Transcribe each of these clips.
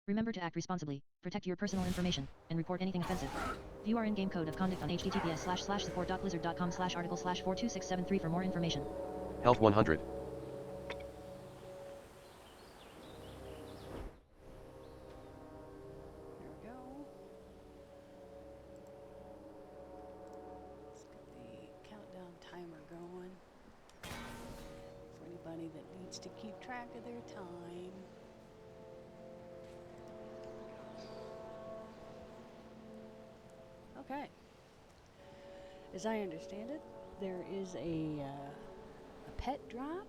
Remember to act responsibly, protect your personal information, and report anything offensive. View our in-game code of conduct on https://support.blizzard.com/article/42673 for more information. Health 100. There we go. Let's get the countdown timer going for anybody that needs to keep track of their time. Okay. As I understand it, there is a pet drop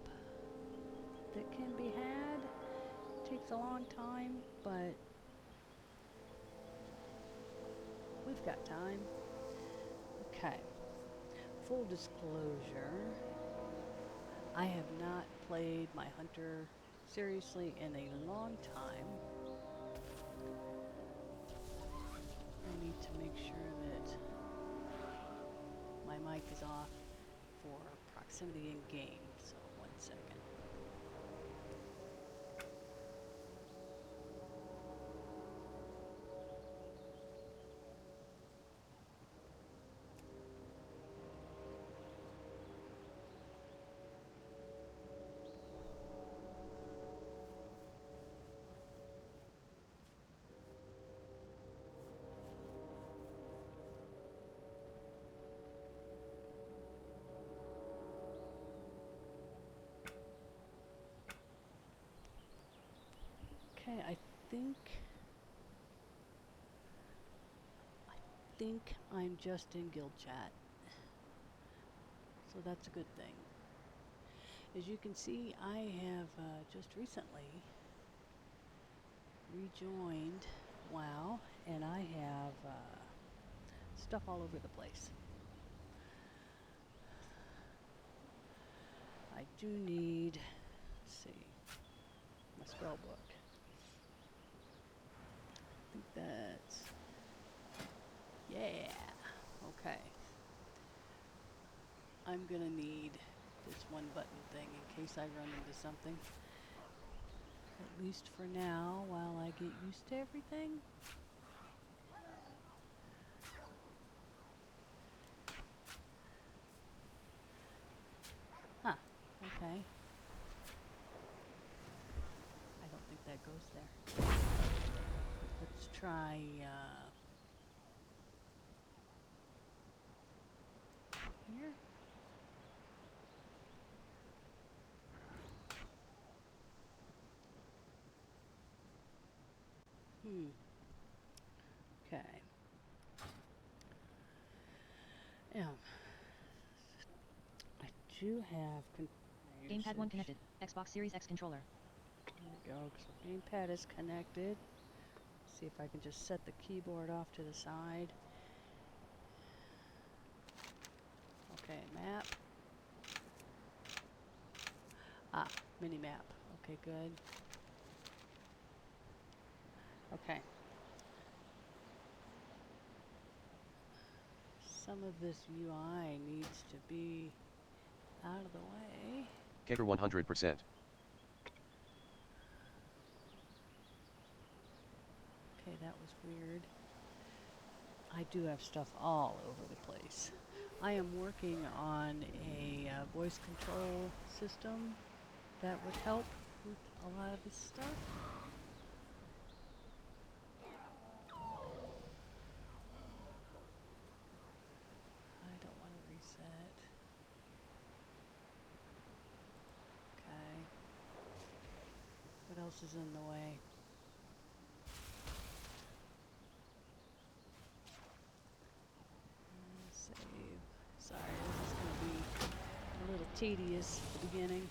that can be had. Takes a long time, but we've got time. Okay. Full disclosure, I have not played my hunter seriously in a long time. I need to make sure that my mic is off for proximity in game. So 1 second. Okay, I think I'm just in guild chat. So that's a good thing. As you can see, I have just recently rejoined WoW, and I have stuff all over the place. I do need, let's see, my spell book. I think that's, yeah, okay. I'm gonna need this one button thing in case I run into something. At least for now, while I get used to everything. Huh, okay. I don't think that goes there. Let's try, here. Okay. I do have Gamepad 1 connected. Xbox Series X controller. There we go. So gamepad is connected. See if I can just set the keyboard off to the side. Okay, map. Ah, mini map. Okay, good. Okay. Some of this UI needs to be out of the way. Keggar 100%. Okay, that was weird. I do have stuff all over the place. I am working on a voice control system that would help with a lot of this stuff. I don't want to reset. Okay. What else is in the way? Save. Sorry, this is going to be a little tedious at the beginning.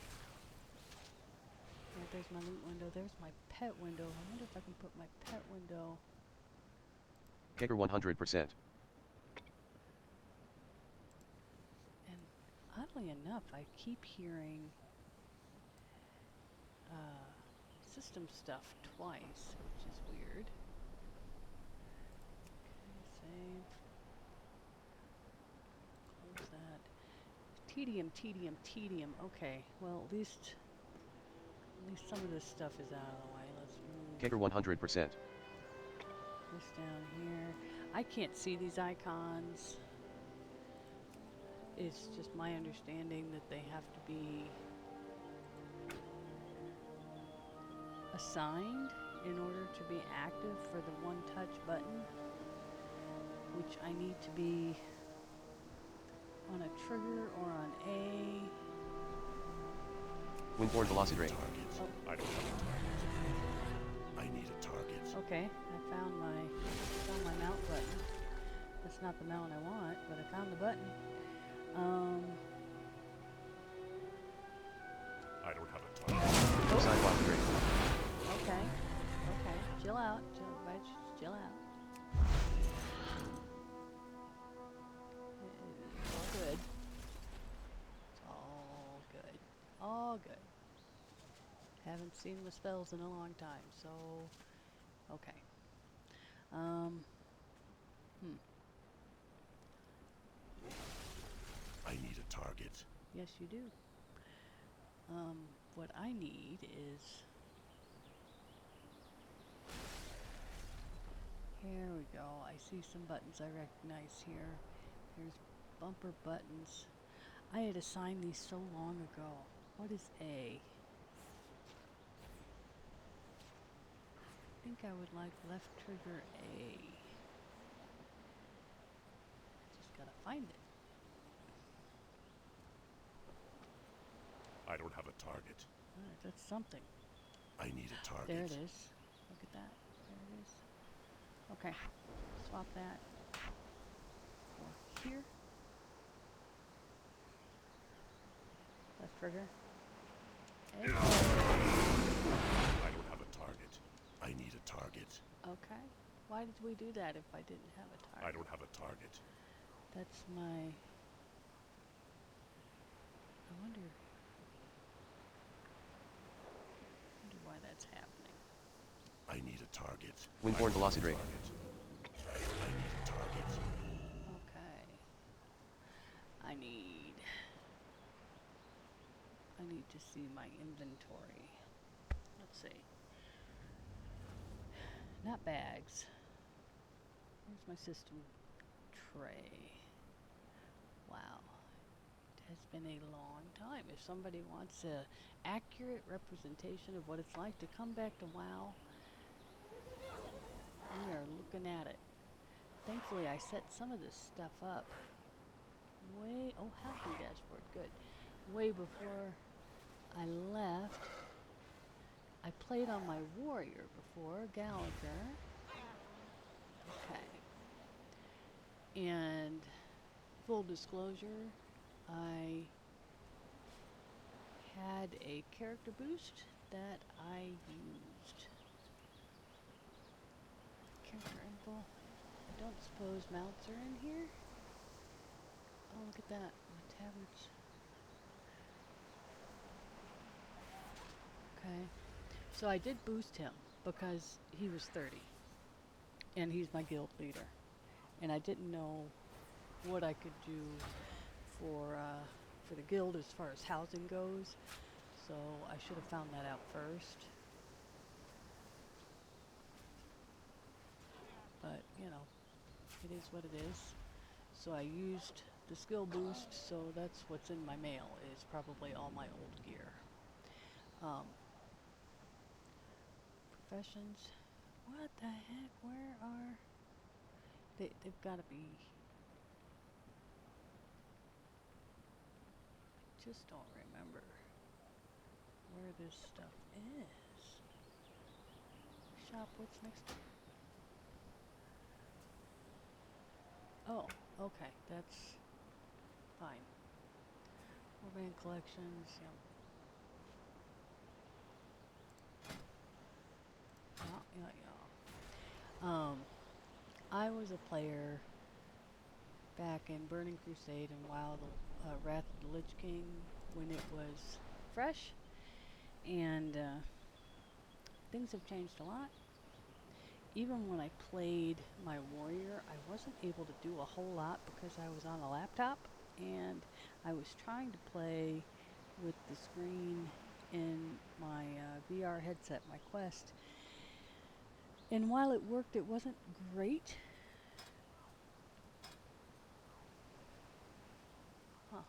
Yeah, there's my loot window. There's my pet window. I wonder if I can put my pet window. Keggar 100%. And oddly enough, I keep hearing system stuff twice, which is weird. Okay, save. Close that. Tedium, tedium, tedium. Okay, well at least some of this stuff is out of the way. Let's move Keggar 100%. This down here. I can't see these icons. It's just my understanding that they have to be assigned in order to be active for the one-touch button, which I need to be on a trigger or on A. Windborne velocity rate. Target. Oh. I don't have a target. I need a target. Okay, I found my mount button. That's not the mount I want, but I found the button. I don't have a target. Side velocity rate. Okay, okay, chill out, everybody, just chill out. It's all good. It's all good. All good. Haven't seen my spells in a long time, so okay. I need a target. Yes, you do. What I need is... Here we go. I see some buttons I recognize here. There's bumper buttons. I had assigned these so long ago. What is A? I think I would like left trigger A. Just gotta find it. I don't have a target. Alright, that's something. I need a target. There it is. Look at that. There it is. Okay. Swap that for here. Left trigger. A. I don't have a target. I need a target. Okay. Why did we do that if I didn't have a target? I don't have a target. That's my... I wonder why that's happening. I need a target. Windborne velocity rate. I need a target. Okay. I need to see my inventory. Let's see. Not bags. Where's my system tray? Wow. It has been a long time. If somebody wants a accurate representation of what it's like to come back to WoW, we are looking at it. Thankfully, I set some of this stuff up healthy dashboard, good. Way before I left. I played on my warrior before, Gallagher. Okay. And full disclosure, I had a character boost that I used. Character info. I don't suppose mounts are in here? Oh, look at that. My tabards. Okay. So I did boost him because he was 30. And he's my guild leader. And I didn't know what I could do for the guild as far as housing goes. So I should have found that out first. But, you know, it is what it is. So I used the skill boost, so that's what's in my mail, is probably all my old gear. Professions. What the heck? Where are... They've got to be... I just don't remember where this stuff is. Shop, what's next? Oh, okay, that's fine. Urban collections, yep. Yeah. I was a player back in Burning Crusade and WoW, the Wrath of the Lich King, when it was fresh, and things have changed a lot. Even when I played my warrior, I wasn't able to do a whole lot because I was on a laptop, and I was trying to play with the screen in my VR headset, my Quest, And while it worked, it wasn't great. Huh.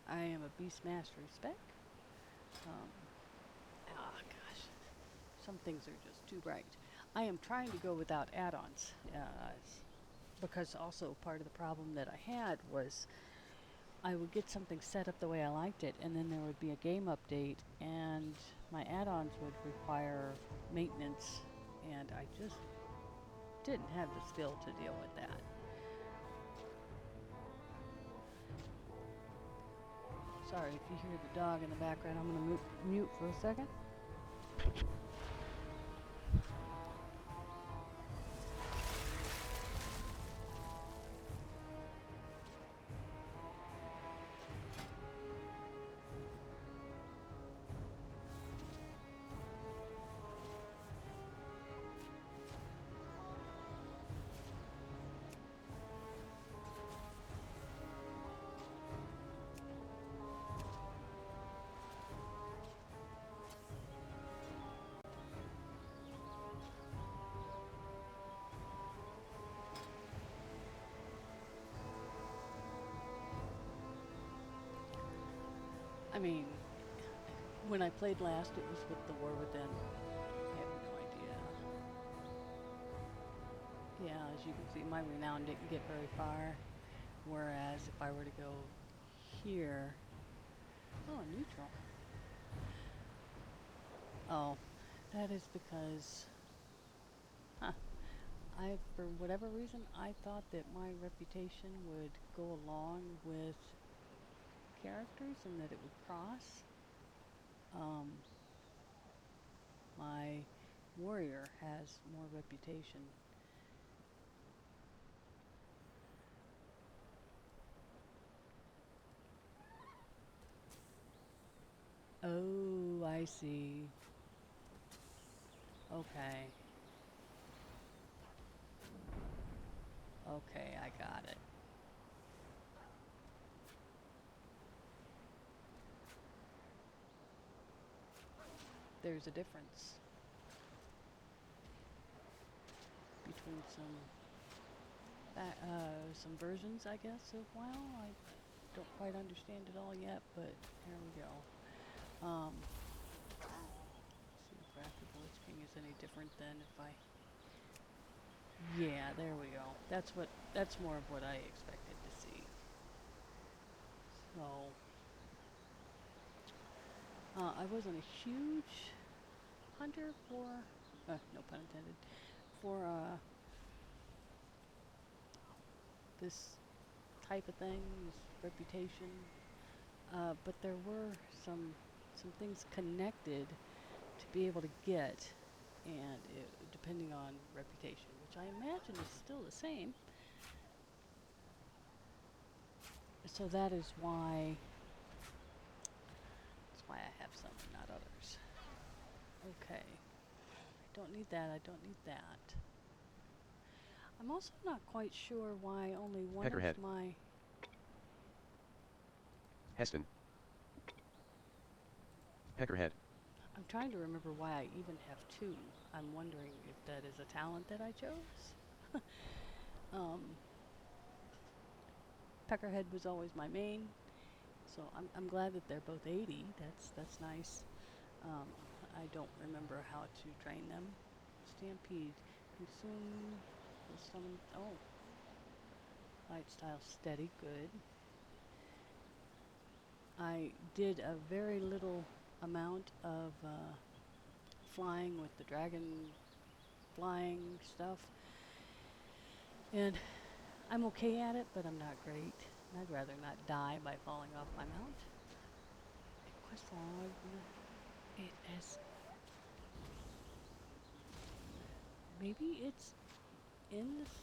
I am a Beast Master spec. Gosh. Some things are just too bright. I am trying to go without add-ons. Because also part of the problem that I had was I would get something set up the way I liked it, and then there would be a game update, and my add-ons would require maintenance, and I just didn't have the skill to deal with that. Sorry if you hear the dog in the background. I'm going to mute for a second. I mean, when I played last, it was with the War Within. I have no idea. Yeah, as you can see, my renown didn't get very far. Whereas if I were to go here... Oh, neutral. Oh, that is because... Huh. For whatever reason, I thought that my reputation would go along with characters and that it would cross. My warrior has more reputation. Oh, I see. Okay. Okay, I got it. There's a difference between some versions, I guess, of WoW. I don't quite understand it all yet, but here we go. See if graphical HPing is any different than if I... Yeah, there we go. That's more of what I expected to see. So, I wasn't a huge hunter for, no pun intended, for this type of thing, this reputation. But there were some things connected to be able to get, and depending on reputation, which I imagine is still the same. So that is why I have some and not others. Okay. I don't need that, I don't need that. I'm also not quite sure why only one Peckerhead. of my... Heston. Peckerhead. I'm trying to remember why I even have two. I'm wondering if that is a talent that I chose. Peckerhead was always my main, so I'm glad that they're both 80. That's nice. I don't remember how to train them. Stampede. Consume. Summon. Oh. Light style steady. Good. I did a very little amount of flying with the dragon flying stuff, and I'm okay at it, but I'm not great. And I'd rather not die by falling off my mount. Quest log. It has... Maybe it's in this...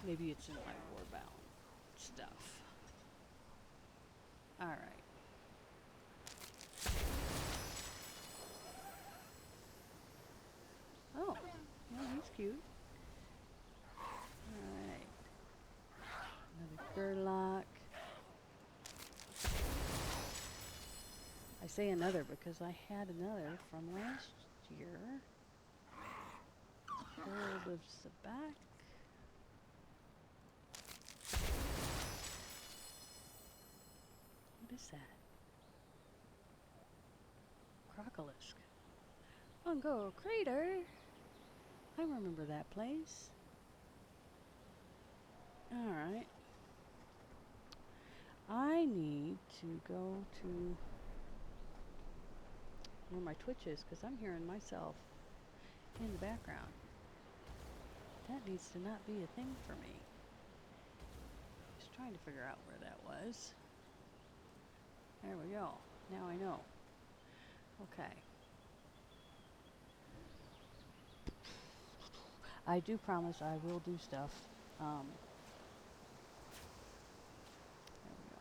Maybe it's in my warbound stuff. Alright. Oh, yeah, he's cute. Alright. Another Gerlach. I say another because I had another from last year. hold of Sabak. What is that? Crocolisk. Mungo Crater. I remember that place. Alright. I need to go to where my Twitch is, because I'm hearing myself in the background. That needs to not be a thing for me. Just trying to figure out where that was. There we go. Now I know. Okay. I do promise I will do stuff. There we go.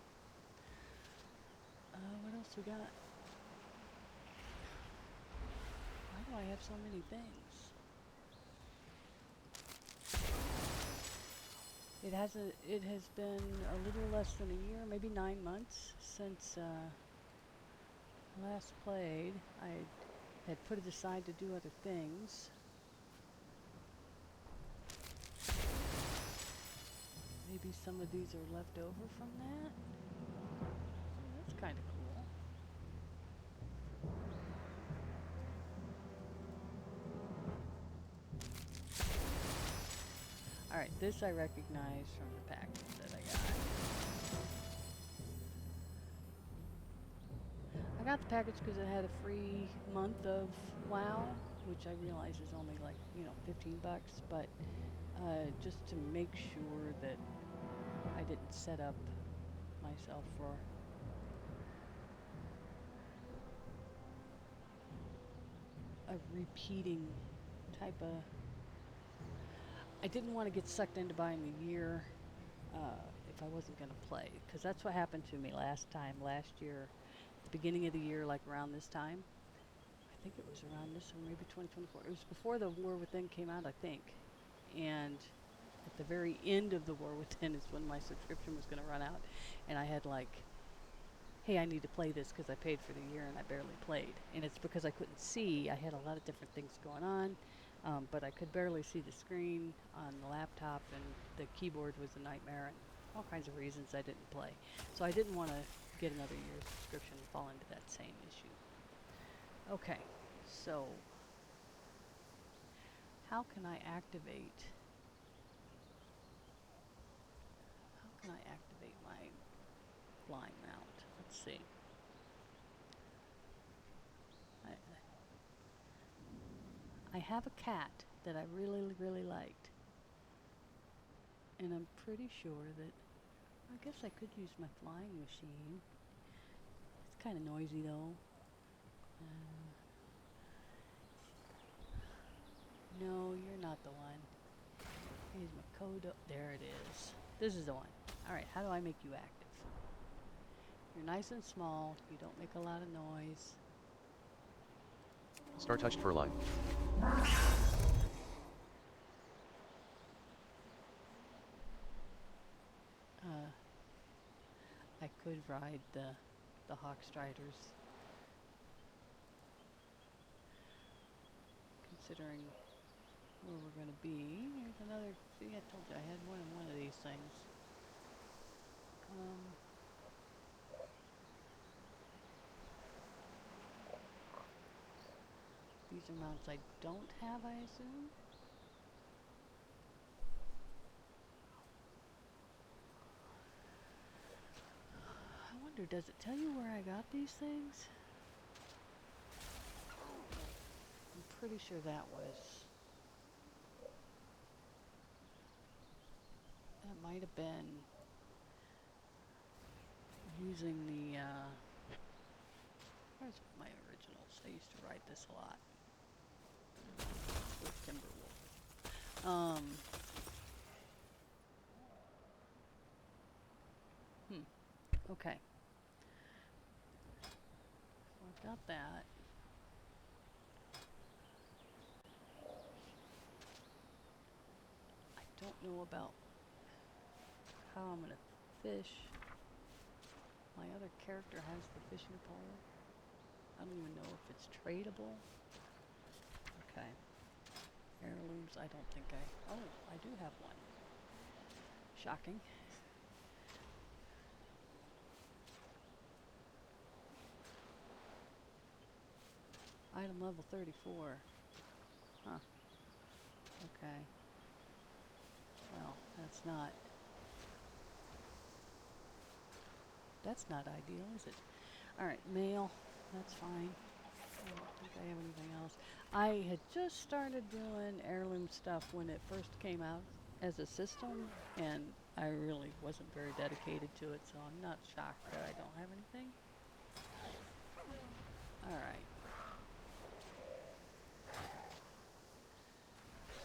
What else we got? Why do I have so many things? It has been a little less than a year, maybe 9 months since last played. I had put it aside to do other things. Maybe some of these are left over from that. Oh, that's kind of cool. Alright, this I recognize from the package that I got. I got the package because it had a free month of WoW, which I realize is only like, you know, 15 bucks, but just to make sure that I didn't set up myself for a repeating type of... I didn't want to get sucked into buying the year if I wasn't going to play, because that's what happened to me last year, at the beginning of the year, like around this time. I think it was around this, or maybe 2024. It was before the War Within came out, I think. And at the very end of the War Within is when my subscription was going to run out. And I had like, hey, I need to play this because I paid for the year and I barely played. And it's because I couldn't see. I had a lot of different things going on. But I could barely see the screen on the laptop, and the keyboard was a nightmare, and all kinds of reasons I didn't play. So I didn't want to get another year's subscription and fall into that same issue. Okay, so how can I activate my flying mount? Let's see. I have a cat that I really, really liked. And I'm pretty sure that, I guess I could use my flying machine. It's kind of noisy though. No, you're not the one. Here's my code. There it is. This is the one. Alright, how do I make you active? You're nice and small. You don't make a lot of noise. Star touched for life. I could ride the Hawk Striders, considering where we're going to be. Here's another. See, I told you I had one of these things. These are mounts I don't have, I assume. I wonder, does it tell you where I got these things? I'm pretty sure that might have been using the, where's my originals? I used to write this a lot with Timberwolf. Okay. So I've got that. I don't know about how I'm going to fish. My other character has the fishing pole. I don't even know if it's tradable. Okay. Heirlooms, I don't think I... Oh, I do have one. Shocking. Item level 34. Huh. Okay. Well, that's not ideal, is it? Alright, mail. That's fine. I don't think I have anything else. I had just started doing heirloom stuff when it first came out as a system, and I really wasn't very dedicated to it, so I'm not shocked that I don't have anything. Alright.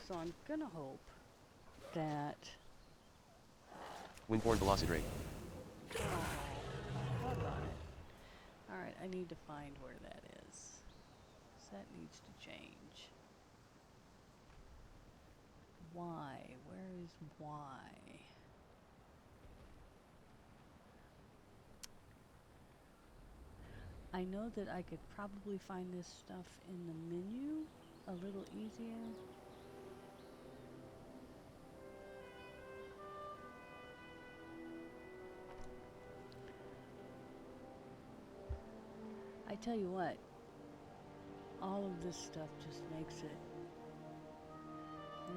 So I'm gonna hope that... Windborne velocity rate. Oh, doggone it. Alright, I need to find where that is. So that needs to change. Y. Where is Y? I know that I could probably find this stuff in the menu a little easier. I tell you what, all of this stuff just makes it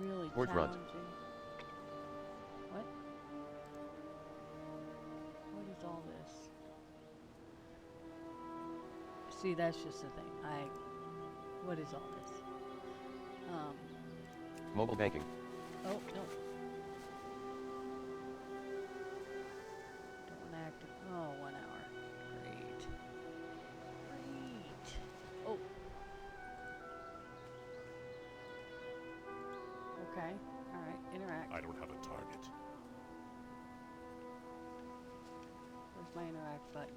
really Port front. challenging. What? What is all this? See, that's just the thing. What is all this? Mobile banking. Oh, no. Don't want to active. Oh, 1 hour. Great. Great. Oh. Okay. All right. Interact. I don't have a target. Where's my interact button?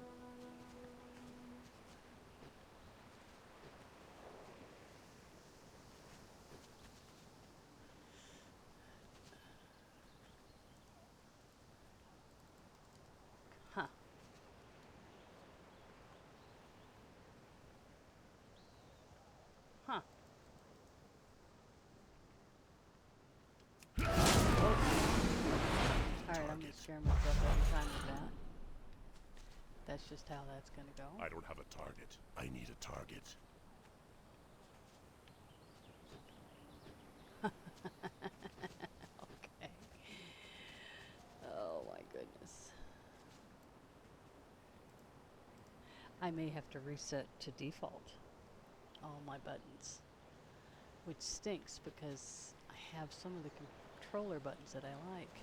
Huh. Huh. Alright, I'm gonna scare myself every time with that. That's just how that's gonna go. I don't have a target. I need a target. Okay. Oh my goodness. I may have to reset to default all my buttons, which stinks because I have some of the controller buttons that I like.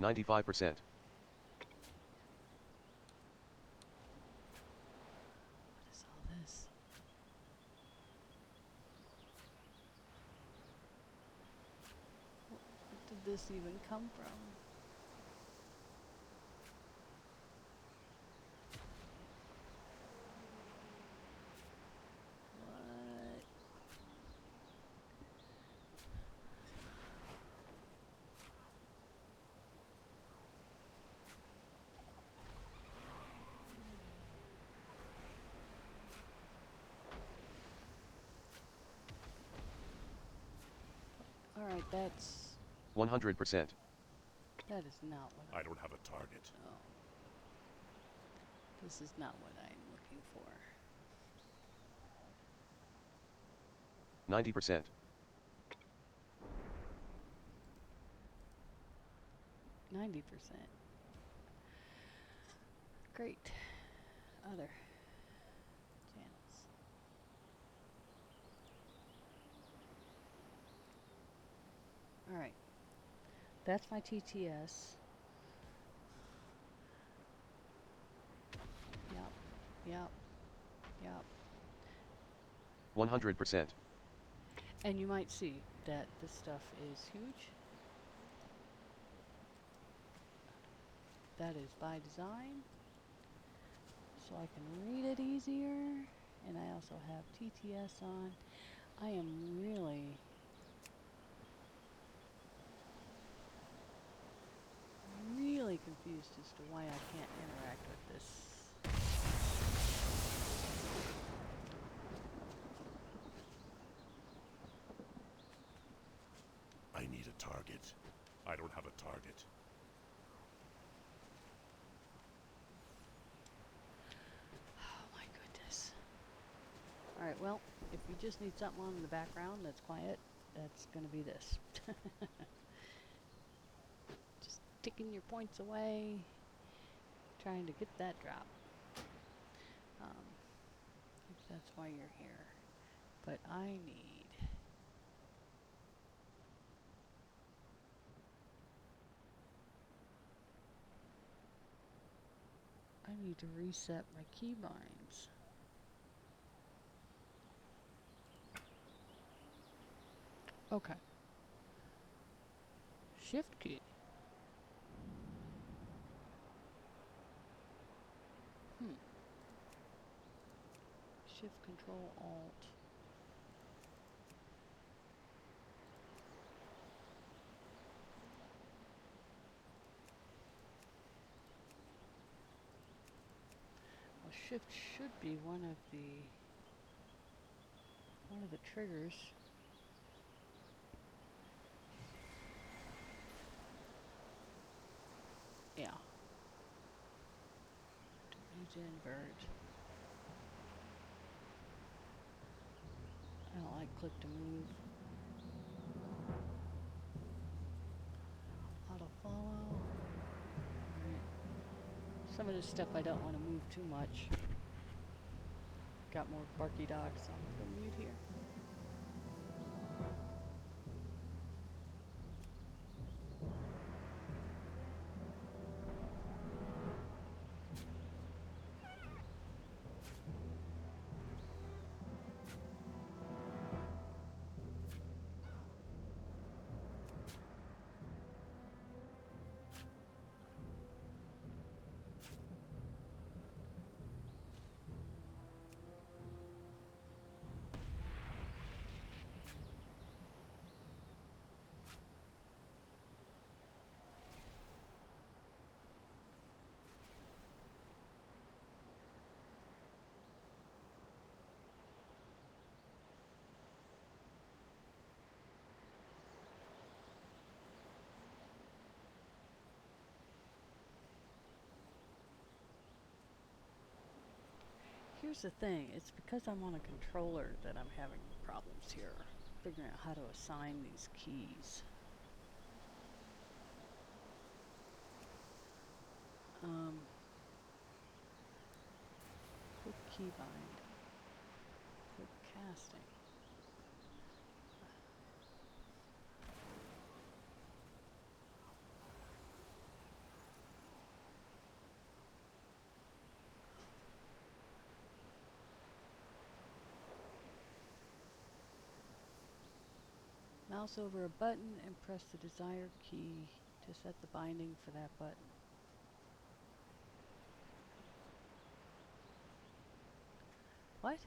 95%. What is all this? What did this even come from? What? Alright, that's... 100%. That is not what I don't have a target. Oh. This is not what I'm looking for. 90%. 90%. Great. Other channels. Alright. That's my TTS. Yep. Yep. Yep. 100%. And you might see that this stuff is huge. That is by design. So I can read it easier. And I also have TTS on. I am really confused as to why I can't interact with this. target. I don't have a target. Oh my goodness. Alright, well, if you just need something on in the background that's quiet, that's gonna be this. Just ticking your points away, trying to get that drop. If that's why you're here. But I need to reset my keybinds. Okay. Shift key. Shift Control Alt. Well, Shift should be one of the triggers. Yeah. Use invert. I don't like click to move. Auto follow. Alright. Some of this stuff I don't want to move too much. Got more barky dogs, so I'm going to mute here. Here's the thing, it's because I'm on a controller that I'm having problems here, figuring out how to assign these keys. Quick keybind, quick casting. Mouse over a button and press the desired key to set the binding for that button. What?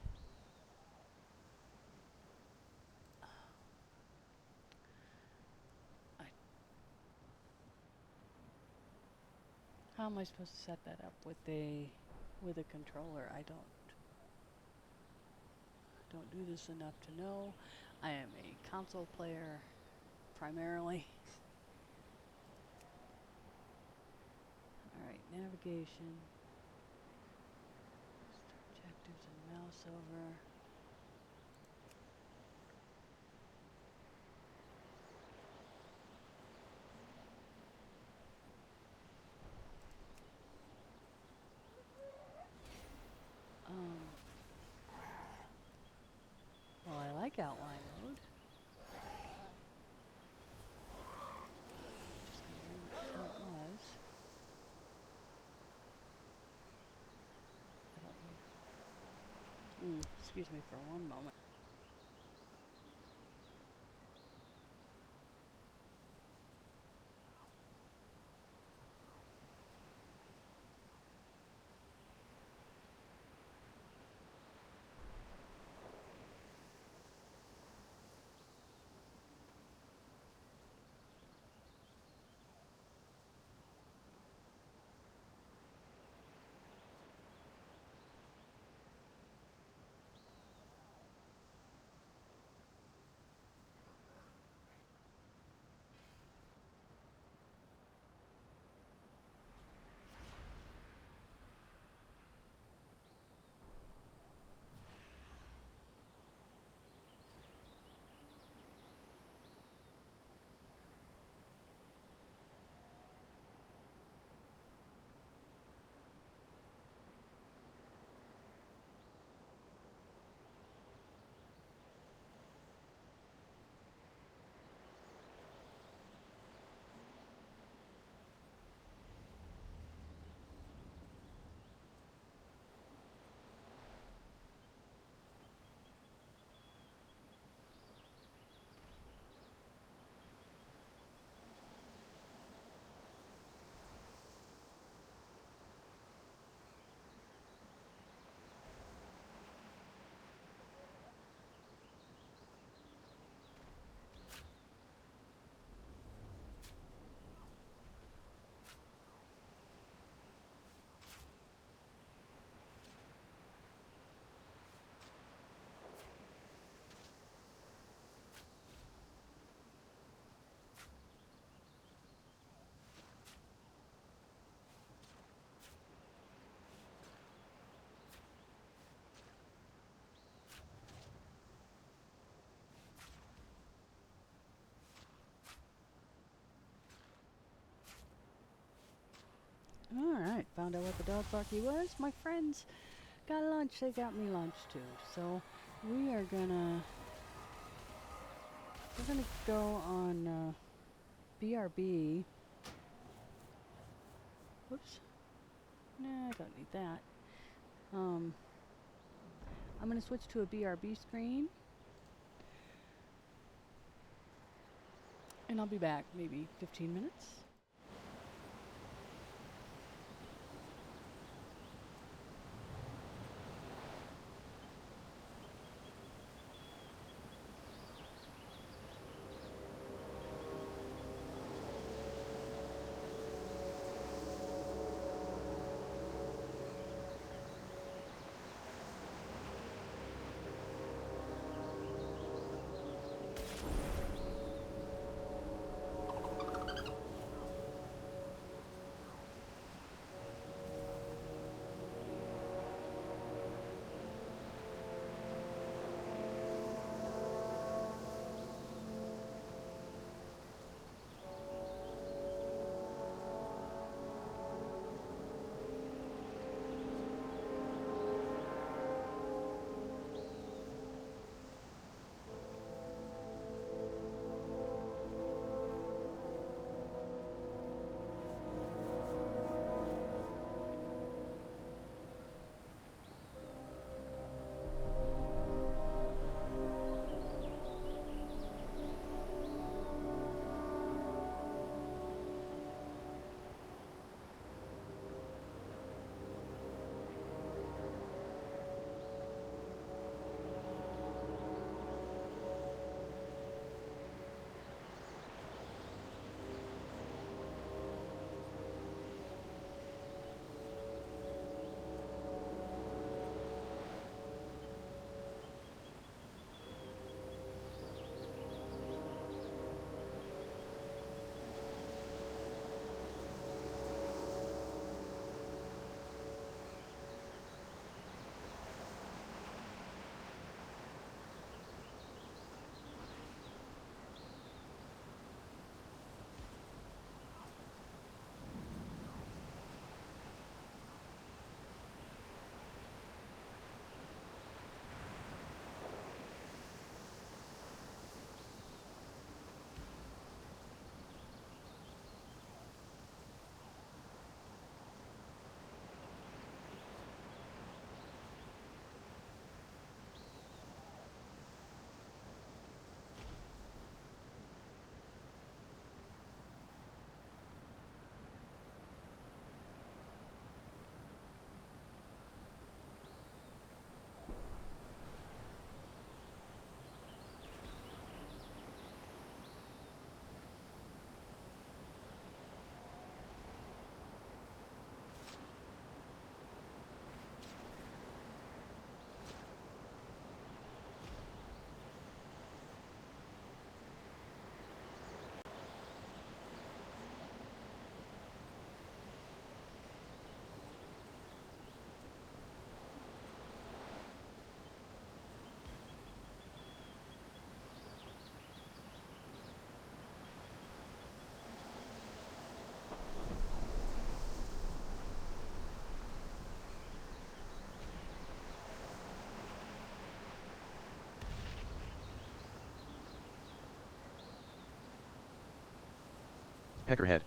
How am I supposed to set that up with a controller? I don't do this enough to know. I am a console player primarily. Alright, navigation. Objectives and mouse over. Well, I like outline mode. Just gonna leave it how it was. I don't need. Excuse me for one moment. Alright, found out what the dog barky was. My friends got lunch. They got me lunch too. So we're gonna go on BRB. Whoops. Nah, I don't need that. I'm gonna switch to a BRB screen. And I'll be back maybe 15 minutes. Peckerhead.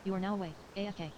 You are now away. AFK.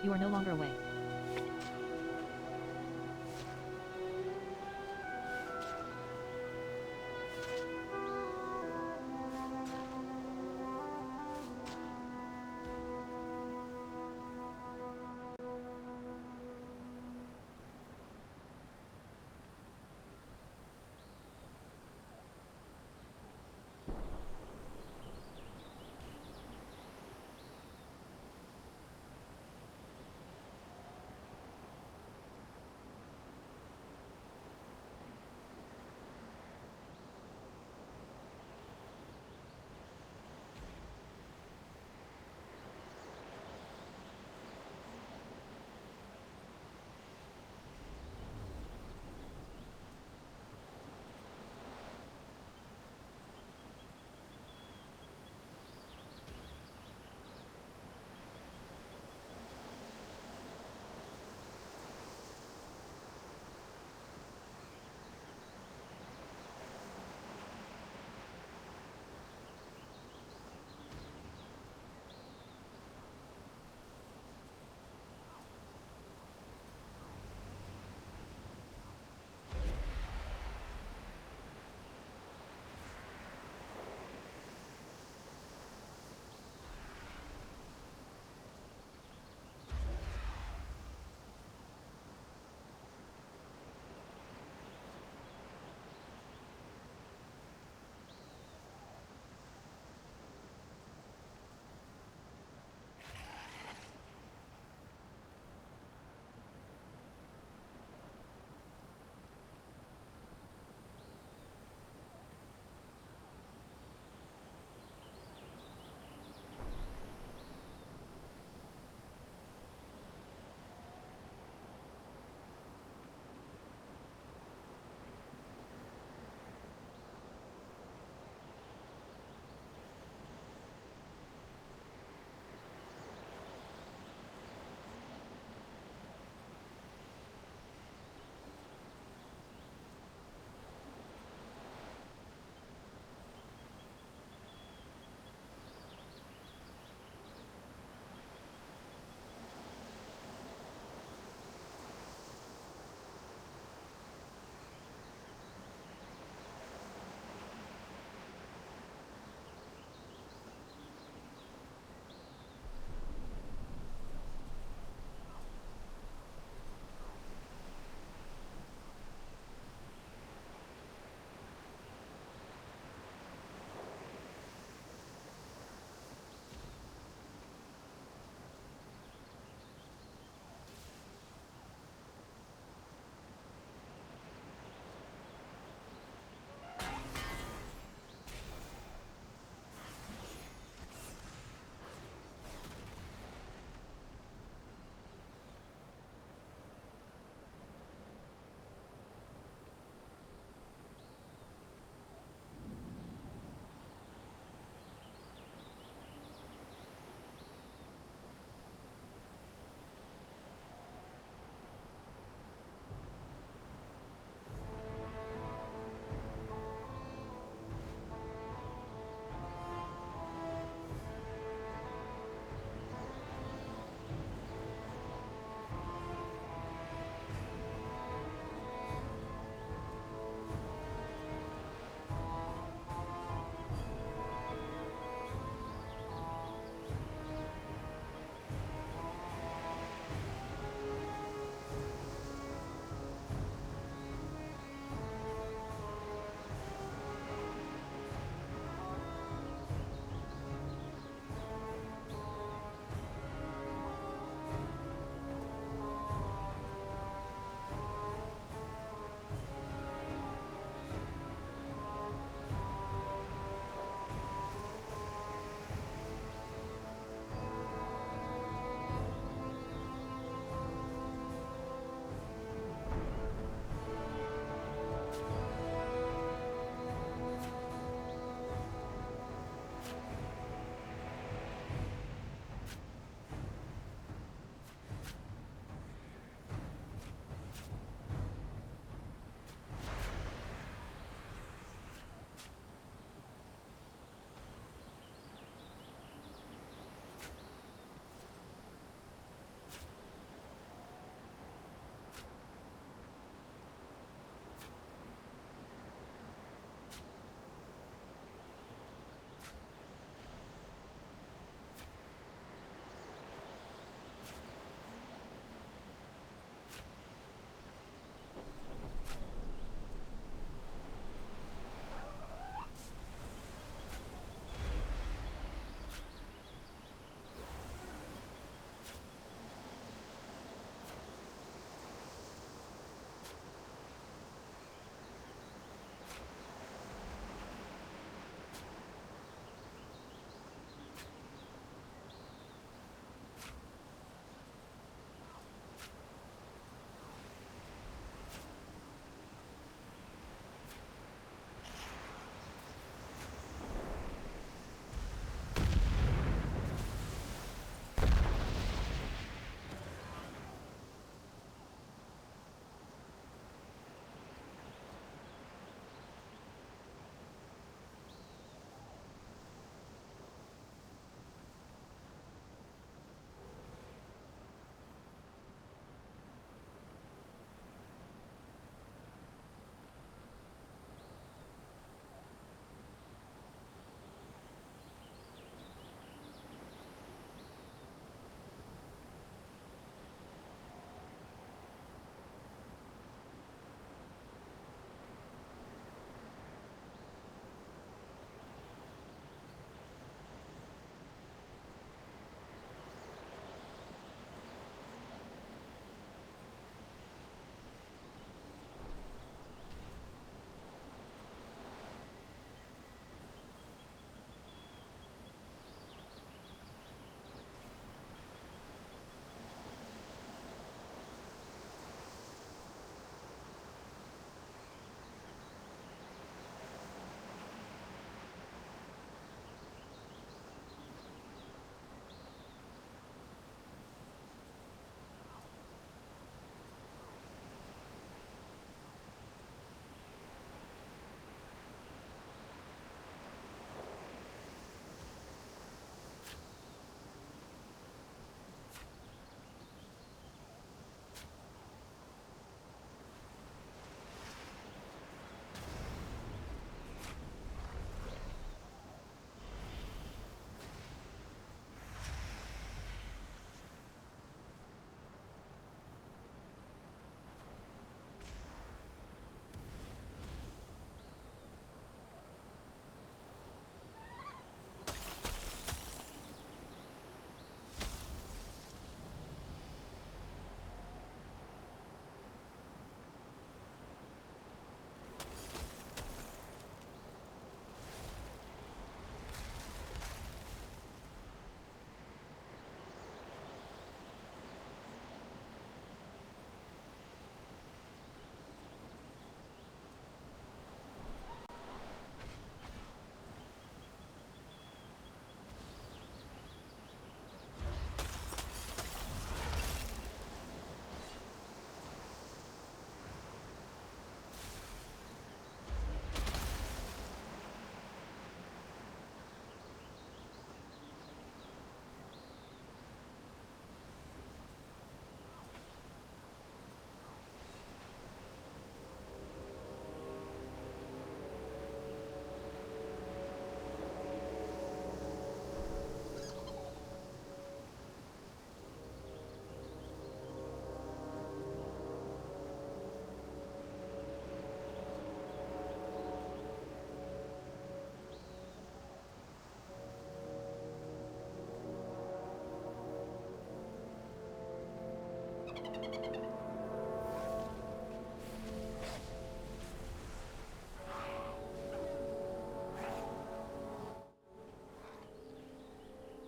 You are no longer away.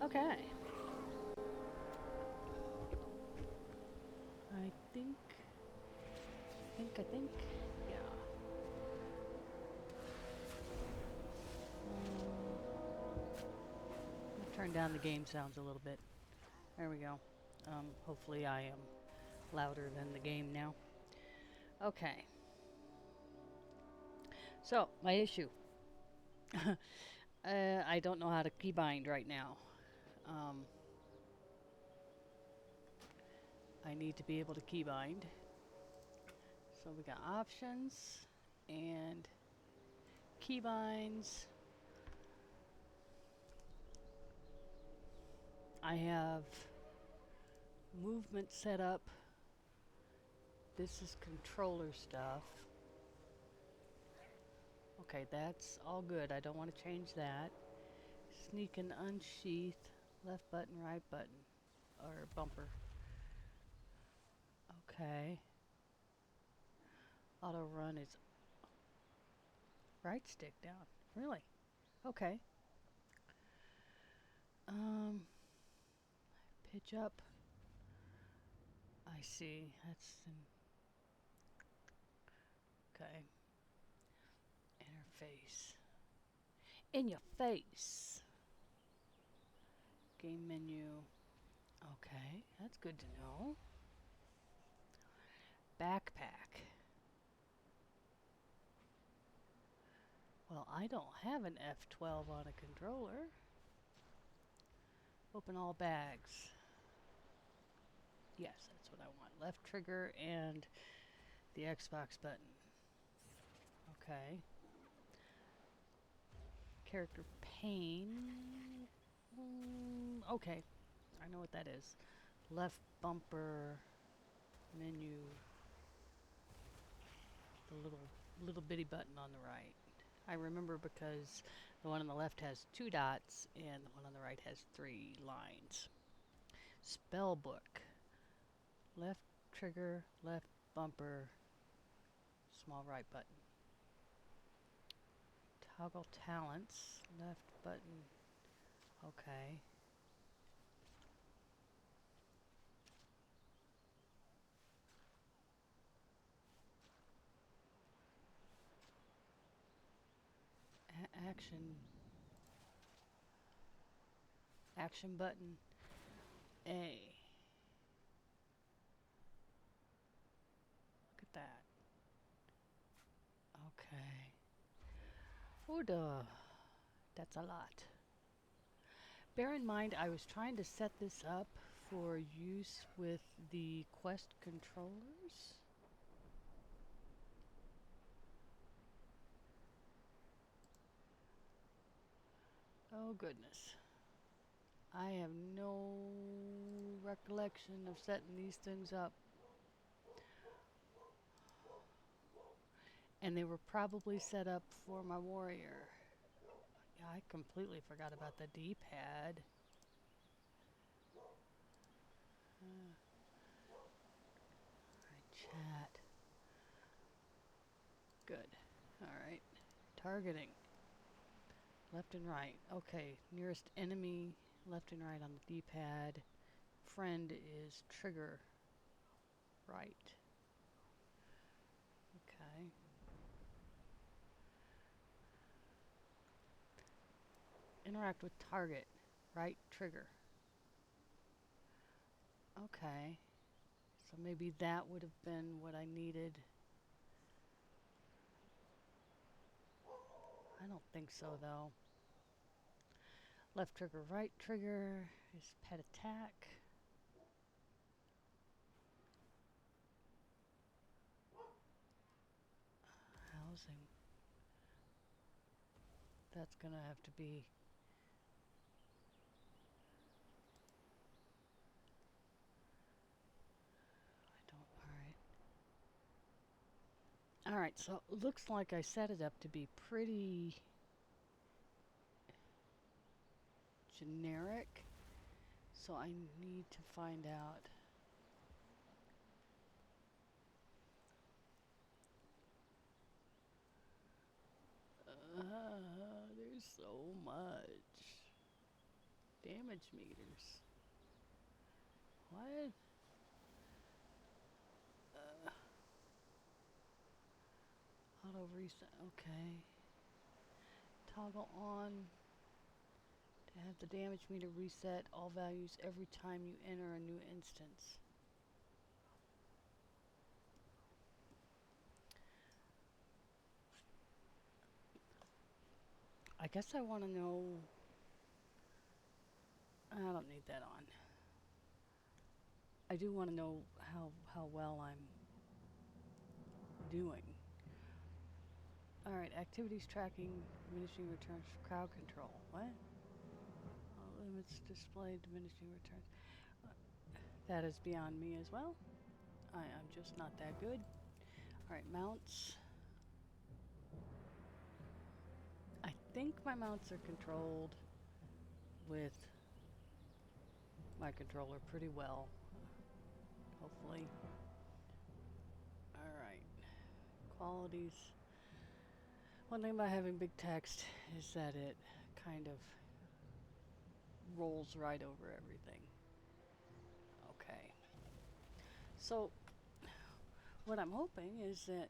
Okay. I think, yeah. I'll turn down the game sounds a little bit. There we go. Hopefully I am louder than the game now. Okay. So, my issue. I don't know how to keybind right now. I need to be able to keybind. So we got options and keybinds. I have movement set up. This is controller stuff. Okay, that's all good. I don't want to change that. Sneak and unsheath. Left button, right button. Or bumper. Okay. Auto run is right stick down. Really? Okay. Pitch up. I see. That's okay. Interface. In your face. Game menu. Okay, that's good to know. Backpack. Well, I don't have an F12 on a controller. Open all bags. Yes, that's what I want. Left trigger and the Xbox button. Okay. Character pane. Okay, I know what that is. Left bumper, menu, the little bitty button on the right. I remember because the one on the left has 2 dots and the one on the right has 3 lines. Spell book. Left trigger, left bumper, small right button. Toggle talents, left button. Okay. Action button A. Look at that. Okay. Oh duh. That's a lot. Bear in mind I was trying to set this up for use with the Quest controllers. Oh goodness. I have no recollection of setting these things up. And they were probably set up for my warrior. Yeah, I completely forgot about the D-pad. Alright, chat. Good. Alright. Targeting. Left and right. Okay, nearest enemy, left and right on the D-pad. Friend is trigger right. Okay. Interact with target, right trigger. Okay. So maybe that would have been what I needed. I don't think so though. Left trigger, right trigger is pet attack. Housing. That's gonna have to be. Alright, so it looks like I set it up to be pretty generic. So I need to find out. There's so much. Damage meters. What? Auto reset. Okay. Toggle on to have the damage meter reset all values every time you enter a new instance. I guess I want to know. I don't need that on. I do want to know how well I'm doing. Alright, activities tracking, diminishing returns, crowd control. What? Limits display, diminishing returns. That is beyond me as well. I'm just not that good. Alright, mounts. I think my mounts are controlled with my controller pretty well. Hopefully. Alright. Qualities. One thing about having big text is that it kind of rolls right over everything. Okay. So, what I'm hoping is that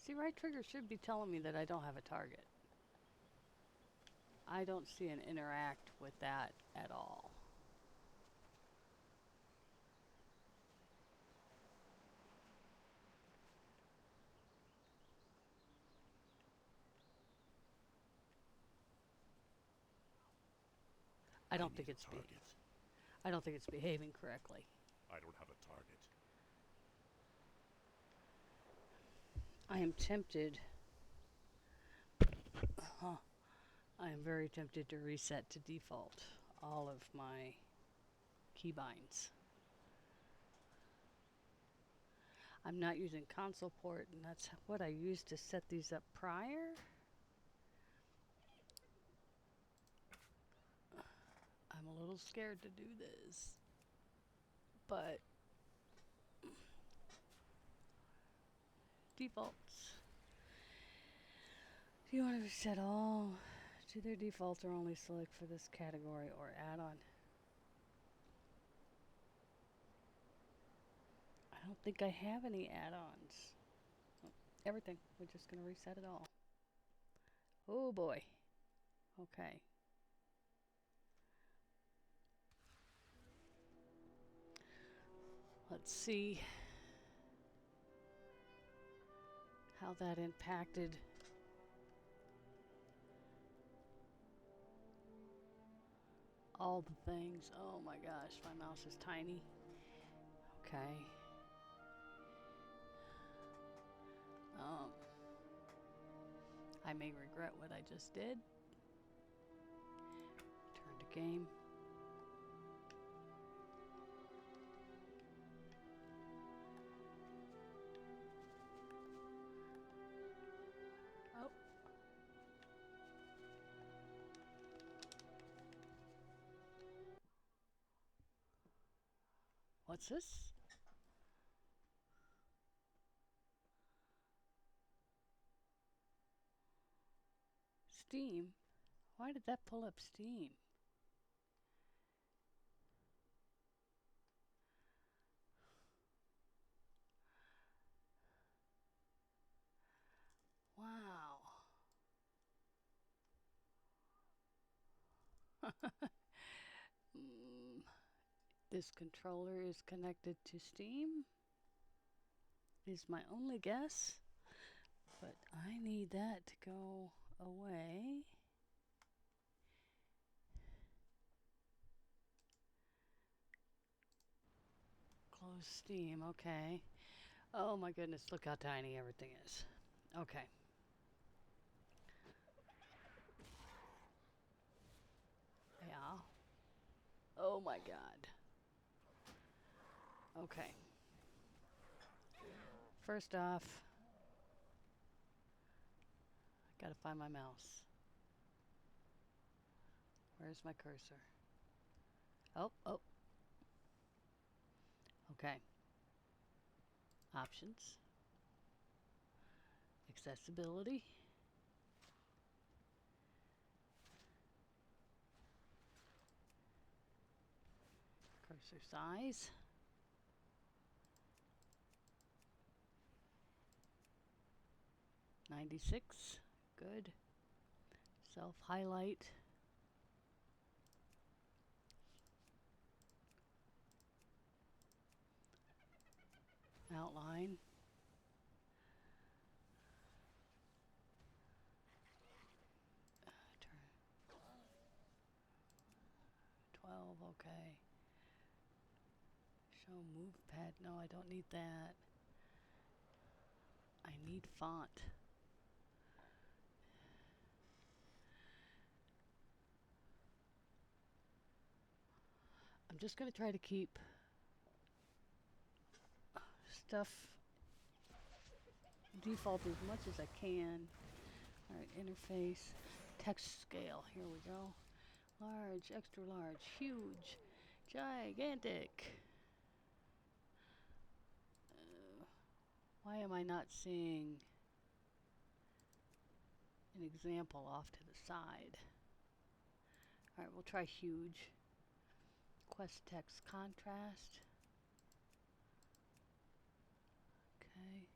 see, right trigger should be telling me that I don't have a target. I don't see an interact with that at all. I don't think it's behaving correctly. I don't have a target. I am tempted. I am very tempted to reset to default all of my keybinds. I'm not using console port, and that's what I used to set these up prior. I'm a little scared to do this, but defaults. Do you want to reset all to their default or only select for this category or add-on? I don't think I have any add-ons. Everything. We're just going to reset it all. Oh boy. Okay. Let's see how that impacted all the things. Oh my gosh, my mouse is tiny. Okay. I may regret what I just did. Turn to game. Oh. What's this? Steam? Why did that pull up Steam? Wow. This controller is connected to Steam, is my only guess, but I need that to go away. Close Steam, okay. Oh my goodness, look how tiny everything is. Okay. Yeah. Oh my god. Okay. First off, I gotta find my mouse. Where's my cursor? Oh. Okay. Options. accessibility. Cursor size. .96, good. Self highlight. Outline. Turn 12, okay. Show move pad. No, I don't need that. I need font. I'm just going to try to keep stuff default as much as I can. Alright, interface, text scale, here we go. Large, extra large, huge, gigantic. Why am I not seeing an example off to the side? Alright, we'll try huge. Quest text contrast. Okay.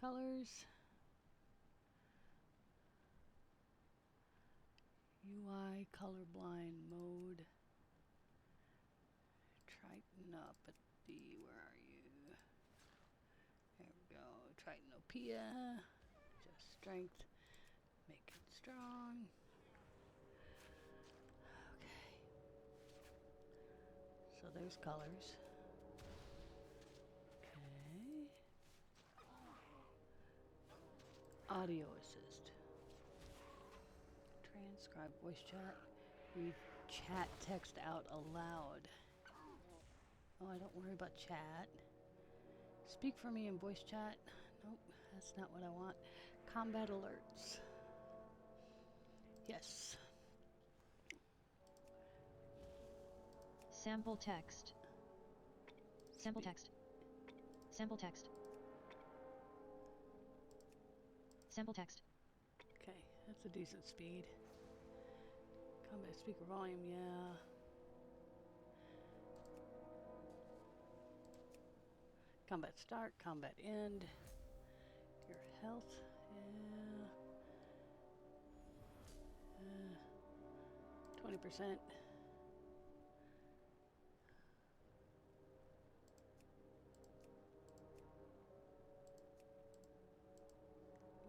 Colors. UI colorblind mode. Triton up at the, where are you? There we go. Tritonopia. Just strength. Make it strong. Okay. So there's colors. Okay. Audio assist. Transcribe voice chat. Read chat text out aloud. Oh, I don't worry about chat. Speak for me in voice chat. Nope, that's not what I want. Combat alerts. Yes. Sample text. Sample text. Sample text. Sample text. Okay, that's a decent speed. Combat speaker volume, yeah. Combat start, combat end. Your health, yeah. 20%.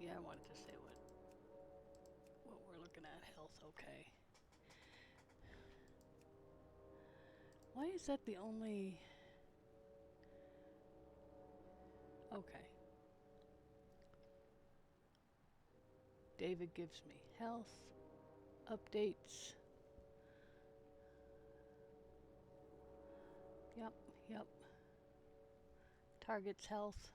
Yeah, I wanted to say what we're looking at. Health, okay. Why is that the only... Okay. David gives me health updates. Yep. Target's health.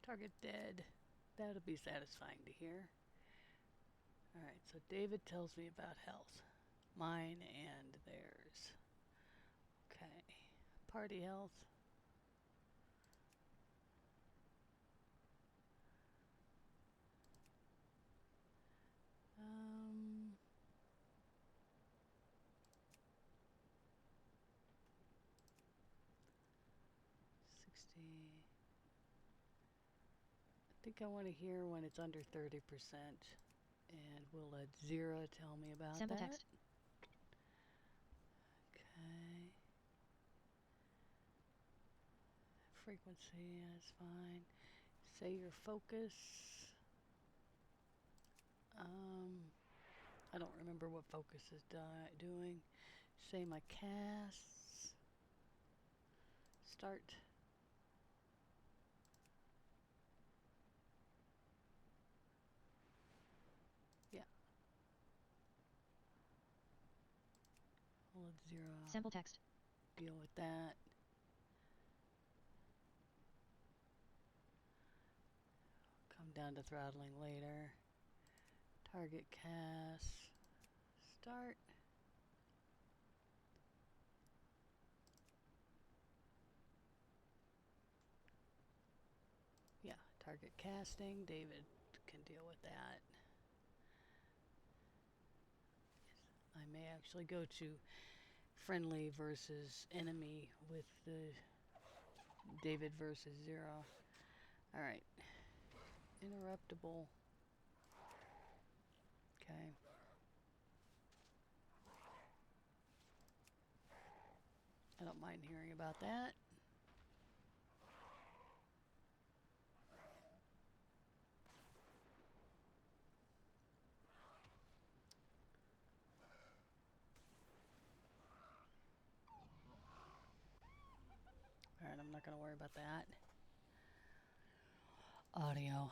Target dead. That'll be satisfying to hear. Alright, so David tells me about health. Mine and theirs. Okay. Party health. Um... 60. I think I want to hear when it's under 30%. And will let Zira tell me about Sample that? text. Okay. Frequency, that's fine. Say your focus. I don't remember what focus is doing. Say my casts. Start. Yeah. I'll let Zira Sample text. deal with that. down to throttling later. Target cast. Start. Yeah, target casting. David can deal with that. I may actually go to friendly versus enemy with the David versus 0. Alright. Interruptible. Okay. I don't mind hearing about that. Alright, I'm not going to worry about that. Audio.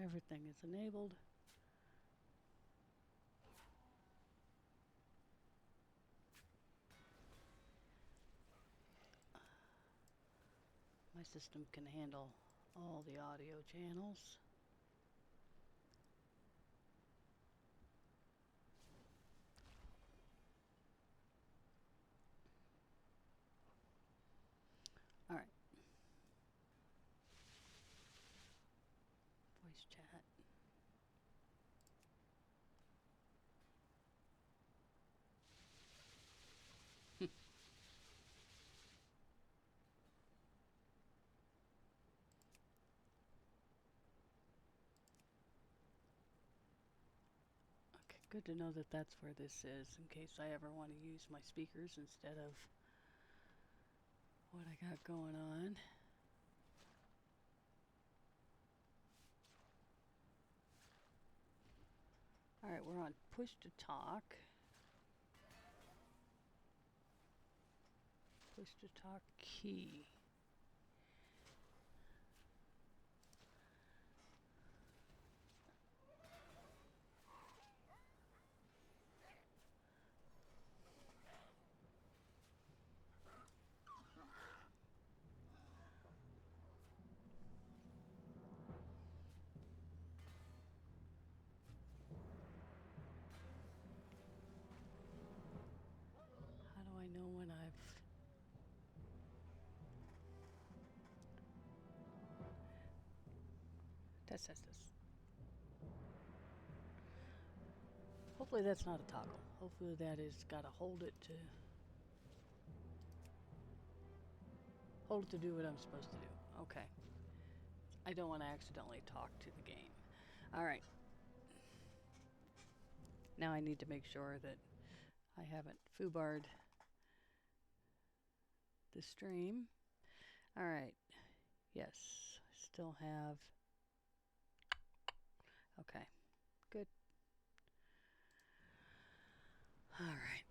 Everything is enabled. My system can handle all the audio channels. All right. Voice chat. Okay, good to know that that's where this is in case I ever want to use my speakers instead of what I got going on. All right, we're on push to talk. Push to talk key. How do I know when I've... Test. Hopefully that's not a toggle. Hopefully that is got to hold it to do what I'm supposed to do. Okay. I don't want to accidentally talk to the game. All right. Now I need to make sure that I haven't foobarred the stream. All right. Yes, I still have. Okay. Good. All right.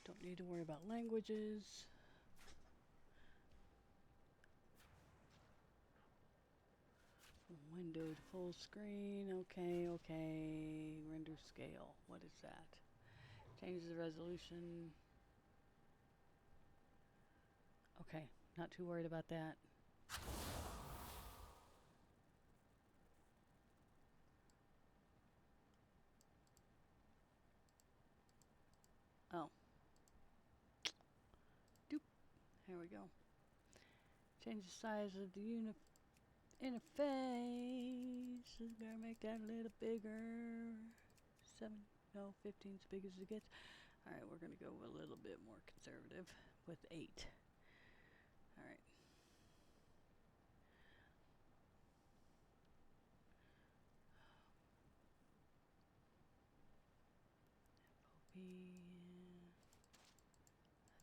Don't need to worry about languages. Windowed full screen. Okay. Render scale. What is that? Change the resolution. Okay. Not too worried about that. Oh. Doop. Here we go. Change the size of the interface. Gotta make that a little bigger. 15 as big as it gets. Alright, we're gonna go a little bit more conservative with 8. Alright. FOP.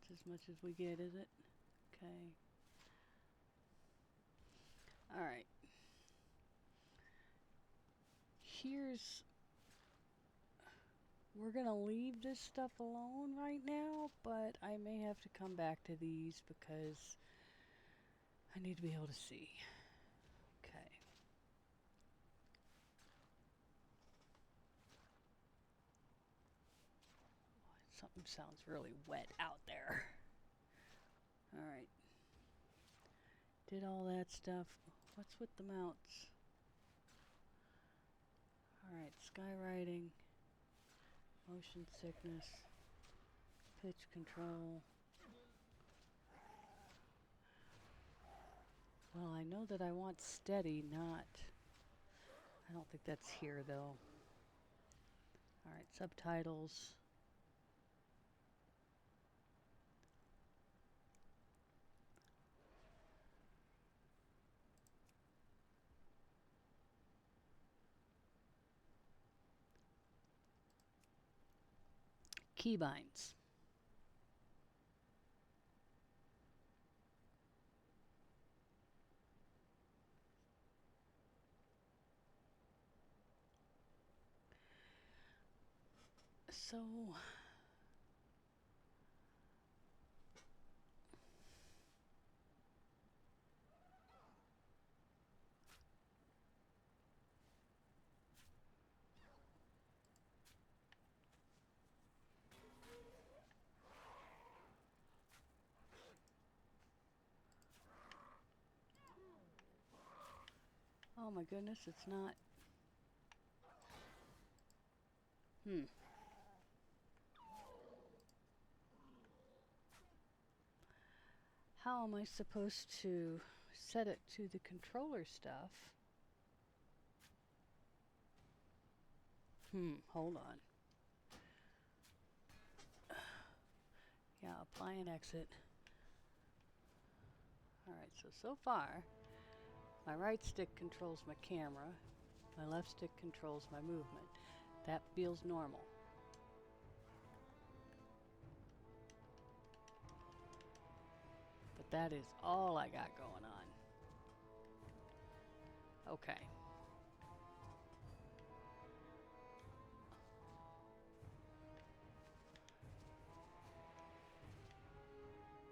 That's as much as we get, is it? Okay. Alright. We're gonna leave this stuff alone right now, but I may have to come back to these because I need to be able to see. Okay. something sounds really wet out there. Alright. Did all that stuff. What's with the mounts? Alright, skywriting, motion sickness, pitch control. Well, I know that I want steady, not... I don't think that's here, though. Alright, subtitles. Keybinds. So... Oh my goodness, it's not... How am I supposed to set it to the controller stuff? Hold on. Yeah, apply and exit. Alright, so far, my right stick controls my camera, my left stick controls my movement. That feels normal. But that is all I got going on. Okay.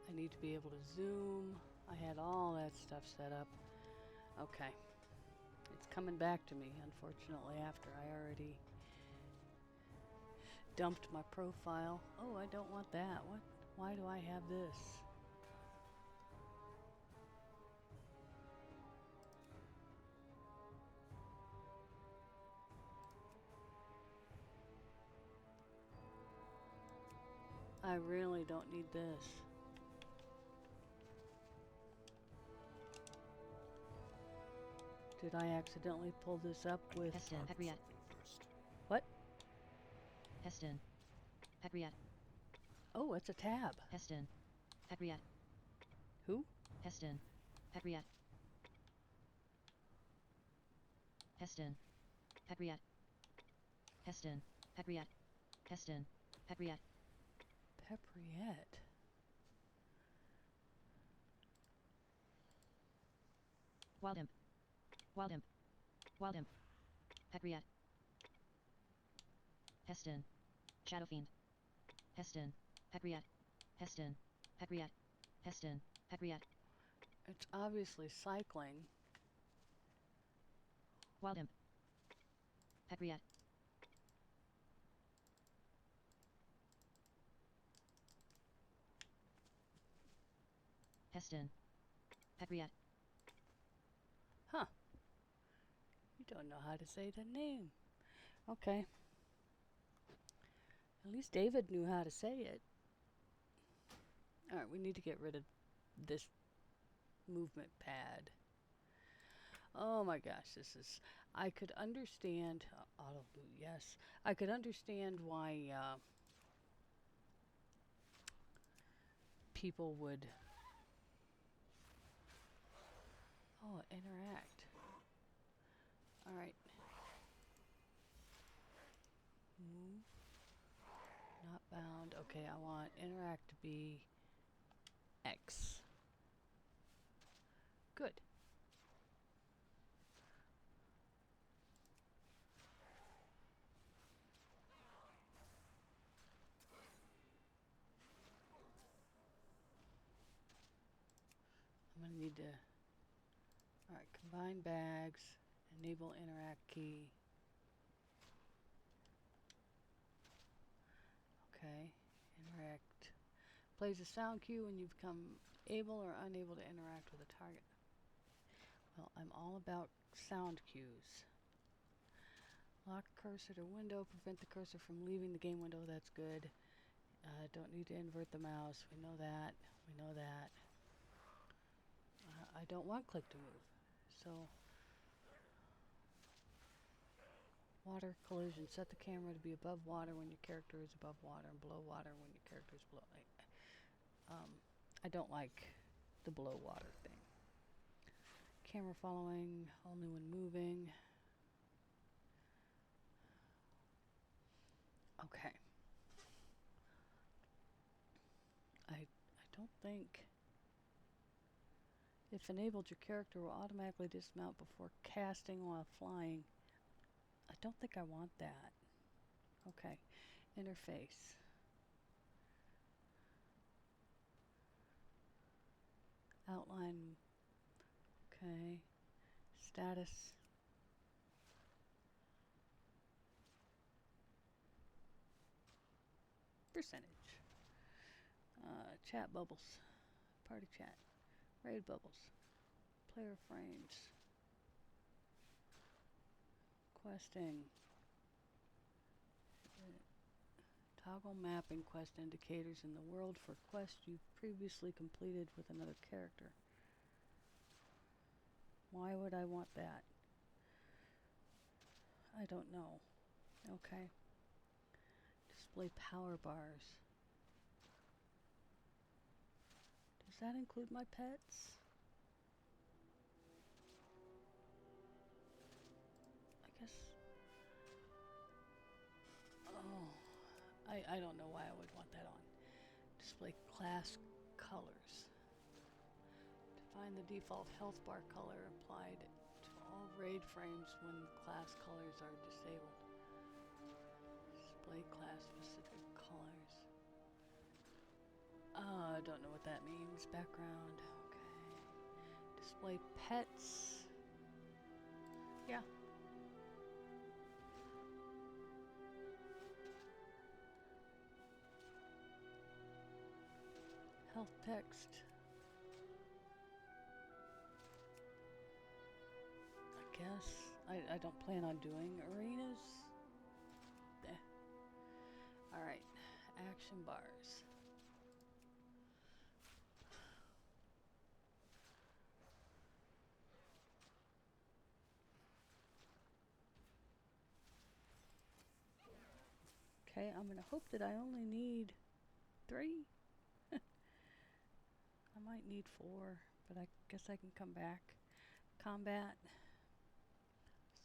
I need to be able to zoom. I had all that stuff set up. Okay. It's coming back to me, unfortunately, after I already dumped my profile. Oh, I don't want that. What? Why do I have this? I really don't need this. Did I accidentally pull this up with... Heston, Petriat. First. What? Heston. Petriat. Oh, it's a tab. Heston. Petriat. Who? Heston. Petriat. Heston. Petriat. Heston. Petriat. Heston. Petriat. Pepriette. Wild Imp. Wild Imp. Wild Imp. Petriat. Heston. Shadow Fiend. Heston. Petriat. Heston. Petriat. Heston. Petriat. It's obviously cycling. Wild Imp. Petriat. Heston. Petriat. Huh. You don't know how to say the name. Okay. At least David knew how to say it. Alright, we need to get rid of this movement pad. Oh my gosh, this is... I could understand... auto boot, yes. I could understand why people would... Oh, interact. Alright. Move. Not bound. Okay, I want interact to be X. Good. I'm going to need to... Alright, combine bags, enable interact key. Okay, Correct. Plays a sound cue when you become able or unable to interact with a target. Well, I'm all about sound cues. Lock cursor to window, prevent the cursor from leaving the game window, that's good. Don't need to invert the mouse, we know that, we know that. I don't want click to move, so. Water collision, set the camera to be above water when your character is above water and below water when your character is below. I don't like the below water thing. Camera following, only when moving. Okay. I don't think if enabled, your character will automatically dismount before casting while flying. I don't think I want that. Okay. Interface. Outline. Okay. Status. Percentage. Chat bubbles. Party chat. Raid bubbles. Player frames. Questing. Toggle mapping quest indicators in the world for quests you've previously completed with another character. Why would I want that? I don't know. Okay. Display power bars. Does that include my pets? I guess. Oh. I don't know why I would want that on. Display class colors. Define the default health bar color applied to all raid frames when class colors are disabled. Display class specific colors. I don't know what that means. Background. Okay. Display pets. Yeah. Health text. I guess. I don't plan on doing arenas. Eh. Alright. Action bars. Okay, I'm gonna hope that I only need 3. I might need 4, but I guess I can come back. Combat.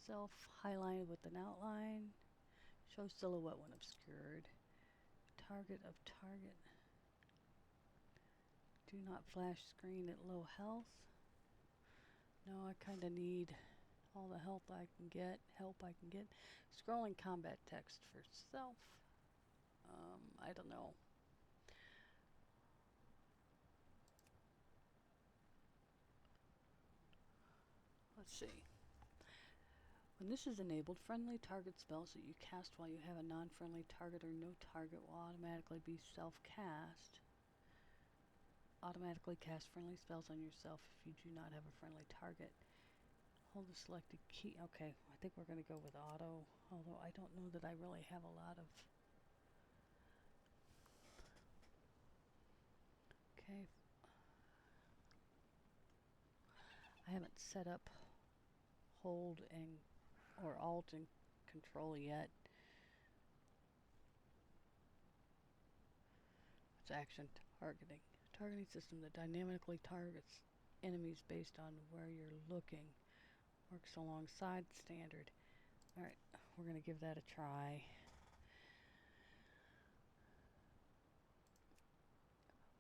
Self highlighted with an outline. Show silhouette when obscured. Target of target. Do not flash screen at low health. No, I kind of need all the help I can get. Scrolling combat text for self. I don't know. Let's see. When this is enabled, friendly target spells that you cast while you have a non-friendly target or no target will automatically be self-cast. Automatically cast friendly spells on yourself if you do not have a friendly target. Hold the selected key. Okay, I think we're going to go with auto, although I don't know that I really have a lot of... Okay. I haven't set up hold and or alt and control yet. It's action targeting. Targeting system that dynamically targets enemies based on where you're looking. Works alongside standard. Alright, we're going to give that a try.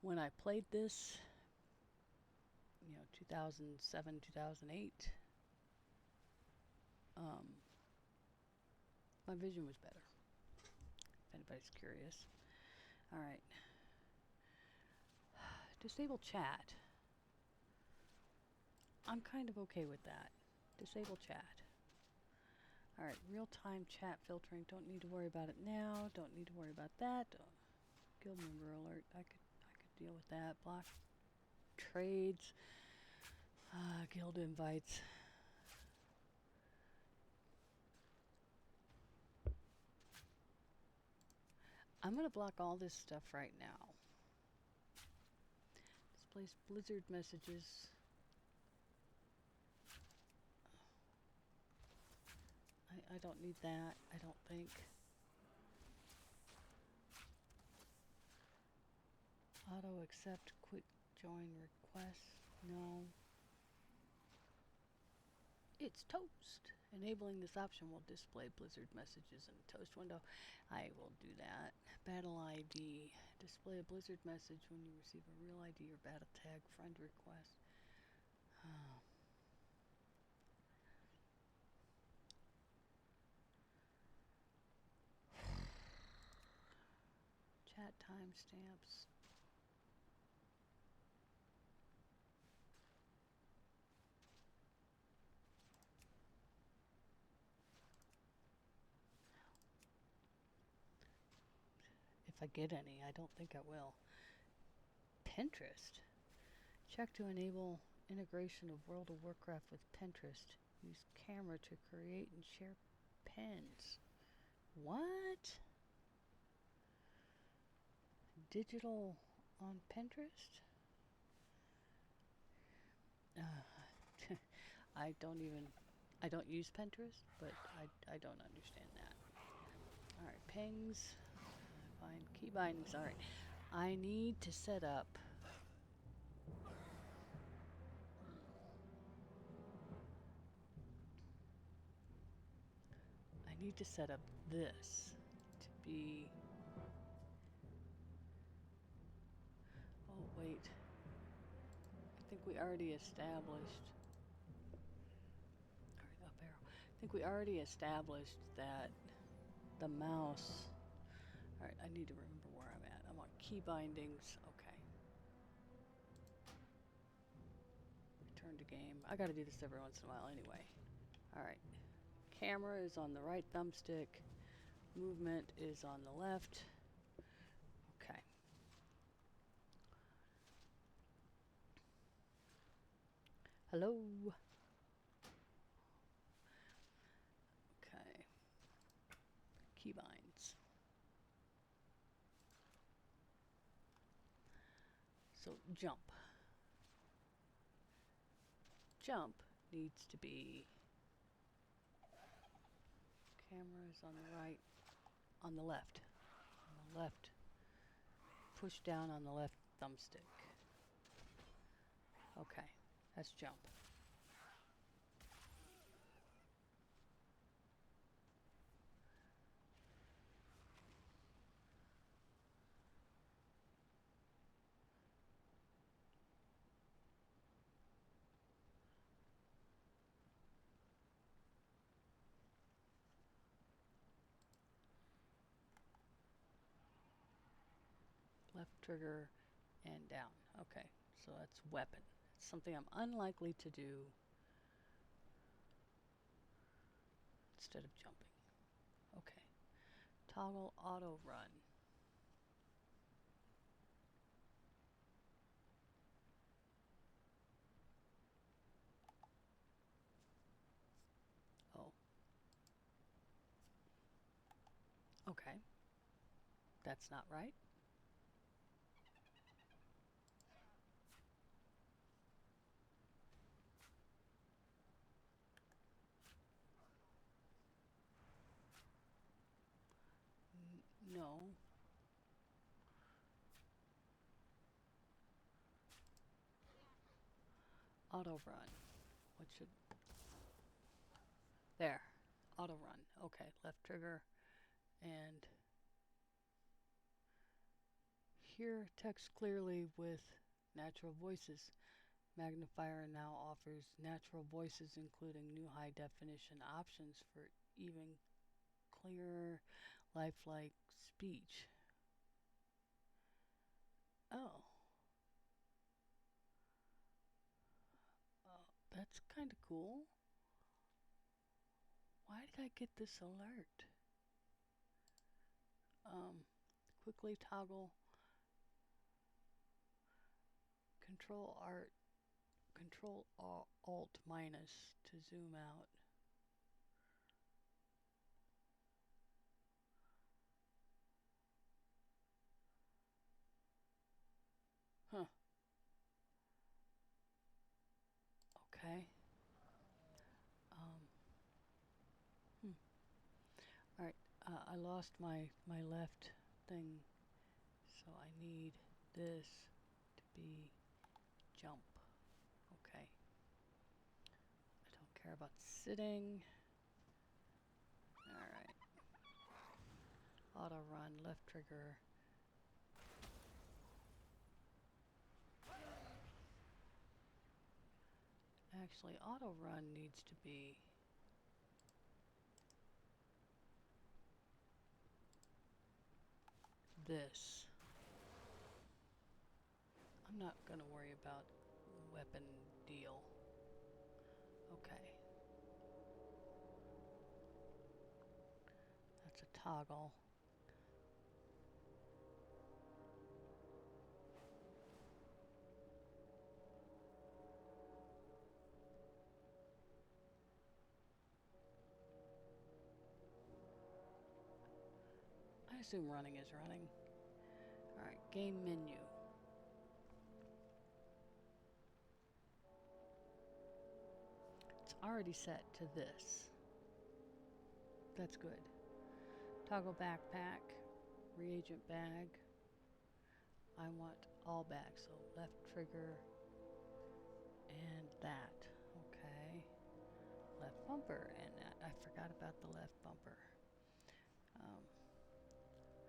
When I played this, 2007, 2008, my vision was better, if anybody's curious. Alright. Disable chat. I'm kind of okay with that. Disable chat. Alright, real-time chat filtering. Don't need to worry about it now. Don't need to worry about that. Guild member alert. I could deal with that. Block trades. Guild invites. I'm gonna block all this stuff right now. Displays Blizzard messages. I don't need that, I don't think. Auto accept quick join request. No. It's toast. Enabling this option will display Blizzard messages in the toast window. I will do that. Battle ID. Display a Blizzard message when you receive a real ID or battle tag friend request. Oh. Chat timestamps. If I get any, I don't think I will. Pinterest. Check to enable integration of World of Warcraft with Pinterest. Use camera to create and share pins. What? Digital on Pinterest? I don't use Pinterest, but I don't understand that. Alright, pings. Find key bindings. Alright. I need to set up this to be. Oh, wait. I think we already established. Alright, up arrow. I think we already established that the mouse. Alright, I need to remember where I'm at. I'm on key bindings. Okay. Return to game. I gotta do this every once in a while anyway. Alright. Camera is on the right thumbstick. Movement is on the left. Okay. Hello. Okay. Keybinds. So jump. Jump needs to be. Camera is on the right. On the left. On the left. Push down on the left thumbstick. Okay. That's jump. Left trigger and down. Okay, so that's weapon. It's something I'm unlikely to do instead of jumping. Okay. Toggle auto run. Oh. Okay. That's not right. No. Auto run. What should... There. Auto run. Okay. Left trigger and... Hear text clearly with natural voices. Magnifier now offers natural voices, including new high definition options for even clearer, lifelike speech. Oh. That's kind of cool. Why did I get this alert? Quickly toggle Control Alt minus to zoom out. Huh. Okay. Alright, I lost my left thing, so I need this to be jump. Okay. I don't care about sitting. Alright. Auto run, left trigger. Actually, auto run needs to be this. I'm not going to worry about weapon deal. Okay. That's a toggle. I assume running is running. Alright, game menu. It's already set to this. That's good. Toggle backpack, reagent bag. I want all bags, so left trigger and that. Okay. Left bumper, and I forgot about the left bumper.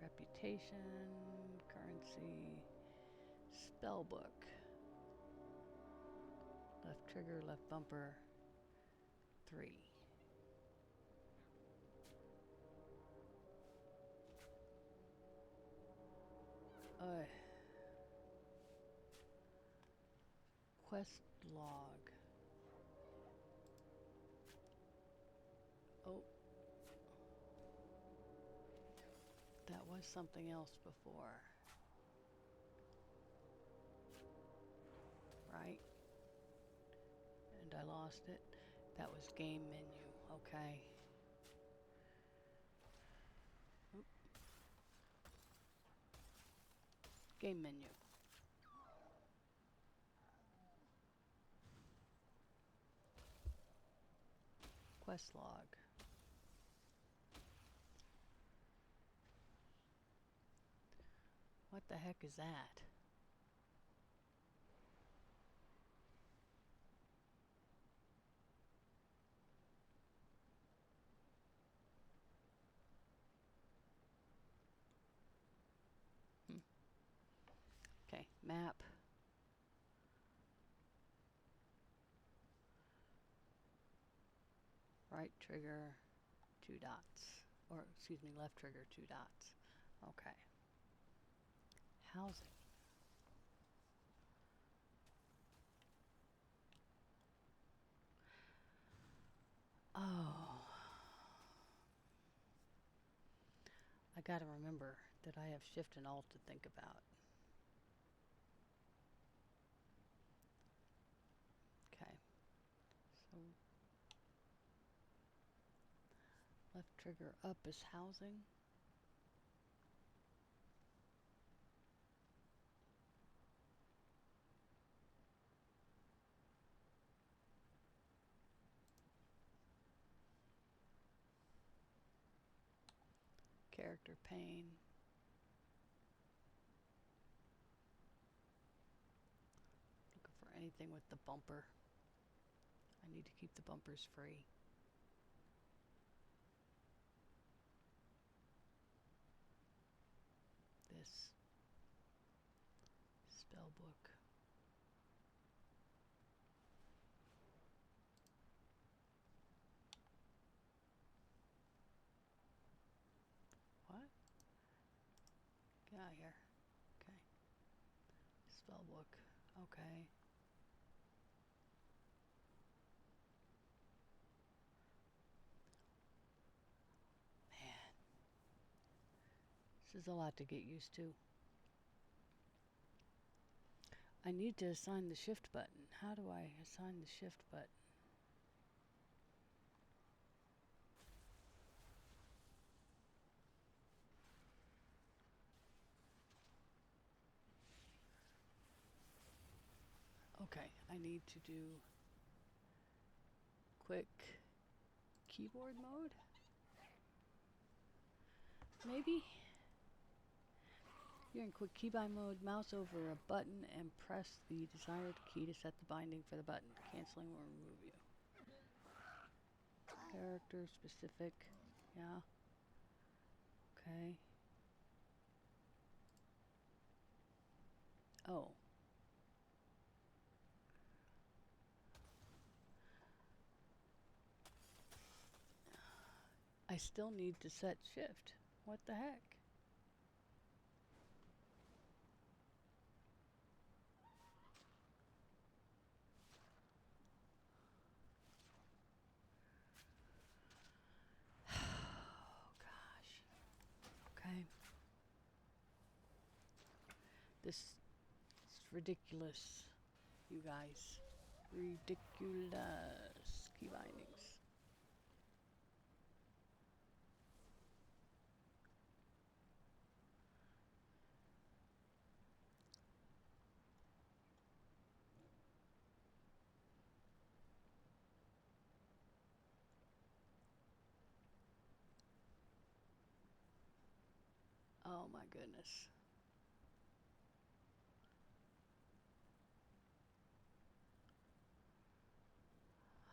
Reputation, currency, spell book. Left trigger, left bumper, 3. Quest log. Oh. That was something else before. Right? And I lost it. That was game menu. Okay. Oop. Game menu. Quest log. What the heck is that? Okay, map. Right trigger, 2 dots. Or, excuse me, left trigger, 2 dots. Okay. Housing. Oh. I gotta remember that I have Shift and Alt to think about. Okay. So left trigger up is housing. Character pane. Looking for anything with the bumper. I need to keep the bumpers free. This spell book. What? Get out of here. Okay. Spell book. Okay. Man. This is a lot to get used to. I need to assign the shift button. How do I assign the shift button? Okay, I need to do quick keyboard mode? Maybe? You're in quick keybind mode, mouse over a button and press the desired key to set the binding for the button. Canceling will remove you. Character specific. Yeah. Okay. Oh. I still need to set shift. What the heck? Oh gosh. Okay. This is ridiculous, you guys. Ridiculous key bindings. Oh my goodness.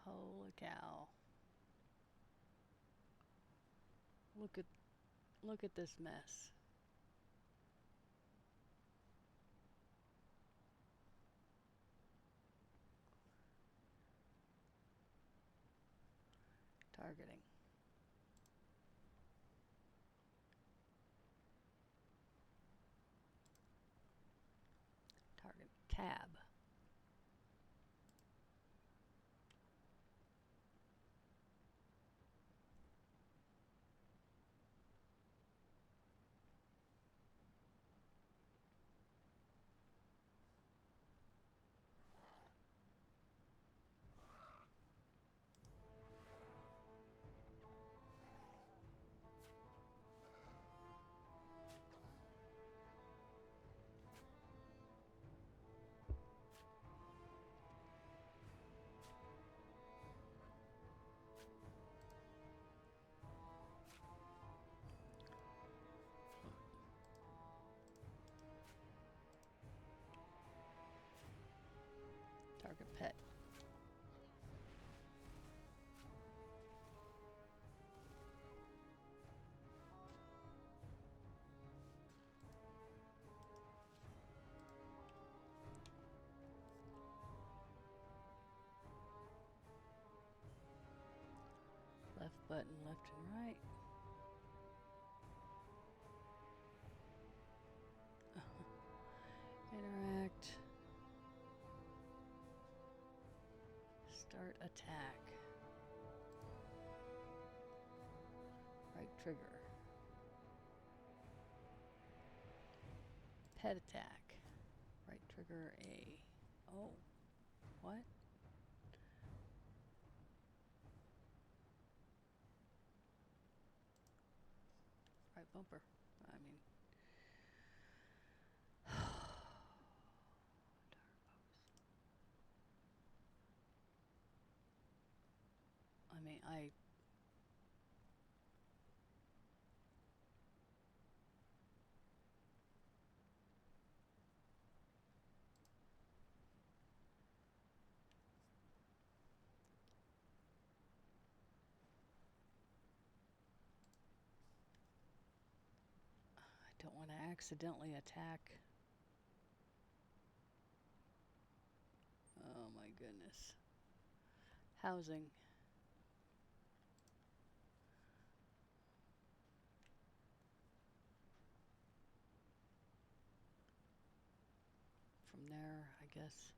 Holy cow. Look at this mess. Targeting. Target tab. Target pet. Left button, left and right. Interact. Start attack. Right trigger. Pet attack. Right trigger A. Oh. What? Right bumper. I mean. I mean, I don't want to accidentally attack. Oh my goodness. Housing. From there, I guess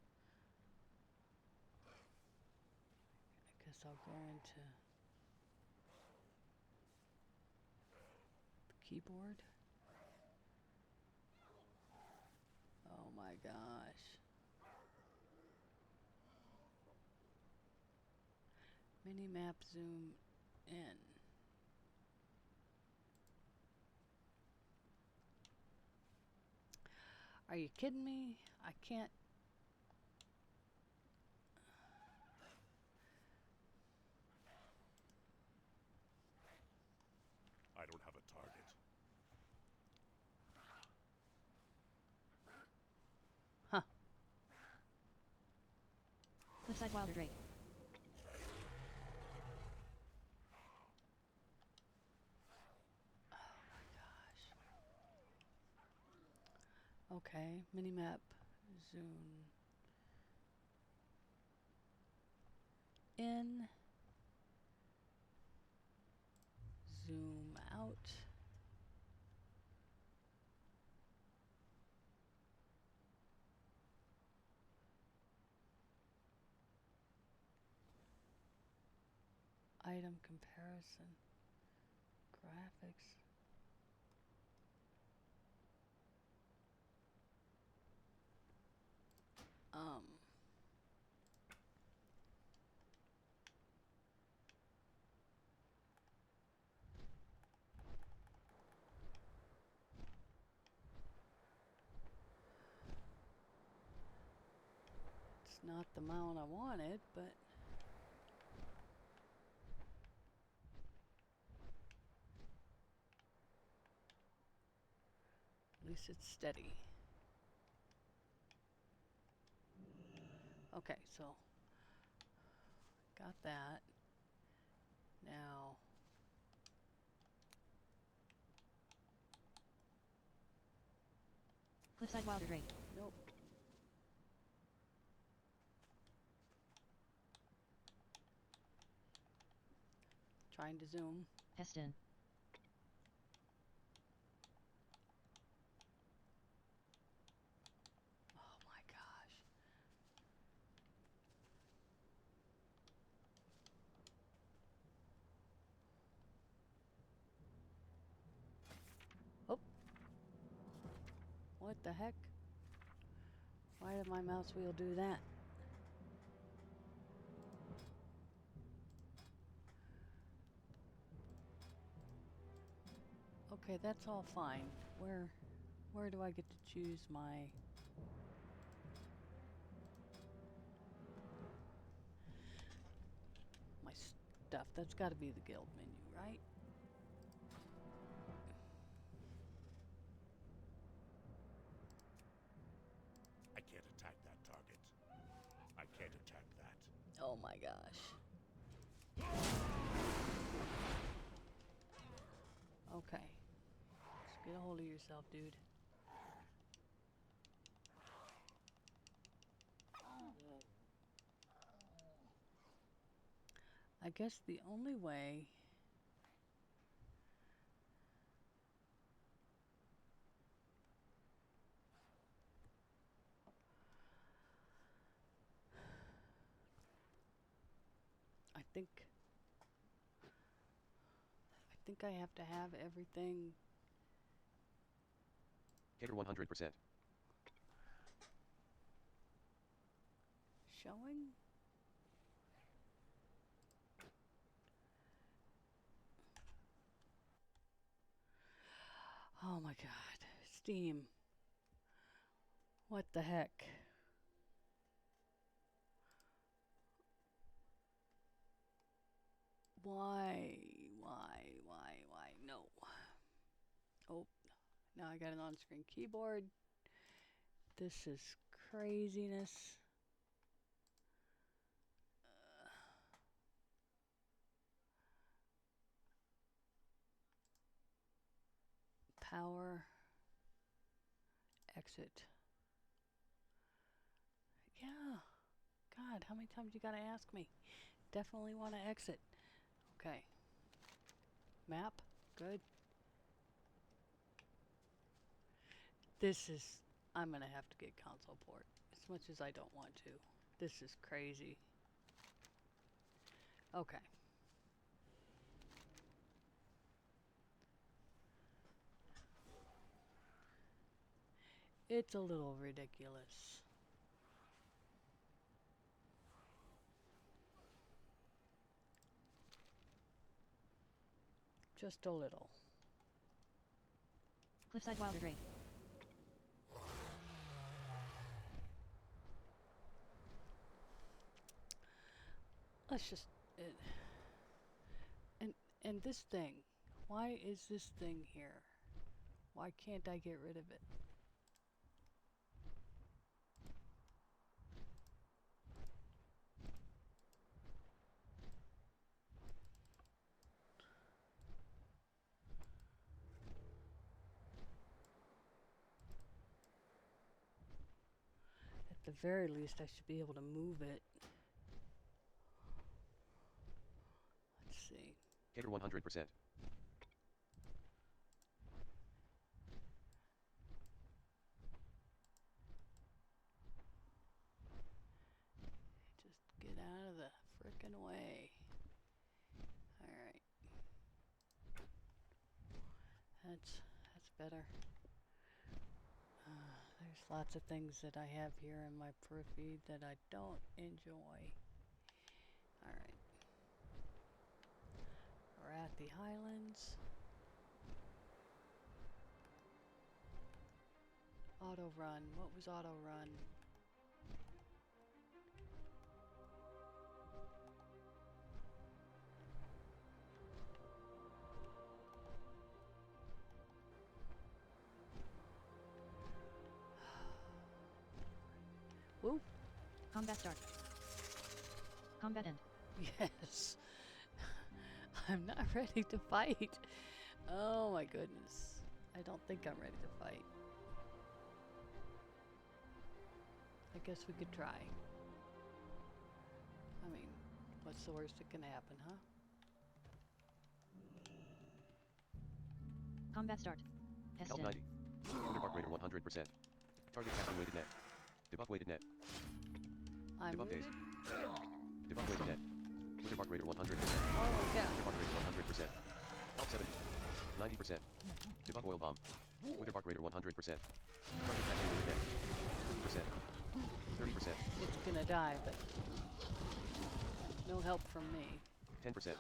I'll go into the keyboard. Oh my gosh. Mini map zoom in. Are you kidding me? I can't. I don't have a target. Huh. Cliffside Wilder Drake. Okay, minimap zoom in, zoom out. Item comparison, graphics. It's not the mount I wanted, but at least it's steady. Okay, so got that. Now Cliffside Wilder Drake. nope. Trying to zoom. Heston. Oh my gosh. Oh. What the heck? Why did my mouse wheel do that? Okay, that's all fine. Where do I get to choose my stuff? That's got to be the guild menu, right? I can't attack that target. I can't attack that. Oh my gosh. Okay. Just get a hold of yourself, dude. I guess the only way I think I have to have everything Keggar 100%. showing. Oh my god. Steam. What the heck? Why? No. Oh, now I got an on-screen keyboard. This is craziness. Power. Exit. Yeah. God, how many times you gotta ask me? Definitely want to exit. Okay. Map. Good. This is... I'm gonna have to get console port. As much as I don't want to. This is crazy. Okay. It's a little ridiculous. Just a little. Cliffside Wilder Drake. Let's just... and this thing. Why is this thing here? Why can't I get rid of it? At the very least, I should be able to move it. Let's see. Keggar 100%. Just get out of the frickin' way. Alright. That's better. There's lots of things that I have here in my periphery that I don't enjoy. Alright. We're at the Highlands. Auto run. What was auto run? Woo! Combat start. Combat end. Yes. I'm not ready to fight. Oh my goodness. I don't think I'm ready to fight. I guess we could try. I mean, what's the worst that can happen, huh? Combat start. Health Tested. 90. Wither Bark Raider 100%. Target casting weighted net. Debuff weighted net. I'm Debuff days. muted. Debuff weighted net. Wither Bark Raider 100%. Oh yeah. Wither Bark Raider 100%. Health 70. 90%. Debuff oil bomb. Wither Bark Raider 100%. Target casting weighted net. 2%. 30%. It's gonna die, but no help from me. 10%.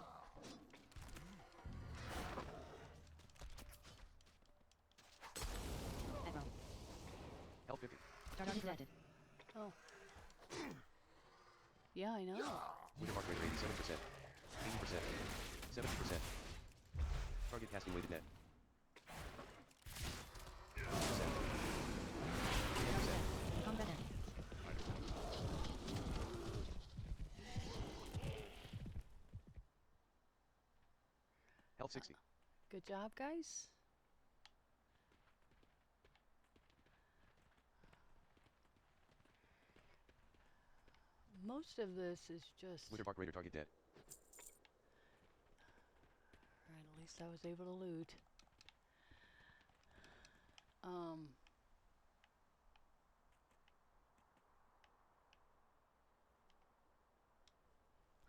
Aggro. Health 50. Start disconnected. Oh. Yeah, I know. Wither Bark Raider 87%. 80%. 70%. Target casting weighted net. 10%. Combat end. Health 60. Good job, guys. Most of this is just... Wither Bark Raider target dead. Alright, at least I was able to loot.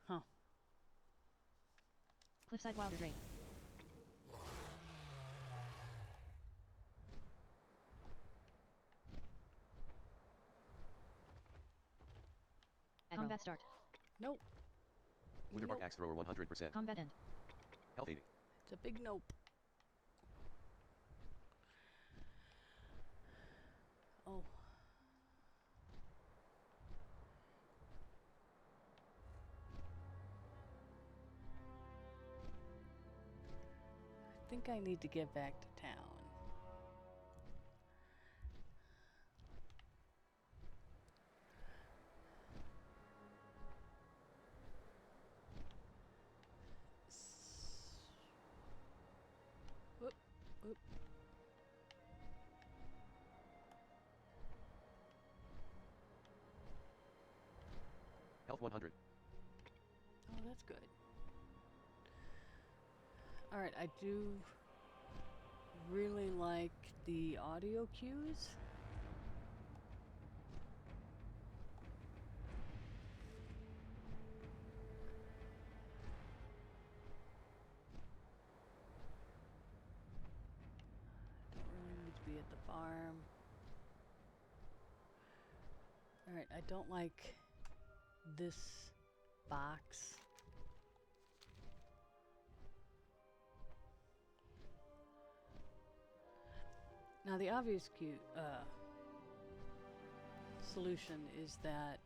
Huh. Cliffside Wilder Drake. Combat start. Nope. Wither Bark Nope. Axe Thrower 100%. Combat end. It's Health 80. a big nope. Oh. I think I need to get back to town. Whoop, whoop. Health 100. Oh, that's good. Alright, I do really like the audio cues. Don't really need to be at the farm. Alright, I don't like this box. Now the obvious solution is that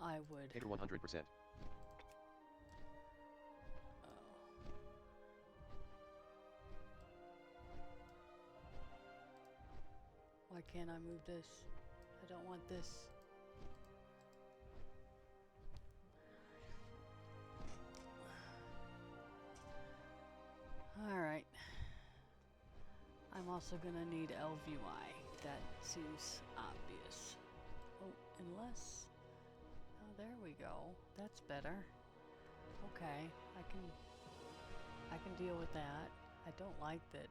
I would... Keggar 100%. Why can't I move this? I don't want this. Alright. I'm also gonna need ElvUI. That seems obvious. Oh, unless... Oh, there we go. That's better. Okay, I can deal with that. I don't like that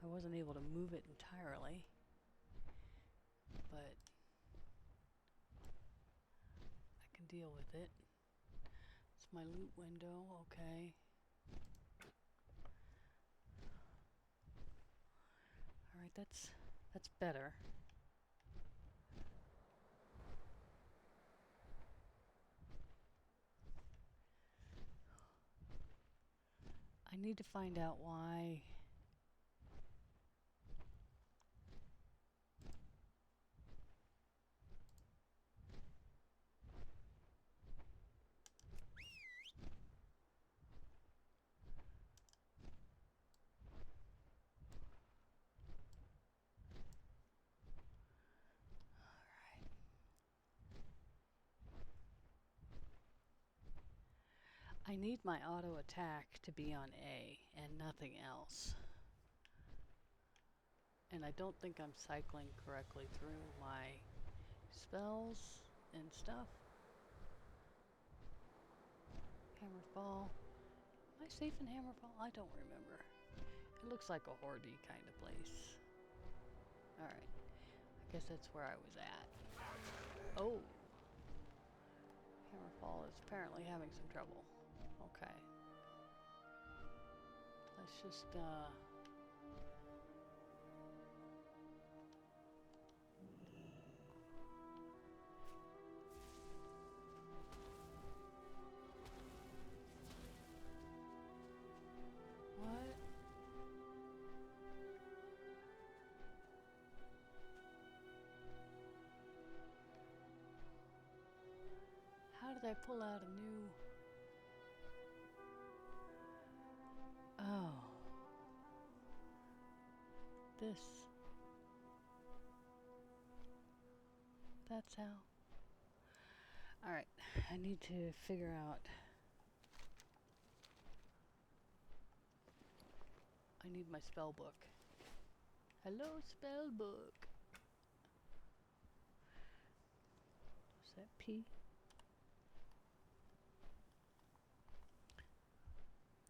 I wasn't able to move it entirely, but I can deal with it. It's my loot window, okay. Alright, that's better. I need to find out why I need my auto attack to be on A and nothing else. And I don't think I'm cycling correctly through my spells and stuff. Hammerfall. Am I safe in Hammerfall? I don't remember. It looks like a hoardy kind of place. Alright. I guess that's where I was at. Oh! Hammerfall is apparently having some trouble. Okay. Let's just, What? How did I pull out a new... Oh. This. That's how. Alright, I need to figure out... I need my spell book. Hello, spell book. Is that P?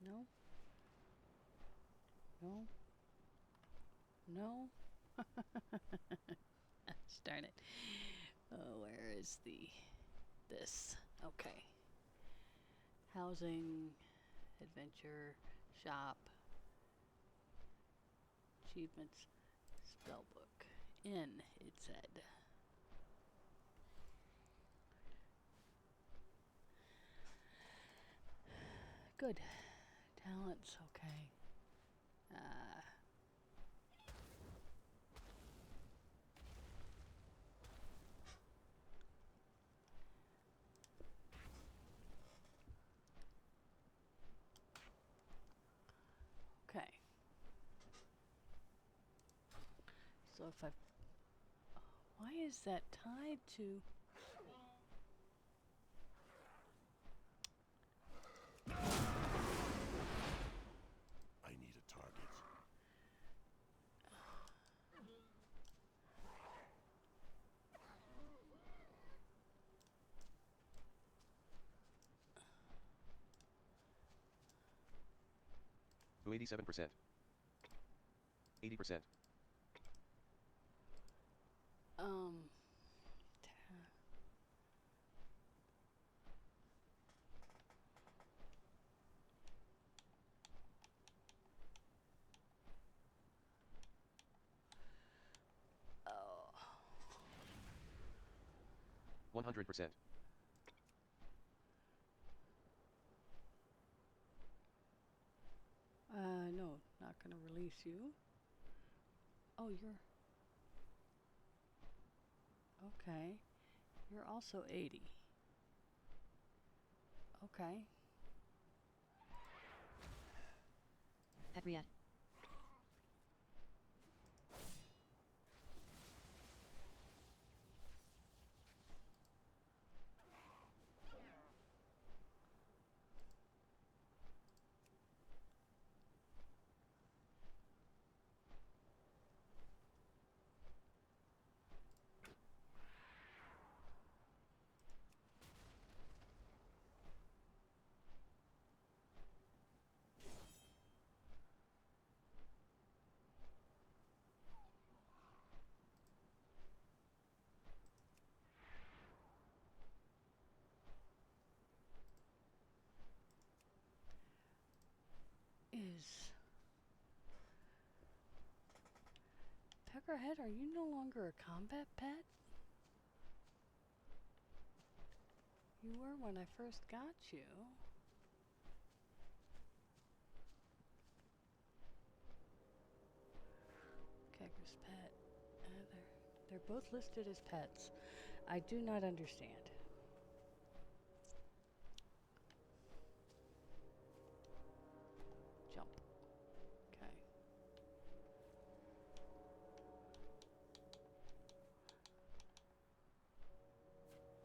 No? No? No? Darn it. Oh, where is this? Okay. Housing, adventure, shop, achievements, spellbook. In, it said. Good. Talents, okay. Okay. So if I... Why is that tied to... I need a target. Who 87%. 80%. Oh. 100%. No, not gonna release you. Oh, you're... Okay. You're also 80. Okay. Pet Riyadh. Is... Peckerhead, are you no longer a combat pet? You were when I first got you. Keggar's pet. They're both listed as pets. I do not understand. Jump. Okay.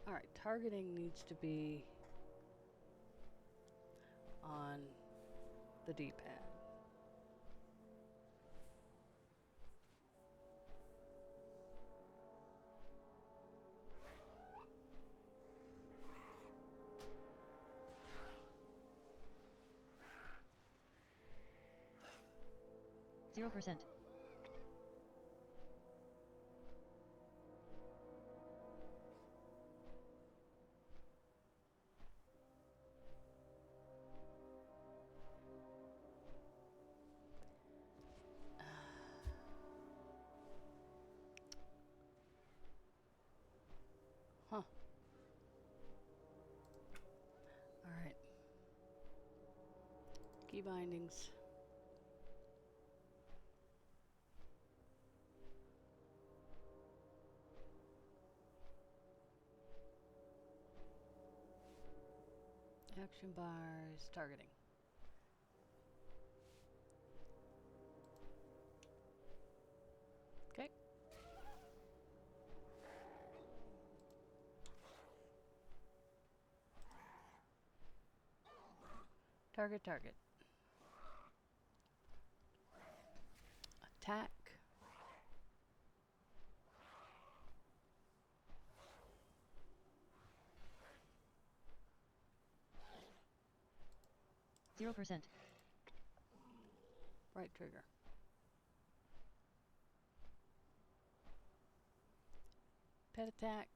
Alright, targeting needs to be on the D-pad. %. Huh. Alright. Key bindings. Action bars, targeting. Okay. Target, target. Attack. %. Right trigger. Pet attack.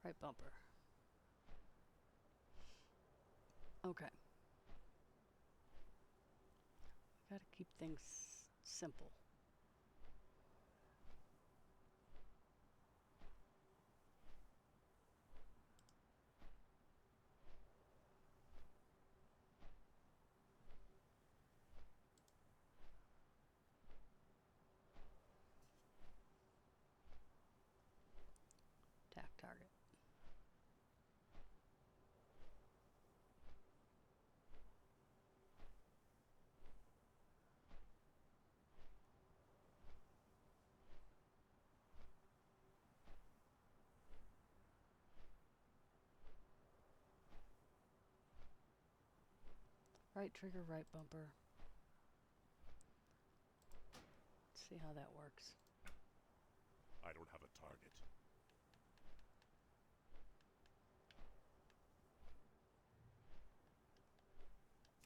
Right bumper. Okay. Gotta keep things simple. Attack target. Right trigger, right bumper. Let's see how that works. I don't have a target.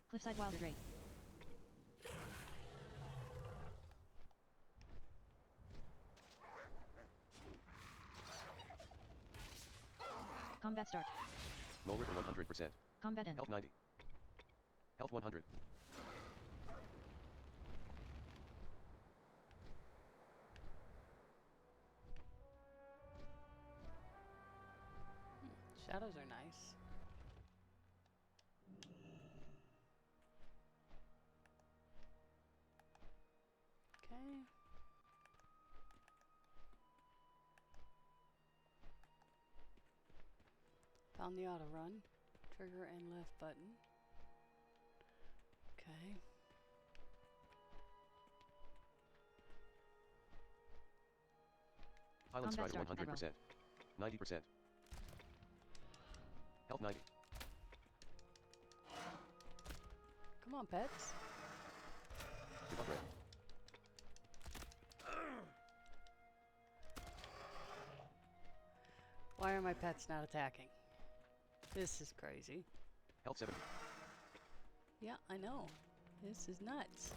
Cliffside Wilder Drake. Combat start. Null Ripper 100%. Combat end. Health 90. Health 100. Shadows are nice. Okay. Found the auto run. Trigger and left button. Okay. Highland Combat Strider start. 100%. 90%. Health 90. Come on, pets. Debug red. Why are my pets not attacking? This is crazy. Health 70. Yeah, I know. This is nuts.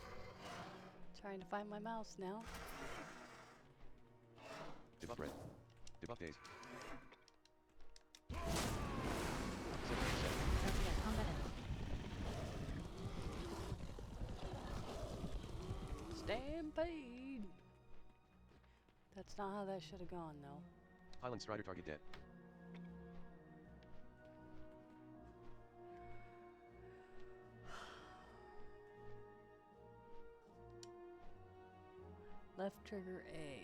Trying to find my mouse now. Debug red. Debug days. 70%. RPS combat ends. Stampede! That's not how that should have gone, though. Highland Strider target dead. Left trigger A.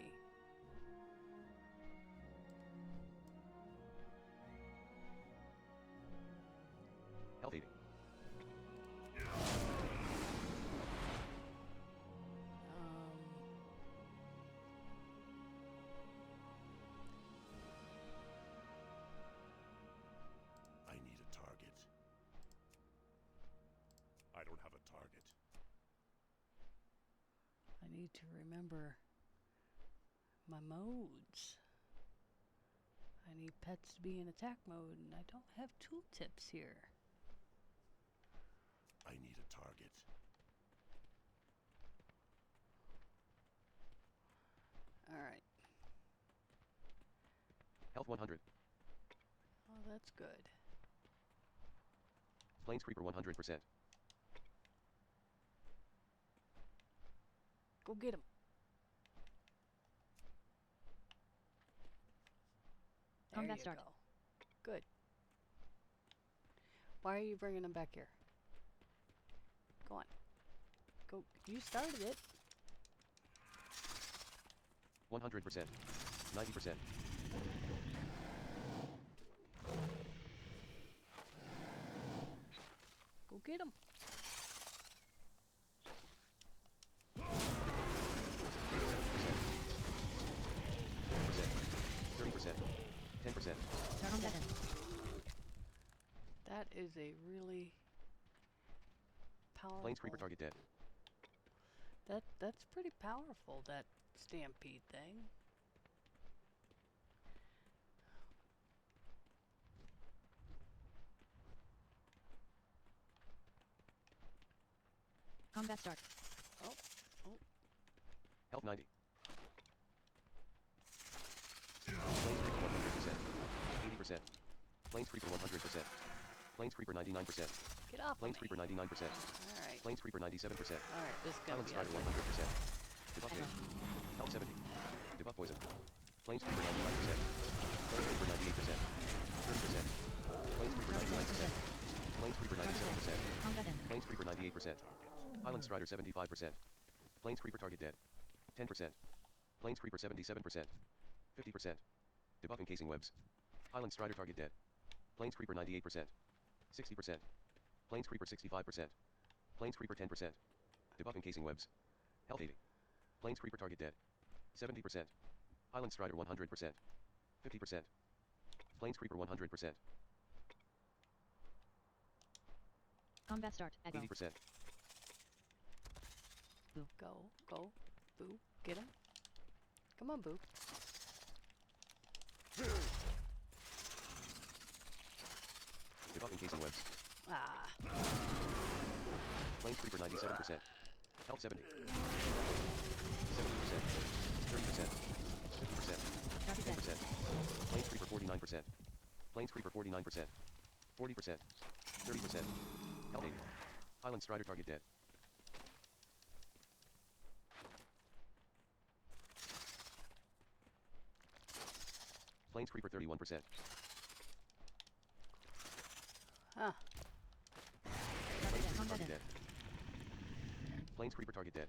Health 80. I need a target. I don't have a target. I need to remember my modes. I need pets to be in attack mode, and I don't have tooltips here. I need a target. Alright. Health 100. Oh, that's good. Plains Creeper 100%. Go get him. There Combat you start. go. Good. Why are you bringing him back here? Go on. Go. You started it. 100%. 90%. Go get him. 30%. 10%. Combat ends. That is a really powerful. Plains Creeper target dead. That's pretty powerful, that stampede thing. Combat start. Oh, oh. Health 90. Plains Creeper 100%. 80%. Plains Creeper 100%. Plains Creeper 99%. Get off Plains of me. Creeper 99%. Alright. Plains Creeper 97%. Alright, this is gonna Highland be Strider ugly. 100%. Debug days. Health 70. Debug poison. Plains Creeper 95%. Plains Creeper 98%. 30%. Plains Creeper 99%. Plains Creeper 97%. Combat ends. Plains Creeper 98%. Highland Strider 75%. Plains Creeper target dead. 10%. Plains Creeper 77%. 50%. Debug encasing webs. Highland Strider target dead. Plains Creeper 98%. 60%. Plains Creeper 65%. Plains Creeper 10%. Debug encasing webs. Health 80. Plains Creeper target dead. 70%. Highland Strider 100%. 50%. Plains Creeper 100%. Combat start. Aggro. 80%. Boo. Go. Go. Boo. Get him. Come on, Boo. Debug encasing webs. Ah. Plains Creeper 97%. Health 70. 70%. 30%. 50%. 10%. Plains Creeper 49%. Plains Creeper 49%. 40%. 30%. Health 80. Highland Strider target dead. Plains Creeper 31%. Huh. Plains Creeper Combat target ends. dead. Plains Creeper target dead.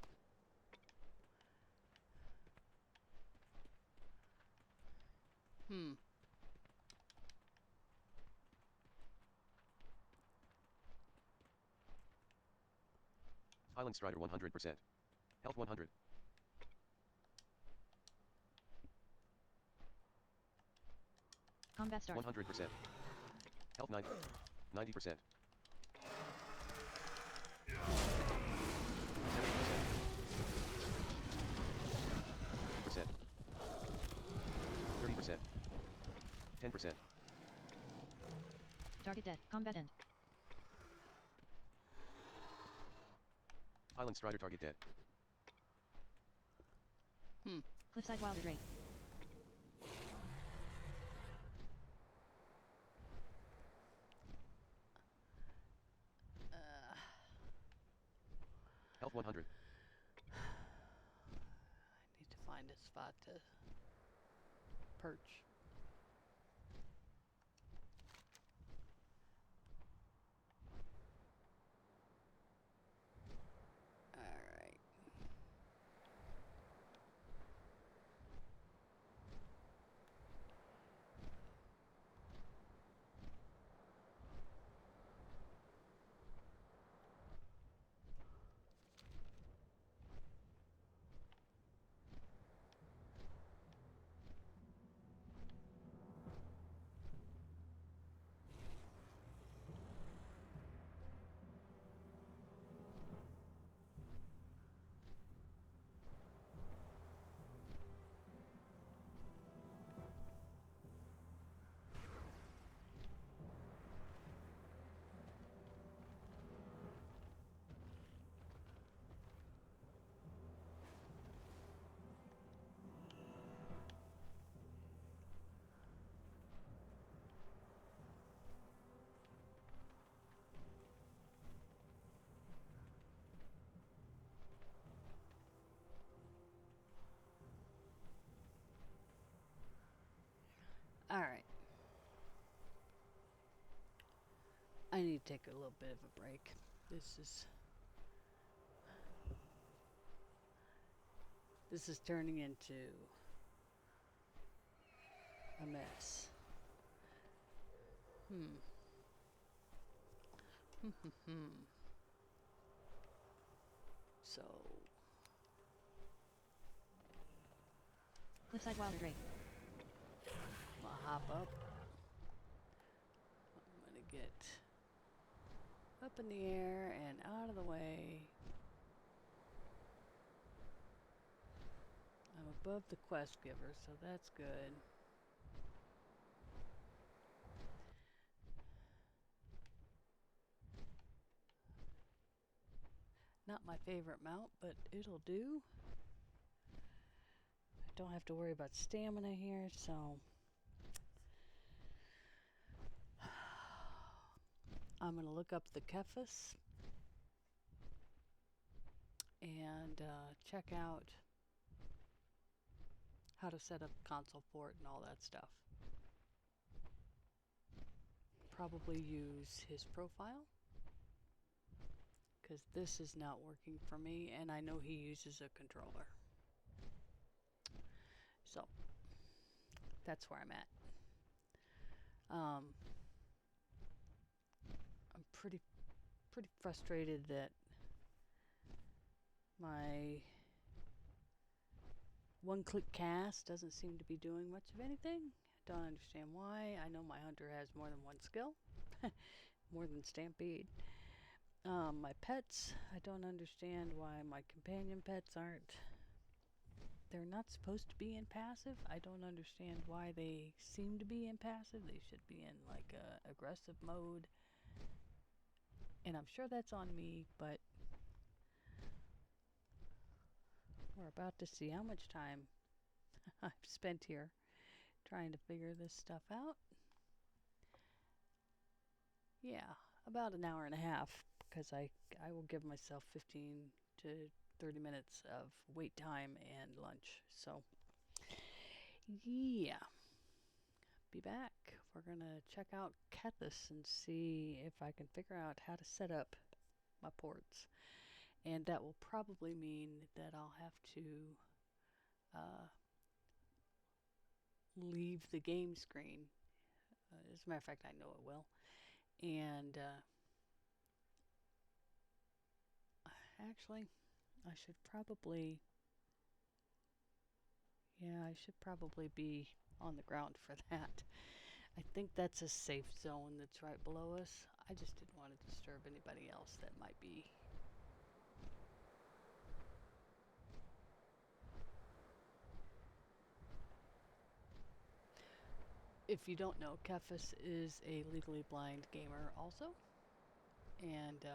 Hmm. Highland Strider 100%. Health 100. Combat start. 100%. Health 90. 90%. 70%. 30%. 10%. Target dead. Combat end. Highland Strider target dead. Cliffside Wilder Drake. Health 100. I need to find a spot to perch. Alright. Alright. I need to take a little bit of a break. This is turning into a mess. So Cliffside Wilder Drake. I'm gonna hop up. I'm gonna get up in the air and out of the way. I'm above the quest giver, so that's good. Not my favorite mount, but it'll do. I don't have to worry about stamina here, so I'm going to look up TheKephas and check out how to set up console port and all that stuff. Probably use his profile, because this is not working for me, and I know he uses a controller. So that's where I'm at. I'm pretty frustrated that my one-click cast doesn't seem to be doing much of anything. Don't understand why. I know my hunter has more than one skill, more than Stampede. My pets, I don't understand why my companion pets aren't. They're not supposed to be in passive. I don't understand why they seem to be in passive. They should be in like a aggressive mode. And I'm sure that's on me, but we're about to see how much time I've spent here trying to figure this stuff out. Yeah, about an hour and a half, because I will give myself 15 to 30 minutes of wait time and lunch. So yeah, be back. We're gonna check out TheKephas and see if I can figure out how to set up my ports, and that will probably mean that I'll have to leave the game screen. As a matter of fact, I know it will, and actually, I should probably... Yeah, I should probably be on the ground for that. I think that's a safe zone that's right below us. I just didn't want to disturb anybody else that might be. If you don't know, TheKephas is a legally blind gamer also. And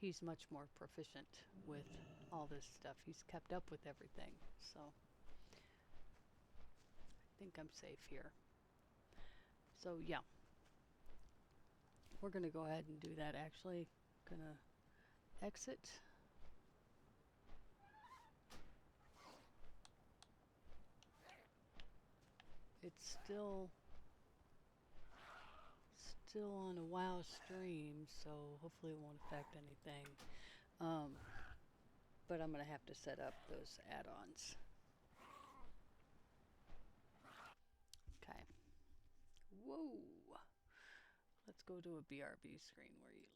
he's much more proficient with all this stuff. He's kept up with everything. So I think I'm safe here. So yeah. We're going to go ahead and do that actually. Gonna exit. It's still on a WoW stream, so hopefully it won't affect anything. But I'm gonna have to set up those add-ons. Okay. Whoa. Let's go to a BRB screen where you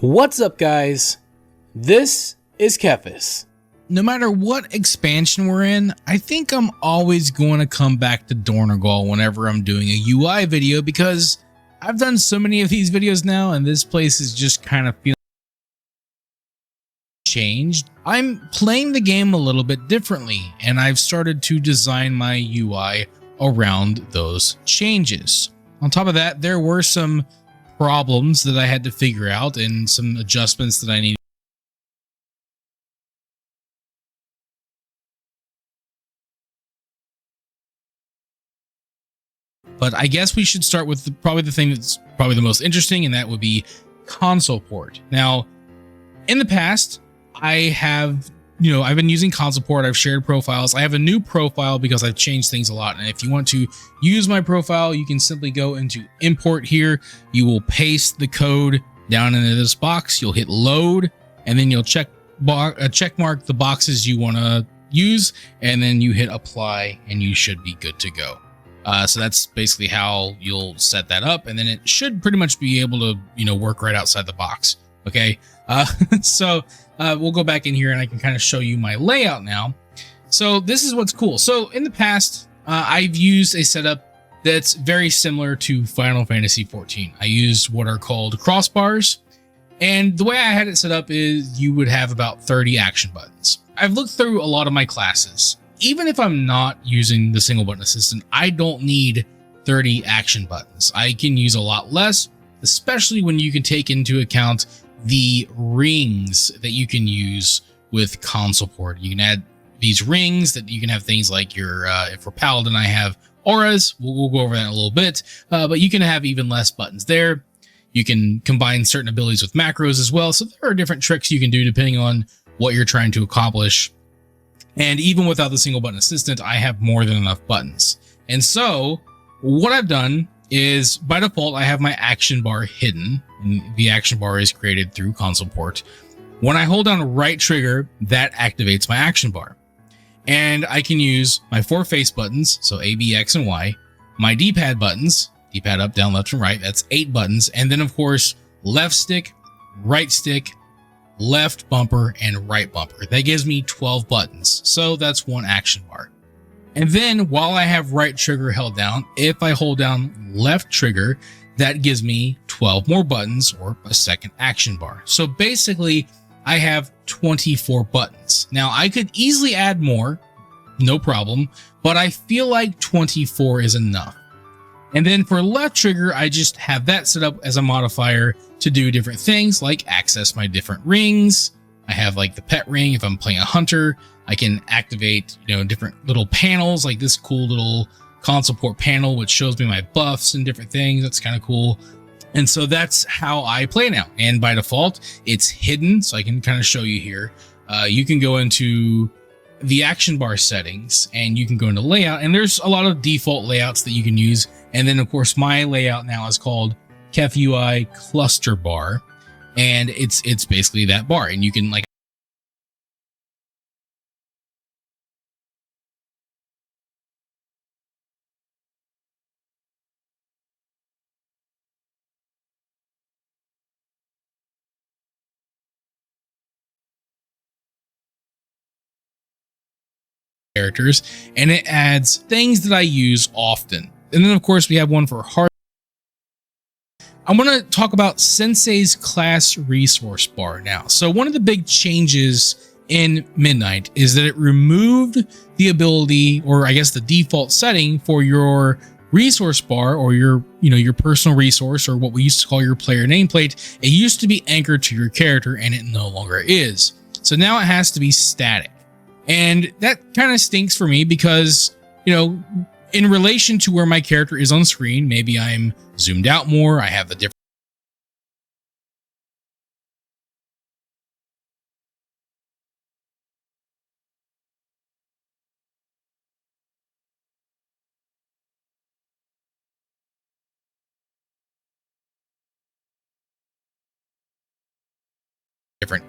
What's up, guys? This is TheKephas. No matter what expansion we're in, I think I'm always going to come back to Dornegal whenever I'm doing a UI video, because I've done so many of these videos now and this place is just kind of feeling changed. I'm playing the game a little bit differently, and I've started to design my UI around those changes. On top of that, there were some problems that I had to figure out and some adjustments that I needed. But I guess we should start with probably the thing that's probably the most interesting, and that would be console port. Now, in the past, I've been using console port. I've shared profiles. I have a new profile because I've changed things a lot. And if you want to use my profile, you can simply go into import here. You will paste the code down into this box. You'll hit load, and then you'll check mark the boxes you want to use, and then you hit apply, and you should be good to go. So that's basically how you'll set that up, and then it should pretty much be able to, work right outside the box. Okay. So we'll go back in here and I can kind of show you my layout now. So this is what's cool. So in the past, I've used a setup that's very similar to Final Fantasy XIV. I used what are called crossbars. And the way I had it set up is you would have about 30 action buttons. I've looked through a lot of my classes. Even if I'm not using the single button assistant, I don't need 30 action buttons. I can use a lot less, especially when you can take into account the rings that you can use with console port. You can add these rings that you can have things like your, if we're Paladin, I have auras. We'll go over that in a little bit, but you can have even less buttons there. You can combine certain abilities with macros as well. So there are different tricks you can do depending on what you're trying to accomplish. And even without the single button assistant, I have more than enough buttons. And so what I've done is by default, I have my action bar hidden, and the action bar is created through console port. When I hold down right trigger, that activates my action bar. And I can use my 4 face buttons, so A, B, X, and Y, my D-pad buttons, D-pad up, down, left, and right, that's 8 buttons. And then of course, left stick, left bumper, and right bumper. That gives me 12 buttons. So that's one action bar. And then while I have right trigger held down, if I hold down left trigger, that gives me 12 more buttons, or a second action bar. So basically I have 24 buttons. Now I could easily add more, no problem, but I feel like 24 is enough. And then for left trigger, I just have that set up as a modifier to do different things like access my different rings. I have like the pet ring. If I'm playing a hunter, I can activate, different little panels, like this cool little console port panel, which shows me my buffs and different things. That's kind of cool. And so that's how I play now. And by default, it's hidden. So I can kind of show you here. You can go into the action bar settings and you can go into layout, and there's a lot of default layouts that you can use. And then of course my layout now is called ElvUI cluster bar, and it's basically that bar, and you can like characters, and it adds things that I use often. And then of course we have one for hard. I'm going to talk about Sensei's class resource bar now. So one of the big changes in Midnight is that it removed the ability, or I guess the default setting for your resource bar, or your personal resource, or what we used to call your player nameplate. It used to be anchored to your character, and it no longer is. So now it has to be static. And that kind of stinks for me because, in relation to where my character is on screen, maybe I'm zoomed out more, I have the different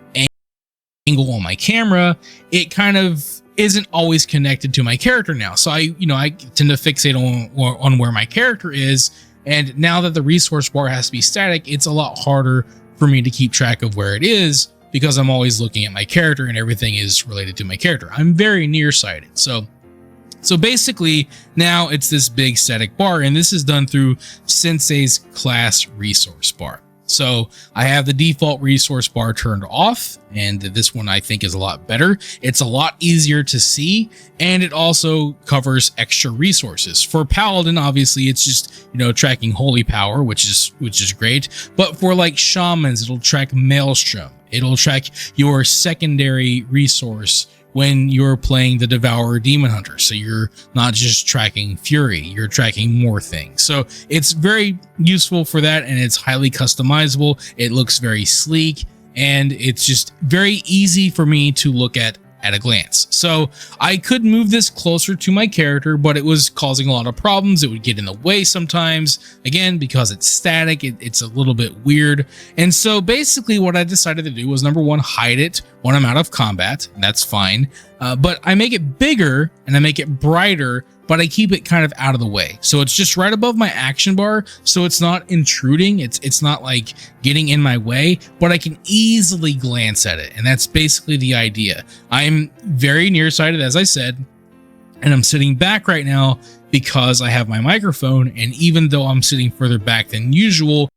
angle on my camera, it kind of isn't always connected to my character now. So I tend to fixate on where my character is. And now that the resource bar has to be static, it's a lot harder for me to keep track of where it is because I'm always looking at my character and everything is related to my character. I'm very nearsighted. So basically now it's this big static bar, and this is done through Sensei's class resource bar. So I have the default resource bar turned off, and this one I think is a lot better. It's a lot easier to see, and it also covers extra resources. For Paladin, obviously it's just, you know, tracking holy power, which is great. But for like shamans, it'll track Maelstrom. It'll track your secondary resource when you're playing the Devourer Demon Hunter. So you're not just tracking Fury, you're tracking more things. So it's very useful for that, and it's highly customizable. It looks very sleek, and it's just very easy for me to look at a glance. So I could move this closer to my character, but it was causing a lot of problems. It would get in the way sometimes, again, because it's static, it's a little bit weird. And so basically what I decided to do was, number one, hide it when I'm out of combat, and that's fine. But I make it bigger and I make it brighter, but I keep it kind of out of the way. So it's just right above my action bar, so it's not intruding. It's not like getting in my way, but I can easily glance at it. And that's basically the idea. I'm very nearsighted, as I said, and I'm sitting back right now because I have my microphone. And even though I'm sitting further back than usual,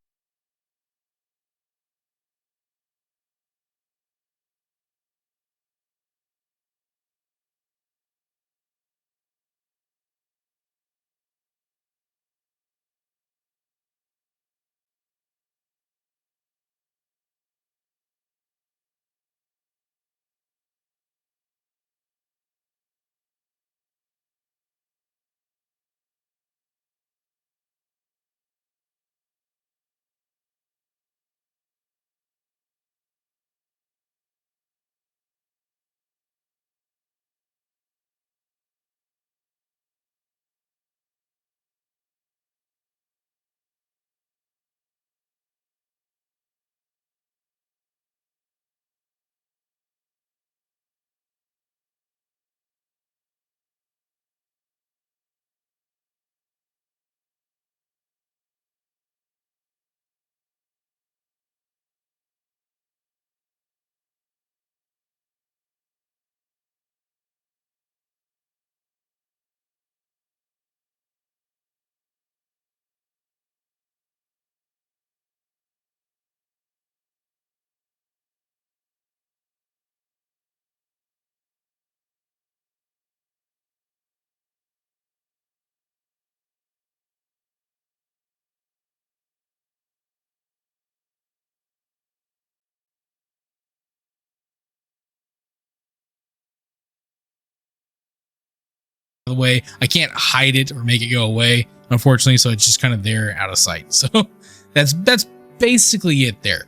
the way I can't hide it or make it go away, unfortunately. So it's just kind of there out of sight. So that's basically it there.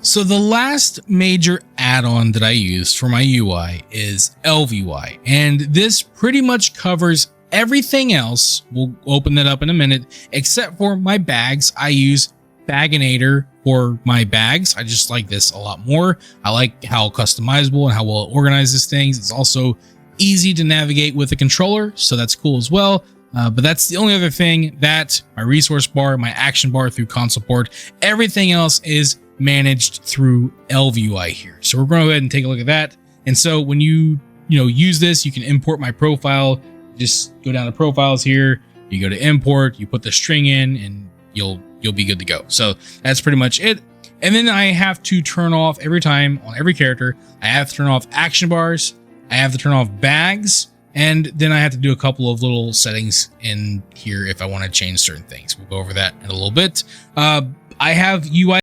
So the last major add-on that I use for my UI is ElvUI, and this pretty much covers everything else. We'll open that up in a minute, except for my bags. I use Baginator for my bags. I just like this a lot more. I like how customizable and how well it organizes things. It's also easy to navigate with a controller, so that's cool as well. But that's the only other thing, that my resource bar, my action bar through Console Port. Everything else is managed through ElvUI here. So we're going to go ahead and take a look at that. And so when you use this, you can import my profile. Just go down to profiles here. You go to import, you put the string in, and you'll be good to go. So that's pretty much it. And then I have to turn off every time on every character. I have to turn off action bars. I have to turn off bags, and then I have to do a couple of little settings in here if I want to change certain things. We'll go over that in a little bit. I have UI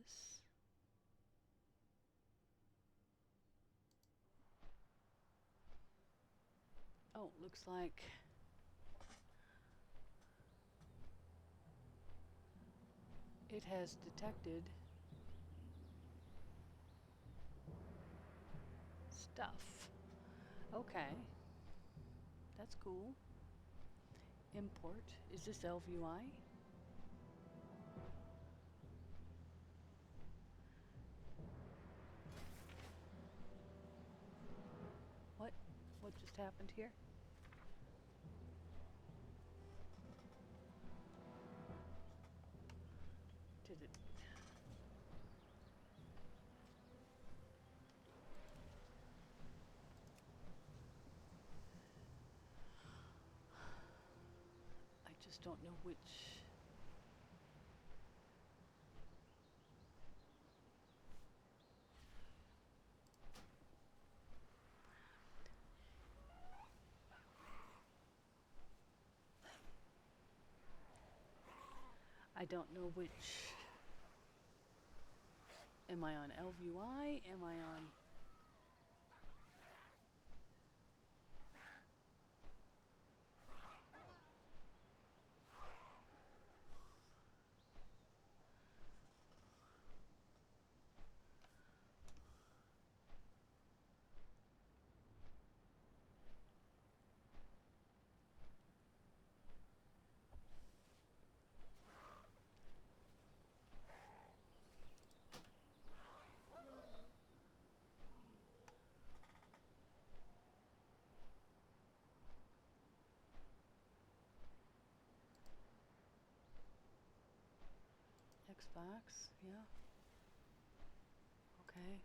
this. Oh, looks like it has detected stuff. Okay. That's cool. Import. Is this ElvUI? What? What just happened here? Did it? I just don't know which. I don't know which. Am I on ElvUI? Am I on? Xbox, yeah. Okay.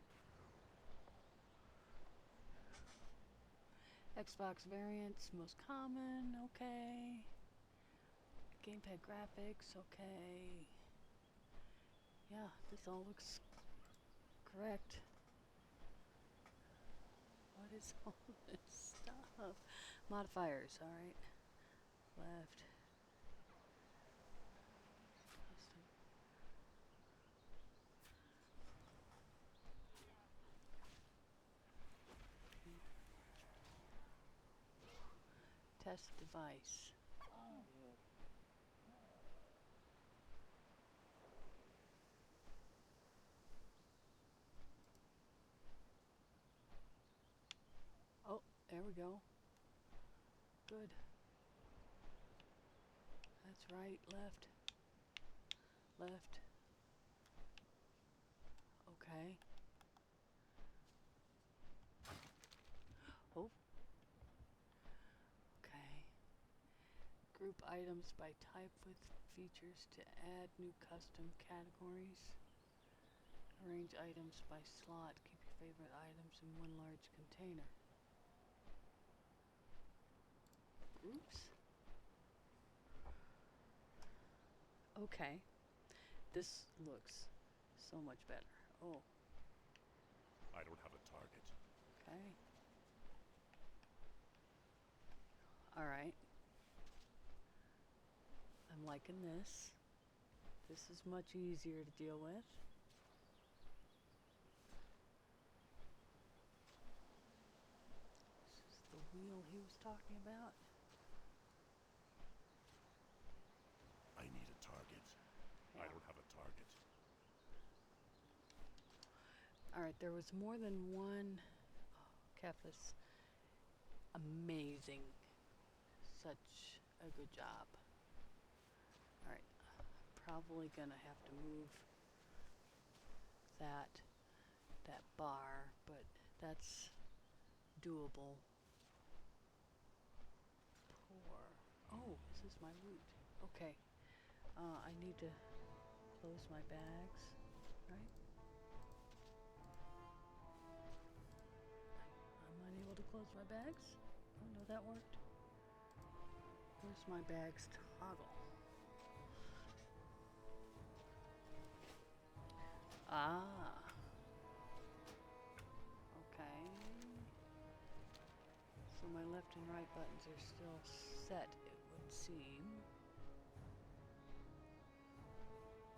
Xbox variants, most common, okay. Gamepad graphics, okay. Yeah, this all looks correct. What is all this stuff? Modifiers, alright. Left. Test device. Oh, there we go. Good. That's right, left. Left. Okay. Oh. Okay. Group items by type with features to add new custom categories. Arrange items by slot. Keep your favorite items in one large container. Oops. Okay. This looks so much better. Oh, I don't have a target. okay. Alright. I'm liking this. This is much easier to deal with. This is the wheel he was talking about. I need a target. I don't have a target. Alright, there was more than one TheKephas. Amazing. Such a good job. Alright, probably gonna have to move that bar, but that's doable. Pour. Oh, this is my route. Okay. I need to close my bags, right? I'm unable to close my bags? Oh no, that worked. Where's my bags toggle? Ah. Okay. So my left and right buttons are still set, it would seem.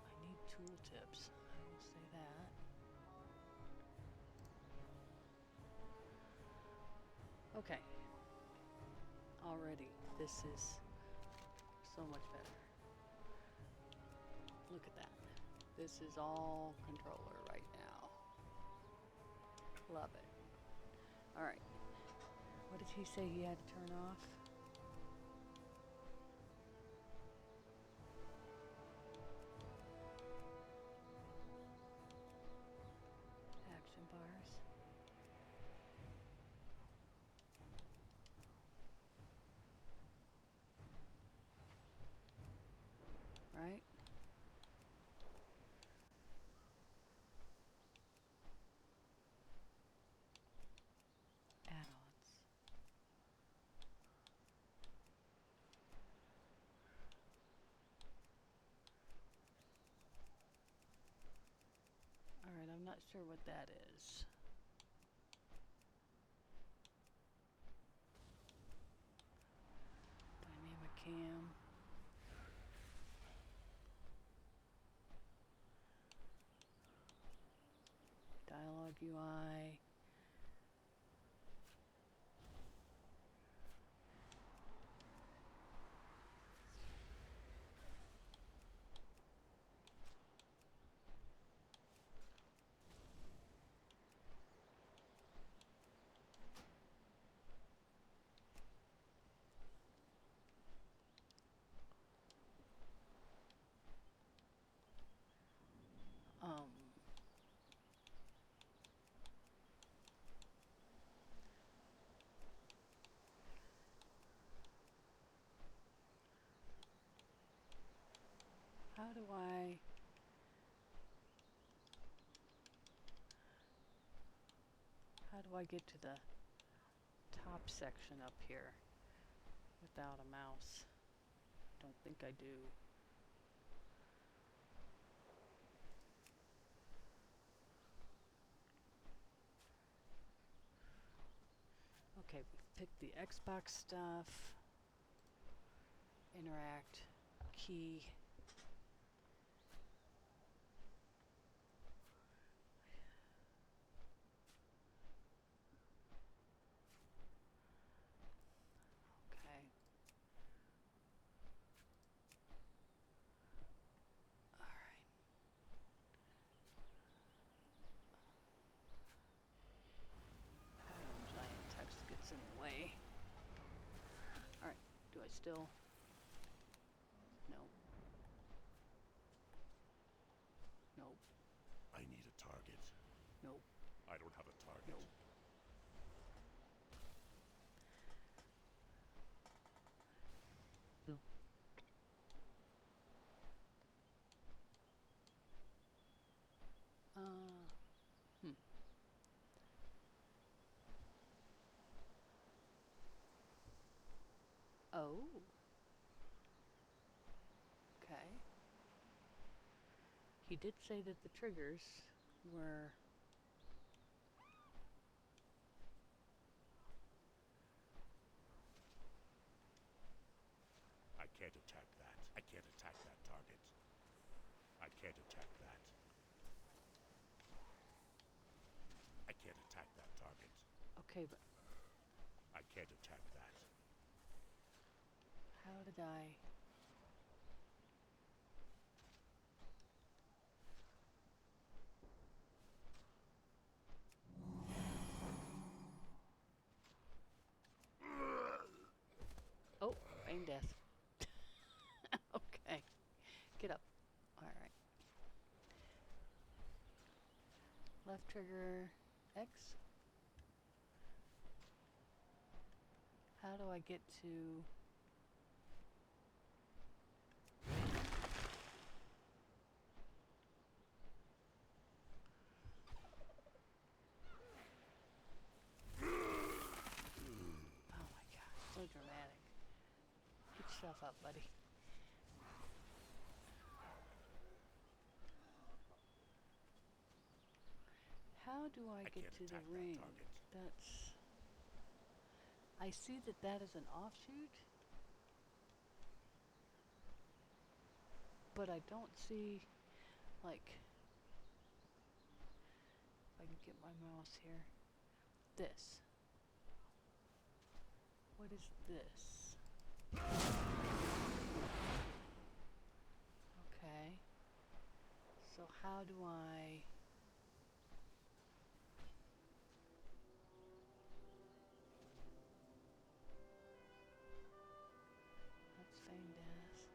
I need tooltips. I will say Okay. Already, this is so much better. Look at that. This is all controller right now. Love it. Alright. What did he say he had to turn off? Action bars. Right? Add-ons. Alright, I'm not sure what that is. Dynamic cam. Dialogue UI. How do I get to the top section up here without a mouse? Don't think I do. Okay, we picked the Xbox stuff. Interact. Key. Okay. Alright. Giant text gets in the way. Alright, do I still? No. Nope. I need a target. Nope. I don't have a target. Nope. Boo. Hmm. Oh. Okay. He did say that the triggers were I can't attack that. I can't attack that target. I can't attack that. I can't attack that target. okay, but I can't attack that. how did I? Oh, feign death. Okay, get up. All right. Left trigger X. How do I get to? Oh my god, so dramatic. Get yourself up, buddy. How do I get can't to the attack that ring? target. That's. I see that that is an offshoot, but I don't see, like, if I can get my mouse here, this. What is this? Okay. So how do I... That's feigned as.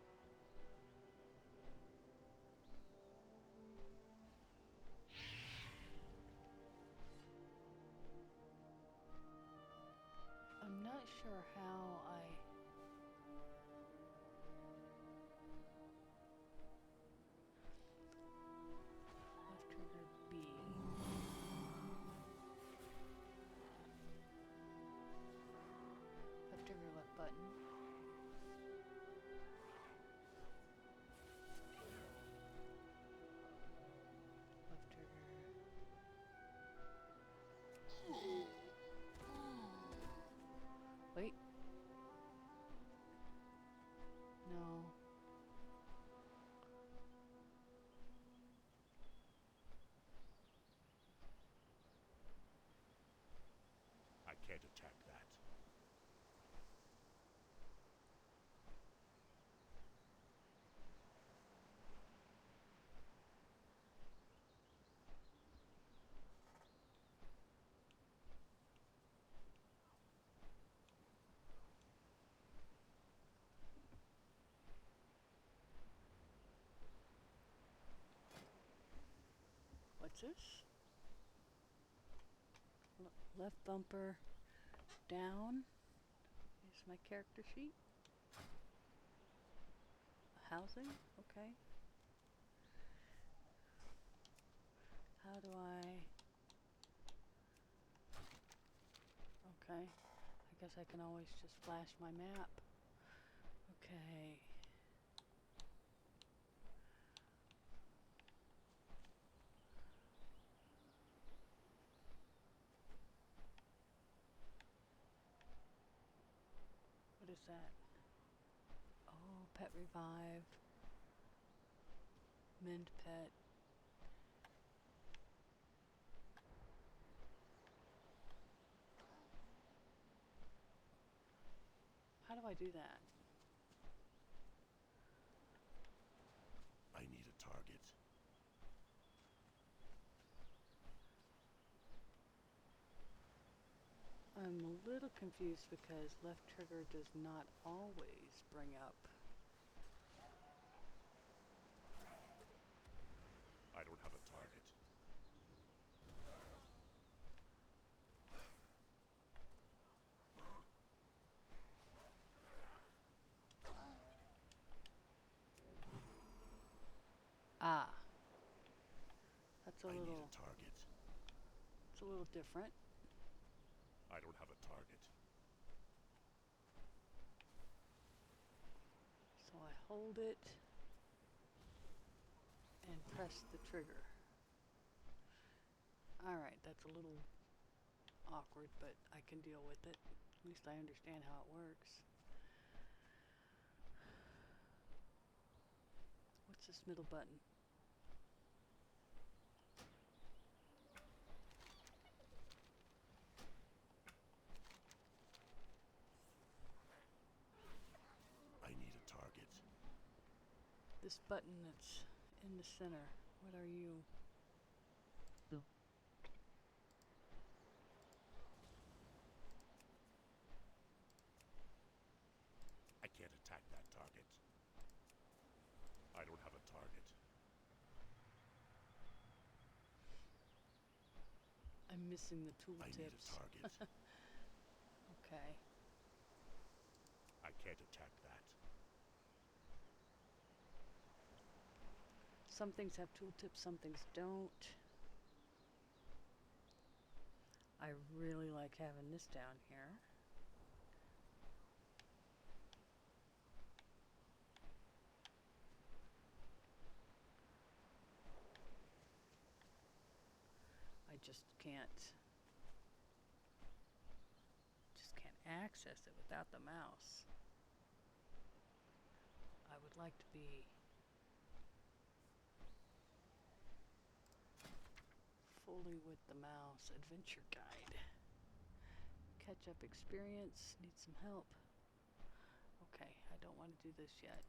I'm not sure how I... Left trigger B. Left trigger left button. Left trigger. Wait. No. I can't attack that. What's this? Left bumper down. Here's my character sheet. Housing, okay. How do I... Okay. I guess I can always just flash my map. Okay. What is that? Oh, pet revive. Mend pet. How do I do that? I need a target. I'm a little confused because left trigger does not always bring up. I don't have a target. Ah. That's a I need little... a target. It's a little different. I don't have a target. So I hold it and press the trigger. Alright, that's a little awkward, but I can deal with it. At least I understand how it works. What's this middle button? I need a target. This button that's in the center. What are you? Boo. I can't attack that target. I don't have a target. I'm missing the I need a tooltips. target. Okay. I can't attack that. Some things have tooltips, some things don't. I really like having this down here. I just can't access it without the mouse. I would like to be fully with the mouse. Adventure guide. catch up experience. Need some help. Okay, I don't want to do this yet.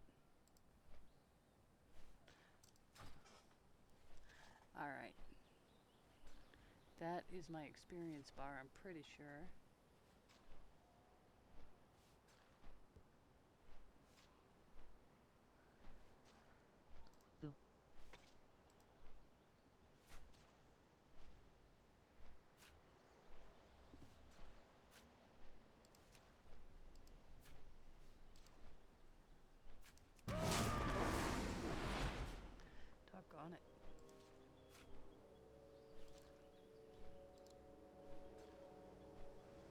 Alright. That is my experience bar, I'm pretty sure. Boo. Doggone it.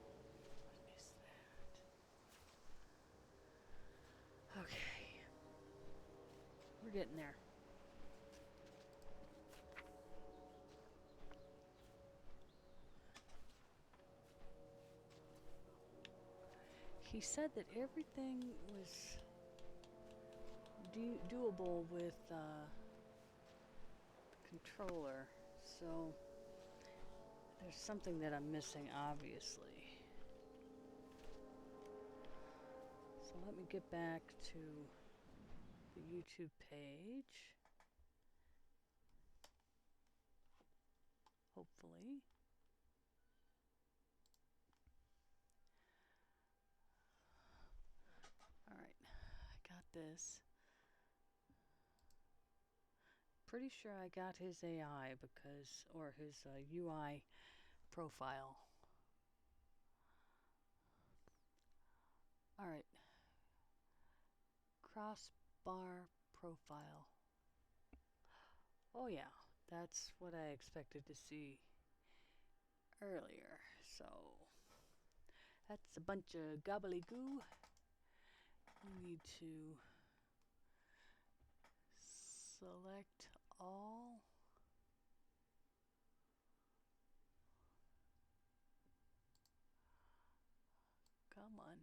I missed that. Okay. We're getting there. He said that everything was doable with the controller, so there's something that I'm missing, obviously. So let me get back to the YouTube page. Hopefully. Alright, I got this. Pretty sure I got his AI because, or his UI profile. Alright. Crossbar profile. Oh yeah, that's what I expected to see earlier. So, that's a bunch of gobbledygoo. We need to select all. Come on.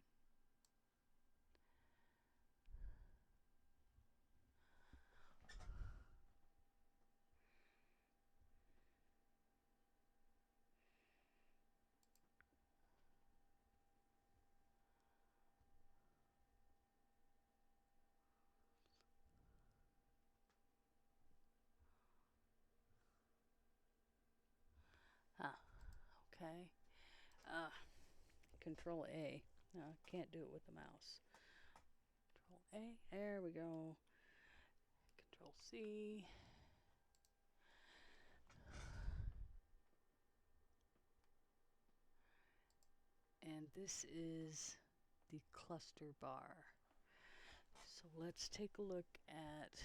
Ah, okay. Control A. No, I can't do it with the mouse. Control A. There we go. Control C. And this is the cluster bar. So let's take a look at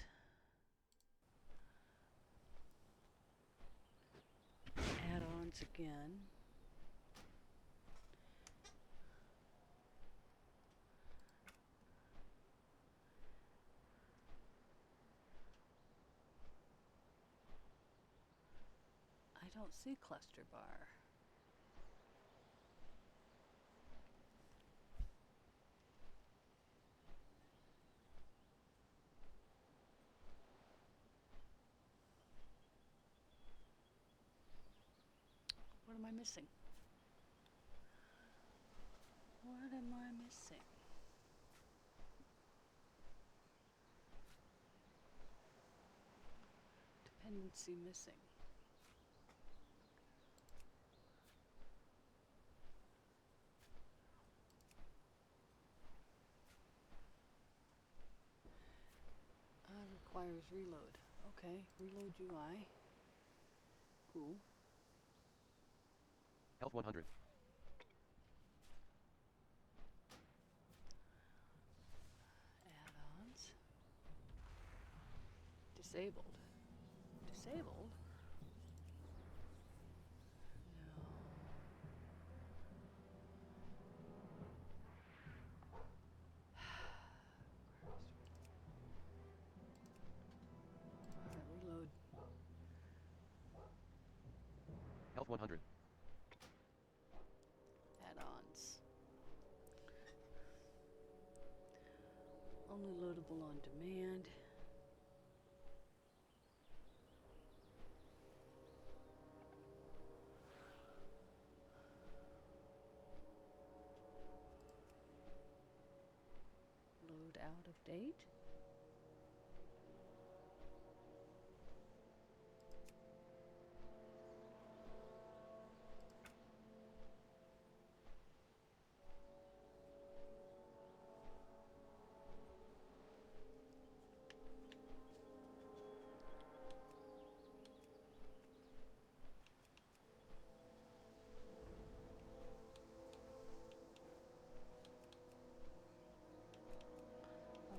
add-ons again. I don't see cluster bar. What am I missing? What am I missing? Dependency missing. Requires reload. Okay, reload UI. Cool. Health 100. Add-ons. Disabled. Disabled? No. Alright, reload. Health 100. Add-ons. Only loadable on demand. out of date?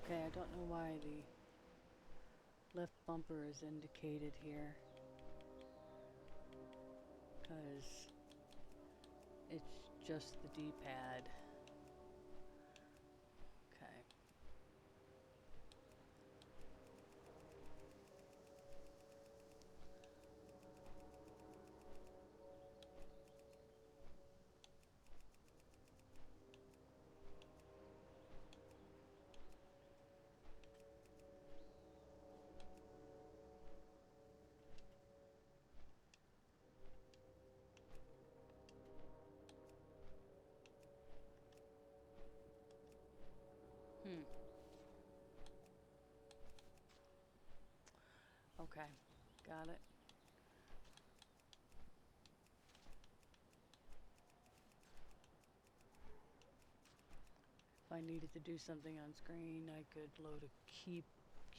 Okay, I don't know why the left bumper is indicated here. Because it's just the D-pad. Okay. Okay, got it. If I needed to do something on screen, I could load a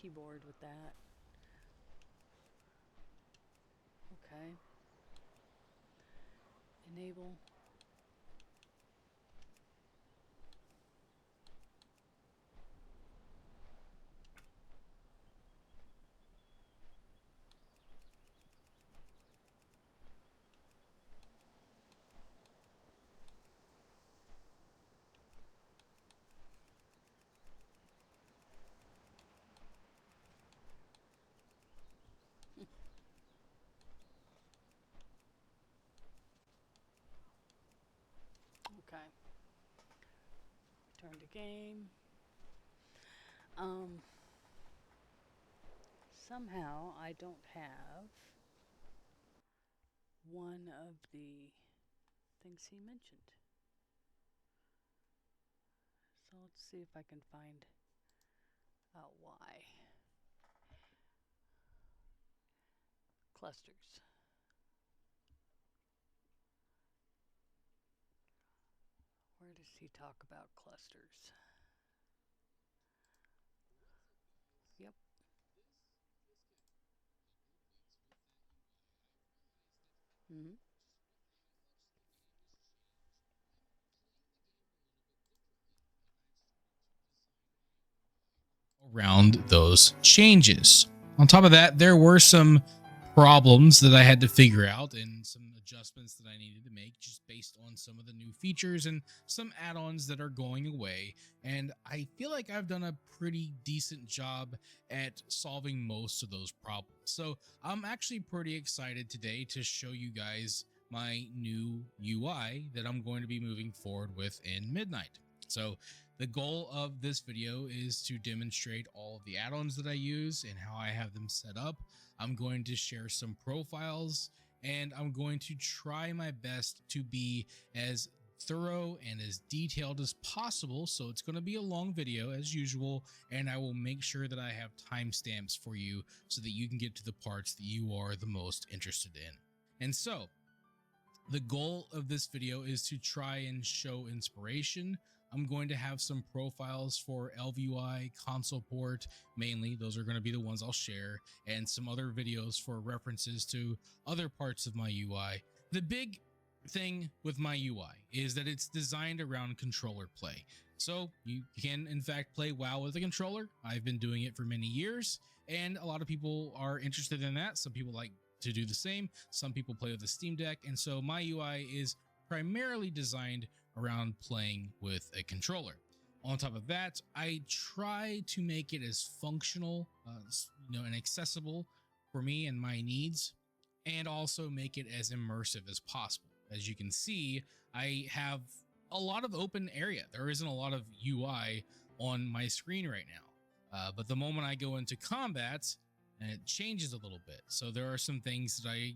keyboard with that. Okay. Enable. Okay. Return to game. Somehow I don't have one of the things he mentioned. So let's see if I can find out why. Clusters. Where does he talk about clusters? Yep. Mm-hmm. Around those changes. On top of that, there were some problems that I had to figure out and some adjustments that I needed to make just based on some of the new features and some add-ons that are going away. And I feel like I've done a pretty decent job at solving most of those problems. So I'm actually pretty excited today to show you guys my new UI that I'm going to be moving forward with in Midnight. So the goal of this video is to demonstrate all of the add-ons that I use and how I have them set up. I'm going to share some profiles and I'm going to try my best to be as thorough and as detailed as possible. So it's going to be a long video as usual, and I will make sure that I have timestamps for you so that you can get to the parts that you are the most interested in. And so the goal of this video is to try and show inspiration. I'm going to have some profiles for ElvUI, Console Port, mainly. Those are going to be the ones I'll share, and some other videos for references to other parts of my UI. The big thing with my UI is that it's designed around controller play. So you can, in fact, play WoW with a controller. I've been doing it for many years, and a lot of people are interested in that. Some people like to do the same. Some people play with a Steam Deck, and so my UI is primarily designed around playing with a controller. On top of that, I try to make it as functional, and accessible for me and my needs, and also make it as immersive as possible. As you can see, I have a lot of open area. There isn't a lot of UI on my screen right now. But the moment I go into combat and it changes a little bit. So there are some things that I,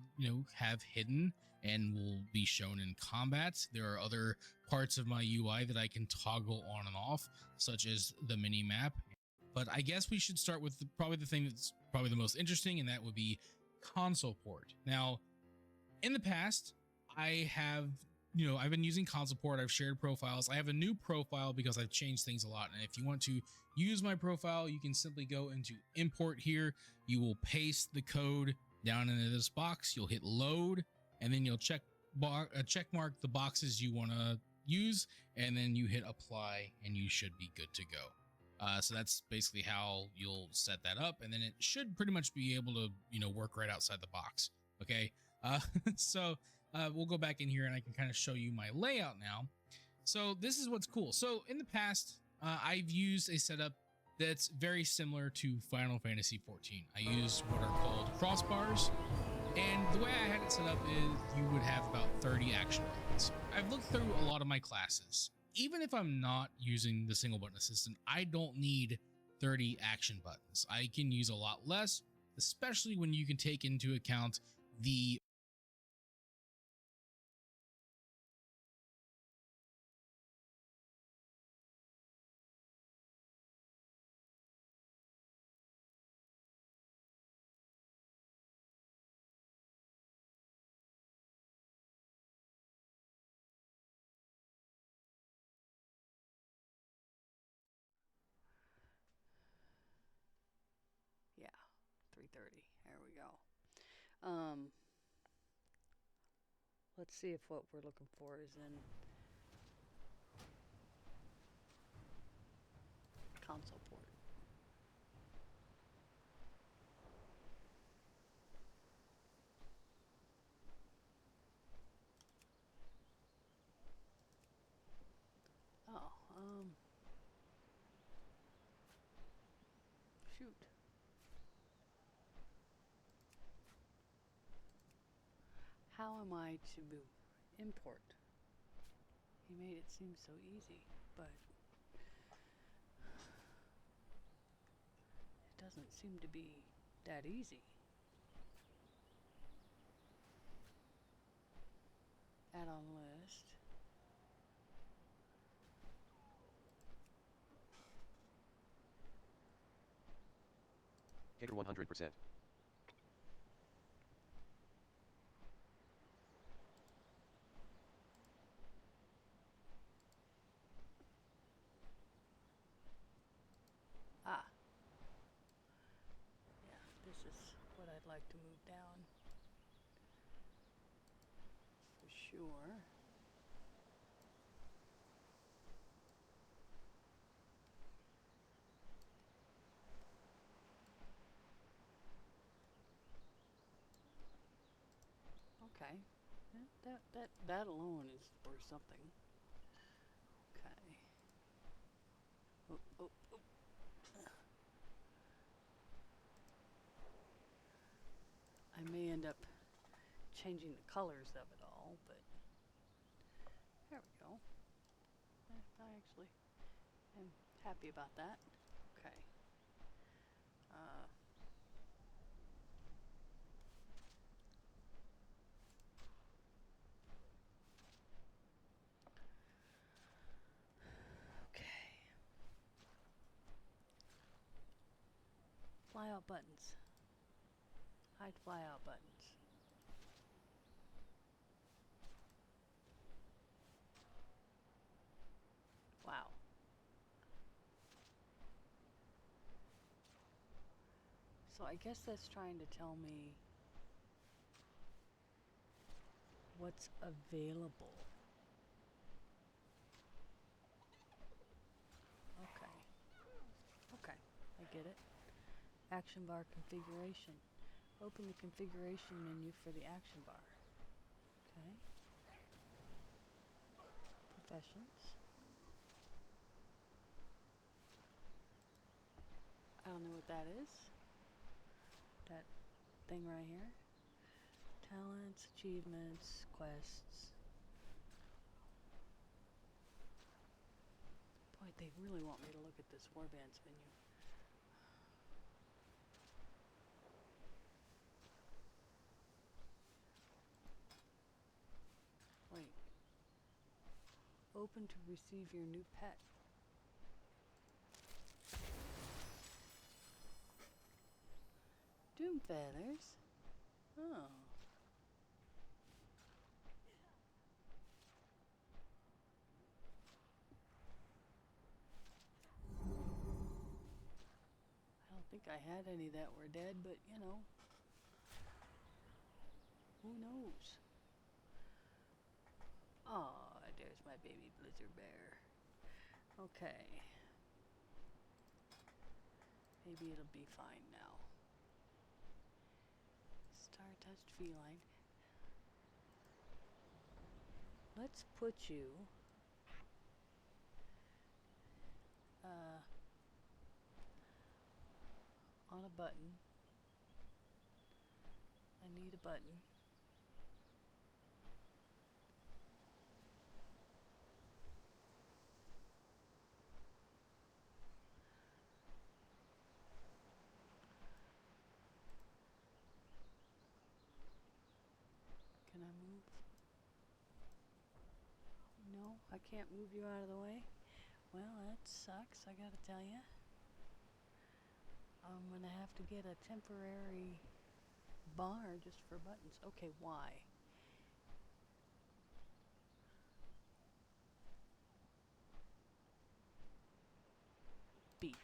have hidden and will be shown in combat. There are other parts of my UI that I can toggle on and off, such as the mini map. But I guess we should start with probably the thing that's probably the most interesting, and that would be console port. Now, in the past, I have, I've been using console port. I've shared profiles. I have a new profile because I've changed things a lot. And if you want to use my profile, you can simply go into import here. You will paste the code down into this box. You'll hit load, and then you'll check mark the boxes you want to use, and then you hit apply, and you should be good to go. So that's basically how you'll set that up, and then it should pretty much be able to, work right outside the box. Okay. So we'll go back in here and I can kind of show you my layout now. So this is what's cool. So in the past, I've used a setup that's very similar to Final Fantasy XIV. I used what are called crossbars. And the way I had it set up is you would have about 30 action buttons. I've looked through a lot of my classes. Even if I'm not using the single button assistant, I don't need 30 action buttons. I can use a lot less, especially when you can take into account the Yeah, 3:30. There we go. Let's see if what we're looking for is in console port. Oh, shoot. How am I to import? He made it seem so easy, but it doesn't seem to be that easy. Add-on list. Keggar 100%. Ah. Yeah, this is what I'd like to move down. For sure. Okay. Yeah, that alone is worth something. Okay. Oh. I may end up changing the colors of it all, but there we go. I actually am happy about that. Okay. Okay. Flyout buttons. Hide flyout buttons. Wow. So I guess that's trying to tell me what's available. Okay, I get it. Action bar configuration. Open the configuration menu for the action bar. Okay. Professions. I don't know what that is. That thing right here. Talents, achievements, quests. Boy, they really want me to look at this warbands menu. Open to receive your new pet. Doom feathers. Oh. I don't think I had any that were dead, but you know, who knows? Oh, there's my baby blizzard bear. Okay. Maybe it'll be fine now. Star-touched feline. Let's put you on a button. I need a button. Can I move? No, I can't move you out of the way. Well, that sucks, I gotta tell you. I'm gonna have to get a temporary bar just for buttons. Okay, why? B.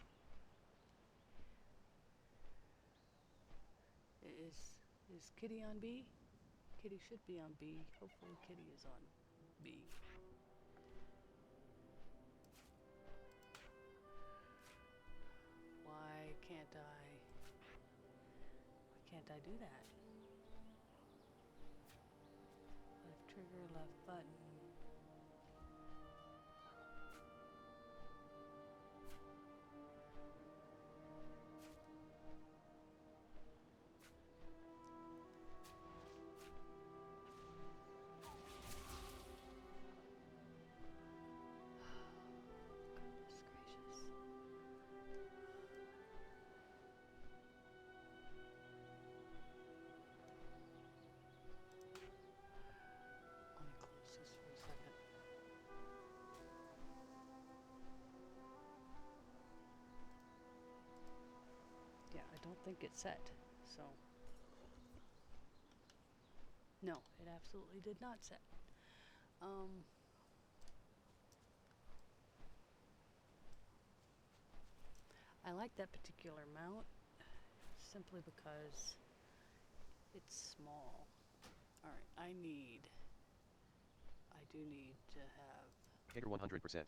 Is Kitty on B? Kitty should be on B. Hopefully Kitty is on B. Why can't I do that? Left trigger, left button. Goodness gracious. Let me close this for a second. Yeah, I don't think it's set, so. No, it absolutely did not set. I like that particular mount simply because it's small. Alright, I do need to have Keggar 100%.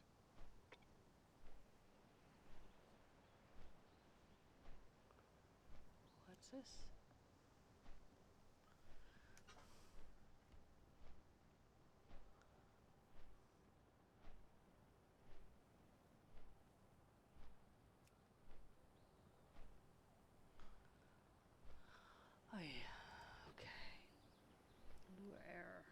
what's this? Oh yeah, okay. WoW.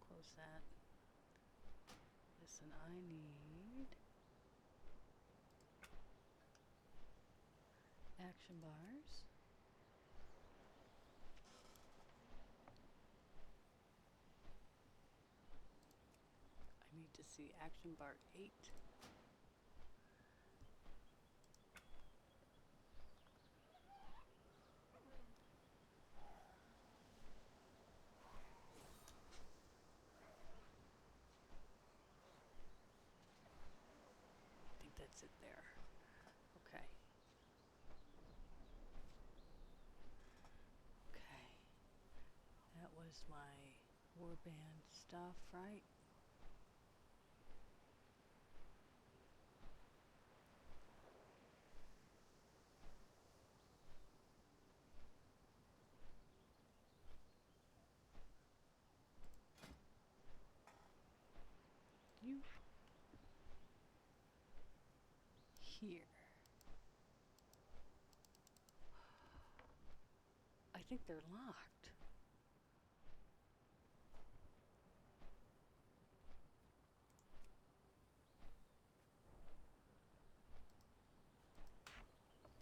Close that. Listen, I need action bars. I need to see action bar 8. I think that's it there. Okay. Okay. That was my warband stuff, right? You here. I think they're locked.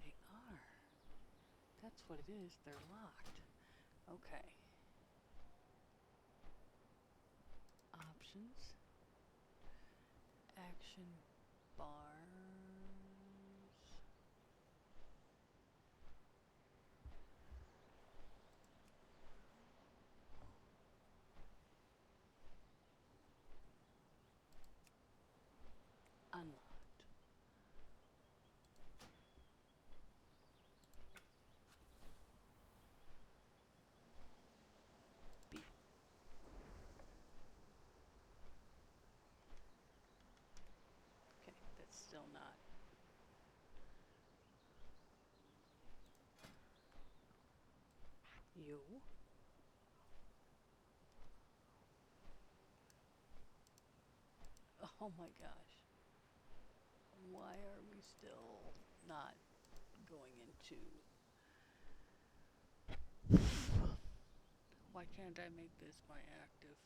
They are. That's what it is. They're locked. Okay. options. Action bars. Unlocked. B. Okay, that's still not. You. Oh my gosh. Why are we still not going into... Why can't I make this my active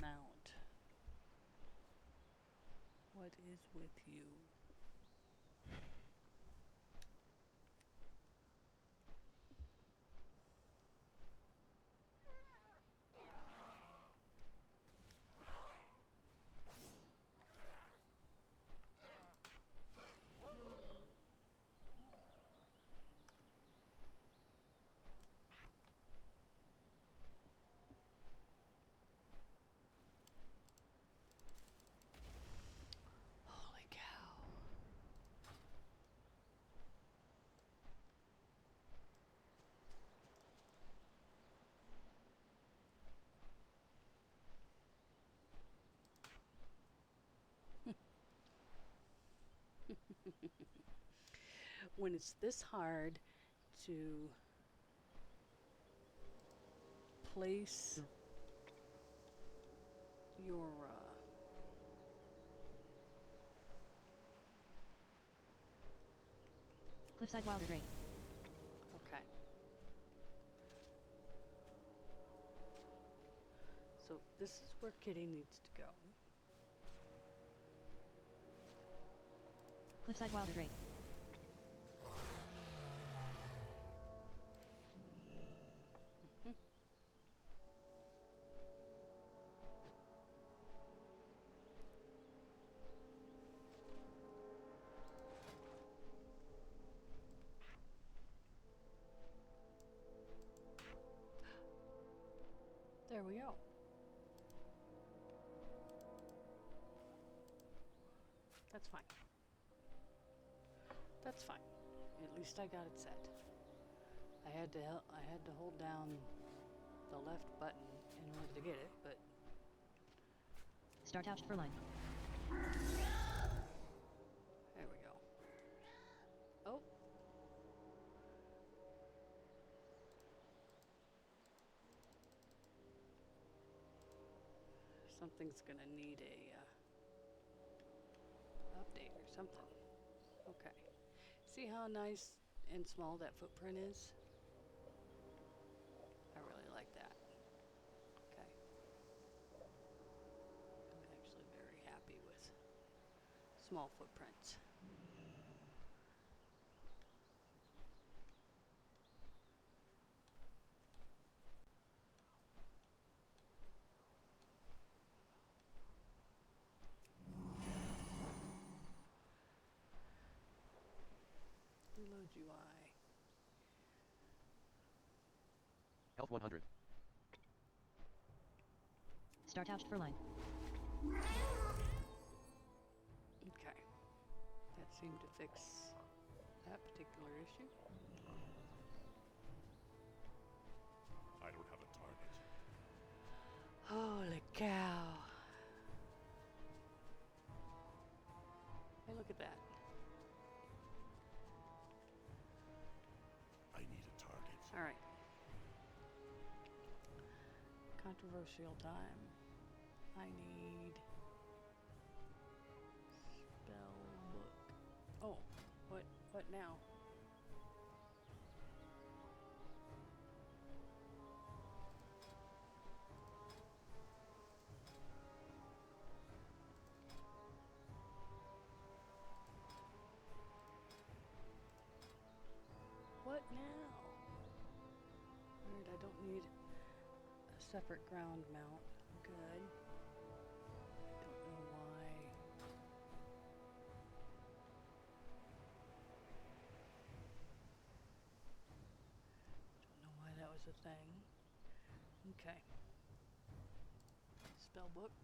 mount? What is with you? Holy cow. When it's this hard to place your Cliffside Wilder Drake. okay. So this is where Kitty needs to go. Cliffside Wilder Drake. There we go. That's fine. That's fine. At least I got it set. I had to hold down the left button in order to get it, but Start ouched for line. there we go. Oh. Something's gonna need a update or something. Okay. See how nice and small that footprint is? I really like that. Okay. I'm actually very happy with small footprints. Reload UI. Health 100. Start ouched for line. Okay. That seemed to fix that particular issue. I don't have a target. Holy cow. Hey, look at that. I need a target. All right. Controversial time. I need spell book. Oh, what now? What now? Weird, I don't need a separate ground mount. Good. was a thing. Okay. Spellbook.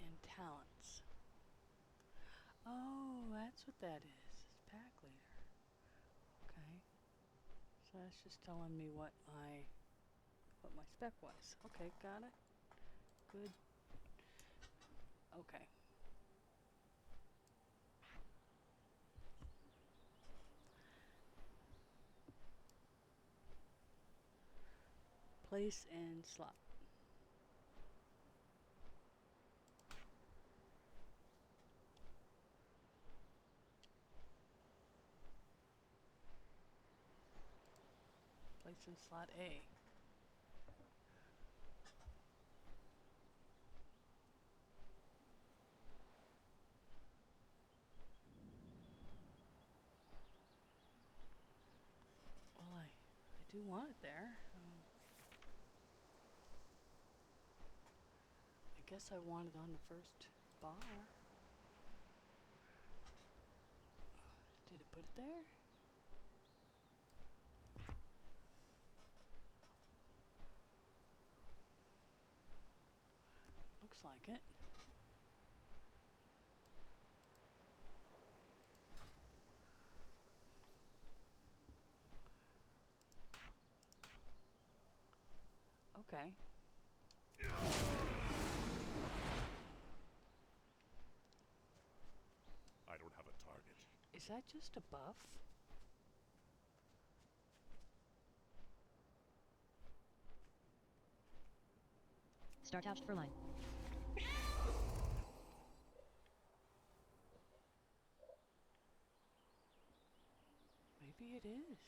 And talents. Oh, that's what that is. It's pack leader. Okay. So that's just telling me what my spec was. Okay, got it. Good. Okay. Place and slot. Place in slot A. Well, I do want it there. I guess I want it on the first bar. Did it put it there? Looks like it. Okay. I don't have a target. Is that just a buff? Start out for line. Maybe it is.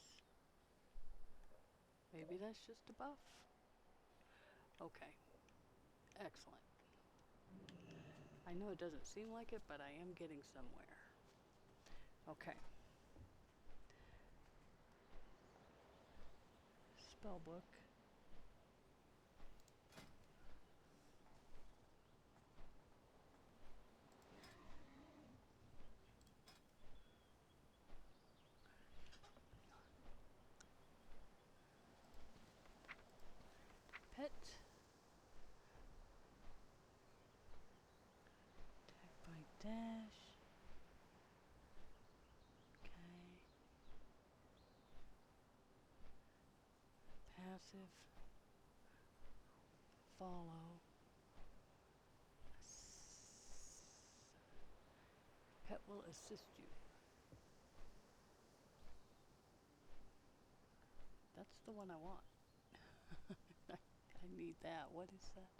Maybe that's just a buff. Okay. Excellent. I know it doesn't seem like it, but I am getting somewhere. Okay. Spellbook. Pet. Attack by dash. Okay. Passive. Follow. Pet will assist you. That's the one I want. I need that. What is that?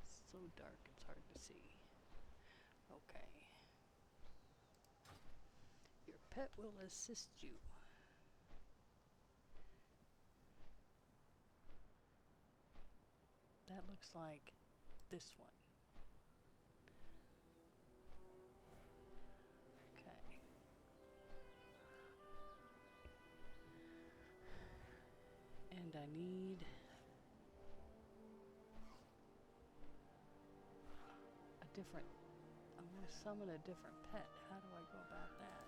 It's so dark it's hard to see. Okay. Your pet will assist you. That looks like this one. Okay. And I need a different, I want to summon a different pet. How do I go about that?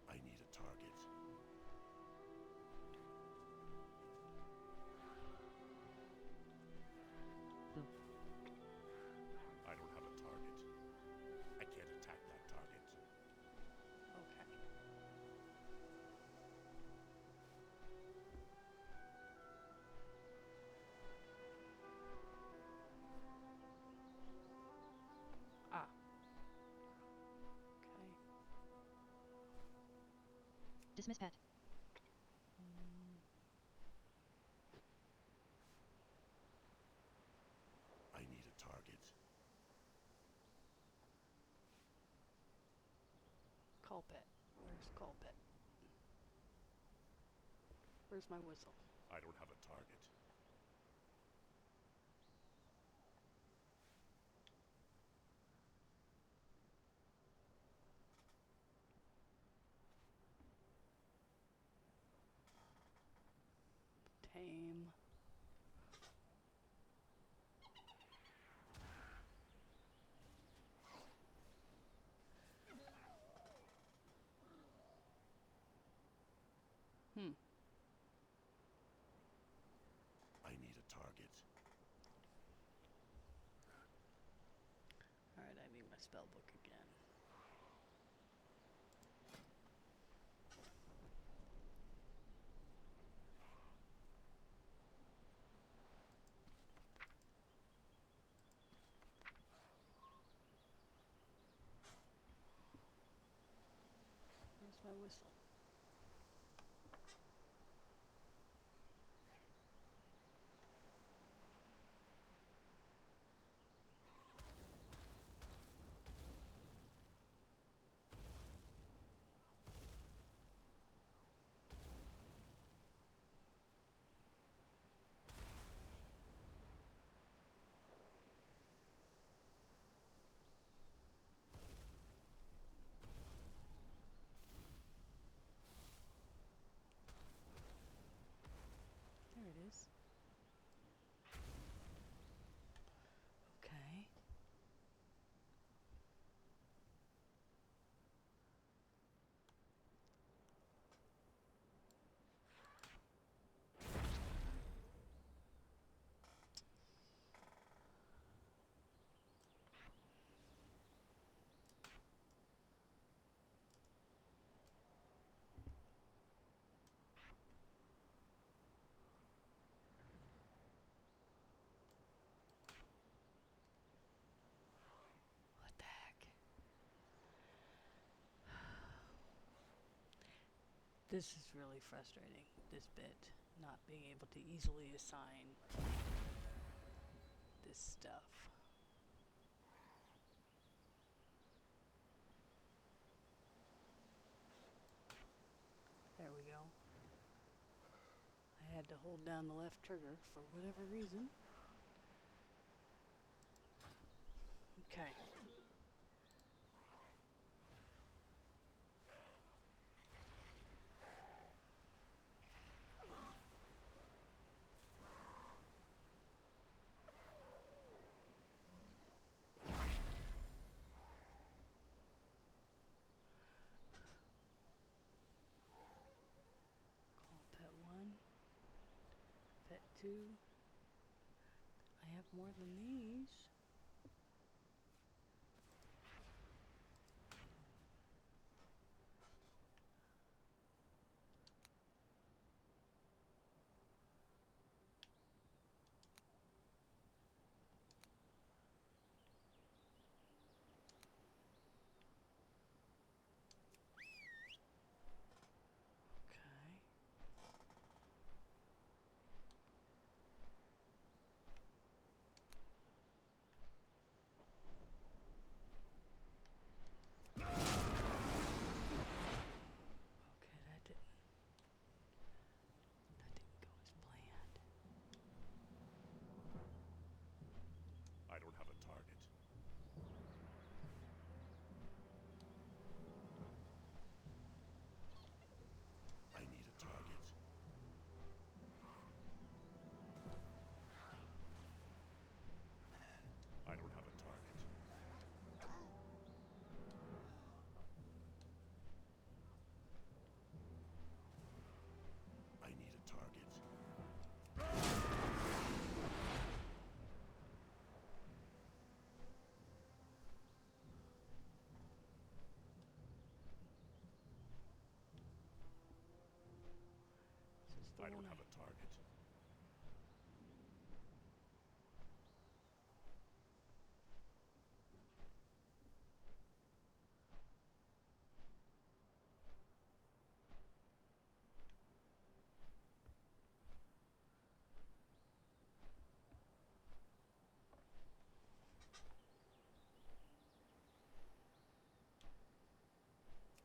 I need a target. I don't have a target. I can't attack that target. Okay. Ah. Okay. Dismiss pet. I need a target. Call pet. Where's call pet? Where's my whistle? I don't have a target. Tame. spell book again. Where's my whistle? There it is. Okay. What the heck? This is really frustrating, this bit, not being able to easily assign this stuff. There we go. I had to hold down the left trigger for whatever reason. Okay. Call pet 1. Pet 2. I have more than these. Okay. Okay, that didn't go as planned. I don't have a target. I need a target. I don't have a target. I need a target. This is the I don't one have a target.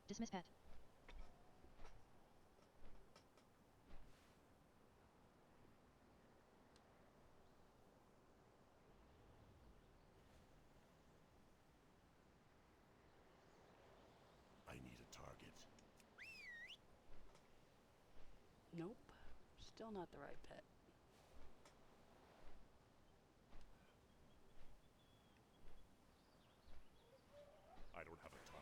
Dismiss pet. I need a target. Nope. Still not the right pet. I don't have a target.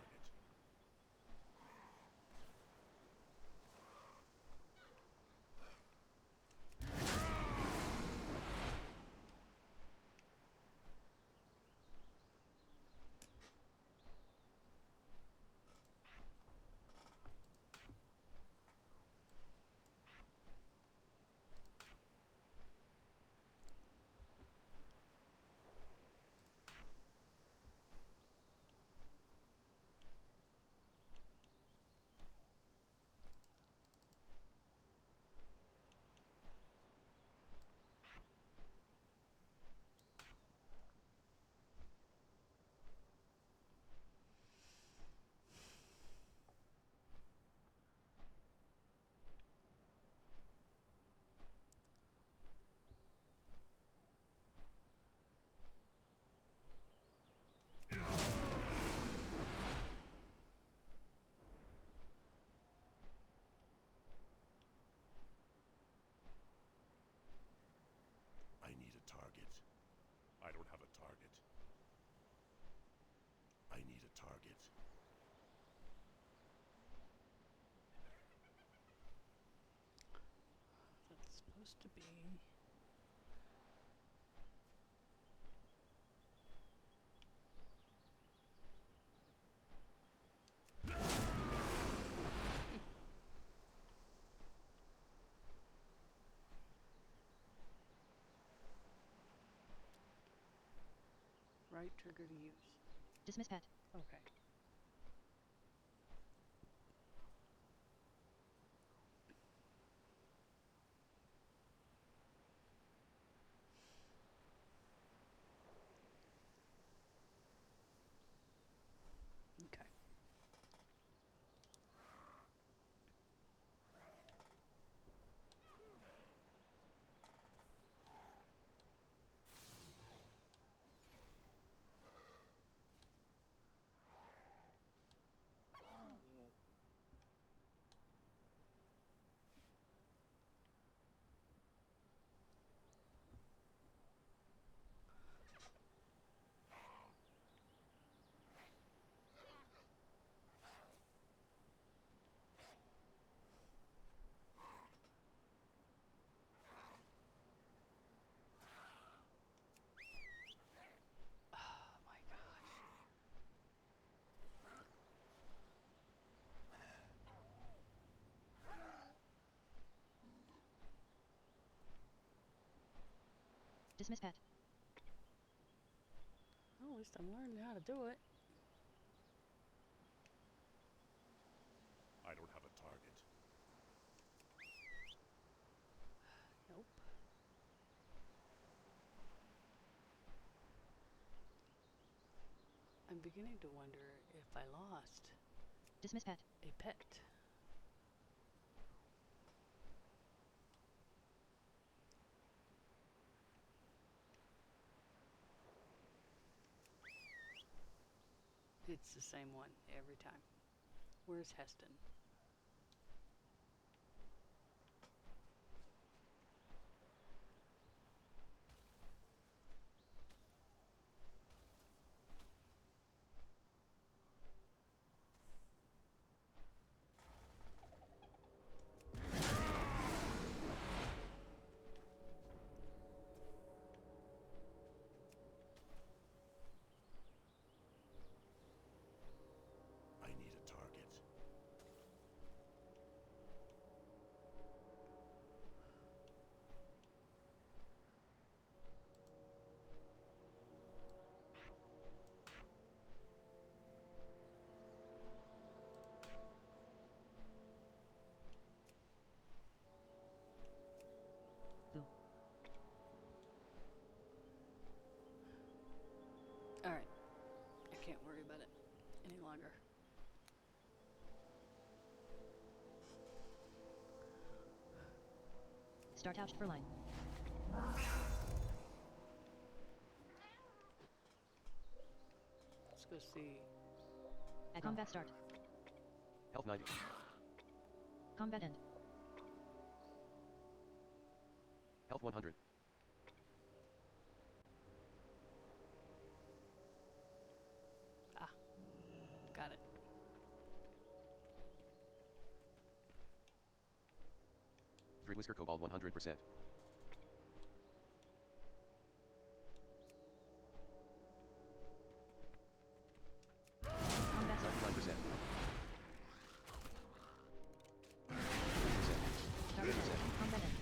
supposed to be. Right trigger to use. Dismiss pet. Okay. Okay. Oh my gosh. Dismiss pet. Well, at least I'm learning how to do it. I don't have a target. Nope. I'm beginning to wonder if I lost Dismiss pet. a pet. It's the same one every time. Where's Heston? I need a target. Alright. I can't worry about it any longer. Start ouched for line. Let's go see. Combat start. Health 90. Combat end. Health 100. Ah. Got it. Three Whisker Cobalt 100%. Combat start. 99%. Start. 30%. Combat end.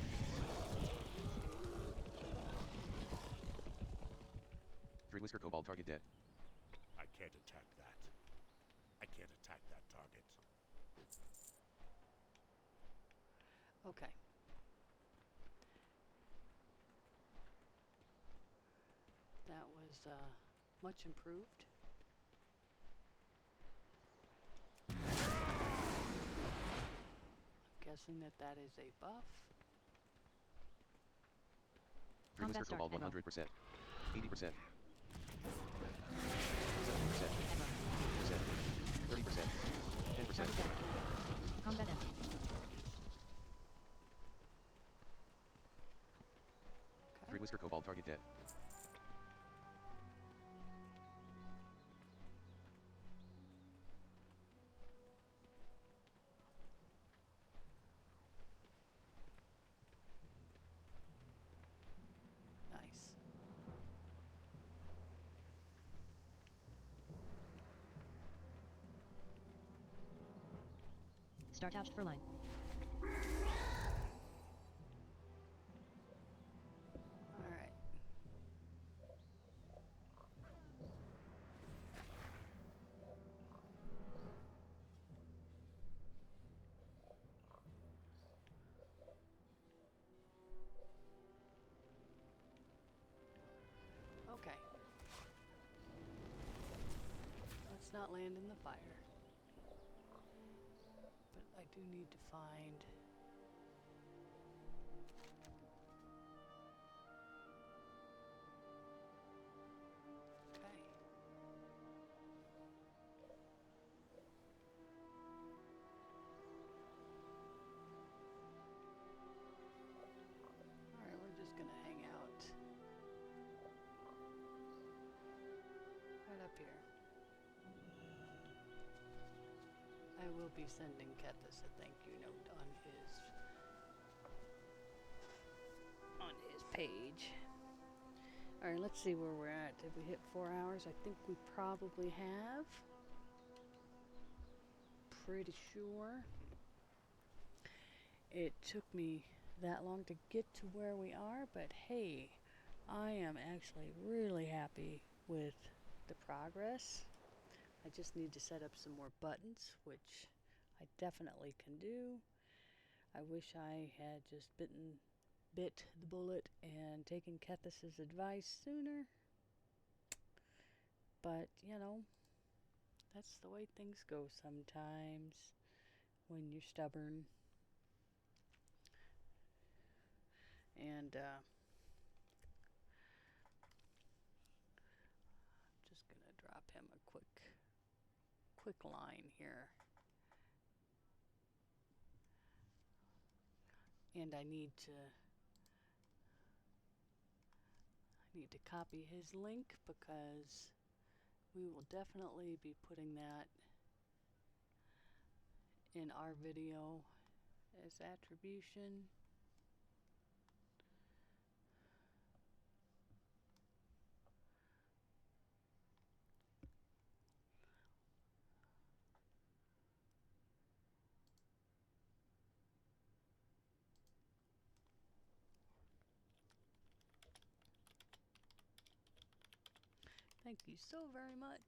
Three Whisker Cobalt target dead. I can't attack that. I can't attack that target. Okay. That was much improved. I'm guessing that that is a buff. Three Combat Whisker start. Cobalt Aggro. 100%. 80%. 70%. 30%. 10%. Target dead. Combat end. Three Whisker Cobalt target dead. Start out for line. All right. Okay. Let's not land in the fire. But I do need to find... Okay. Alright, we're just gonna hang out right up here. I will be sending TheKephas a thank you note on his page. Alright, let's see where we're at. Did we hit 4 hours? I think we probably have. Pretty sure. It took me that long to get to where we are, but hey, I am actually really happy with the progress. I just need to set up some more buttons, which I definitely can do. I wish I had just bit the bullet and taken TheKephas' advice sooner. But, you know, that's the way things go sometimes when you're stubborn. And, just gonna drop him a quick line here. And I need to copy his link because we will definitely be putting that in our video as attribution. Thank you so very much.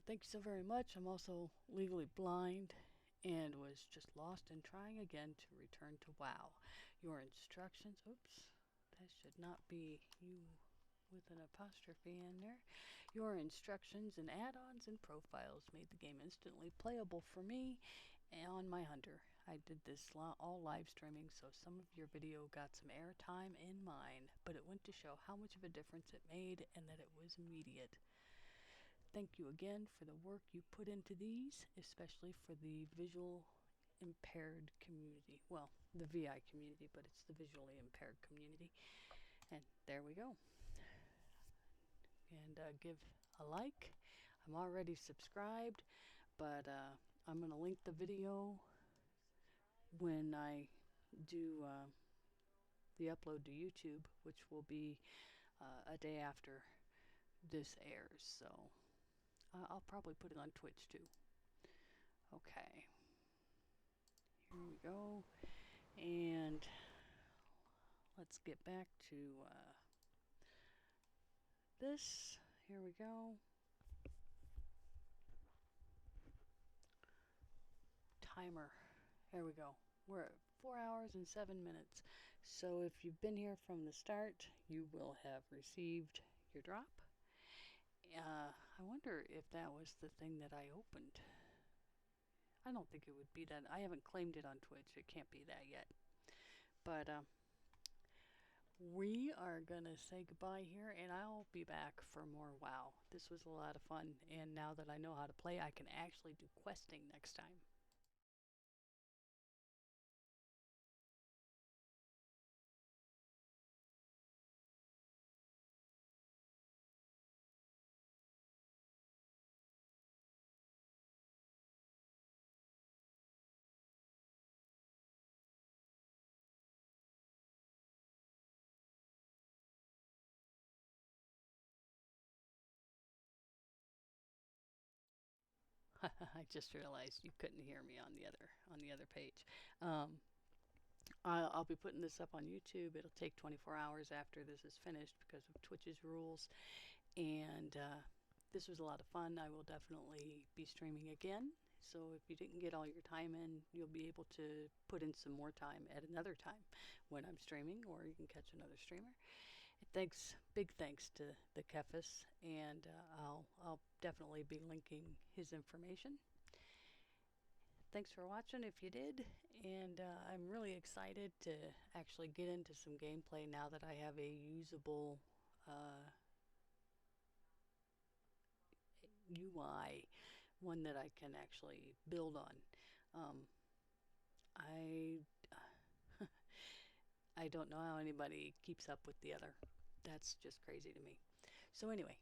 thank you so very much. I'm also legally blind and was just lost and trying again to return to WoW. Your instructions, oops, that should not be you with an apostrophe in there. Your instructions and add-ons and profiles made the game instantly playable for me and on my hunter. I did this all live streaming, so some of your video got some airtime in mine, but it went to show how much of a difference it made and that it was immediate. Thank you again for the work you put into these, especially for the visual impaired community. Well, the VI community, but it's the visually impaired community. And there we go. And give a like. I'm already subscribed, but I'm going to link the video when I do the upload to YouTube, which will be a day after this airs. So I'll probably put it on Twitch too. Okay. Here we go. And let's get back to this. Here we go. Timer. There we go. We're at 4 hours and 7 minutes. So if you've been here from the start, you will have received your drop. I wonder if that was the thing that I opened. I don't think it would be that. I haven't claimed it on Twitch. It can't be that yet. But we are going to say goodbye here, and I'll be back for more WoW. This was a lot of fun, and now that I know how to play, I can actually do questing next time. I just realized you couldn't hear me on the other page. I'll be putting this up on YouTube. It'll take 24 hours after this is finished because of Twitch's rules. And this was a lot of fun. I will definitely be streaming again. So if you didn't get all your time in, you'll be able to put in some more time at another time when I'm streaming, or you can catch another streamer. Thanks, big thanks to TheKephas, and I'll definitely be linking his information. Thanks for watching if you did, and I'm really excited to actually get into some gameplay now that I have a usable UI, one that I can actually build on. I I don't know how anybody keeps up with the other. That's just crazy to me. So anyway,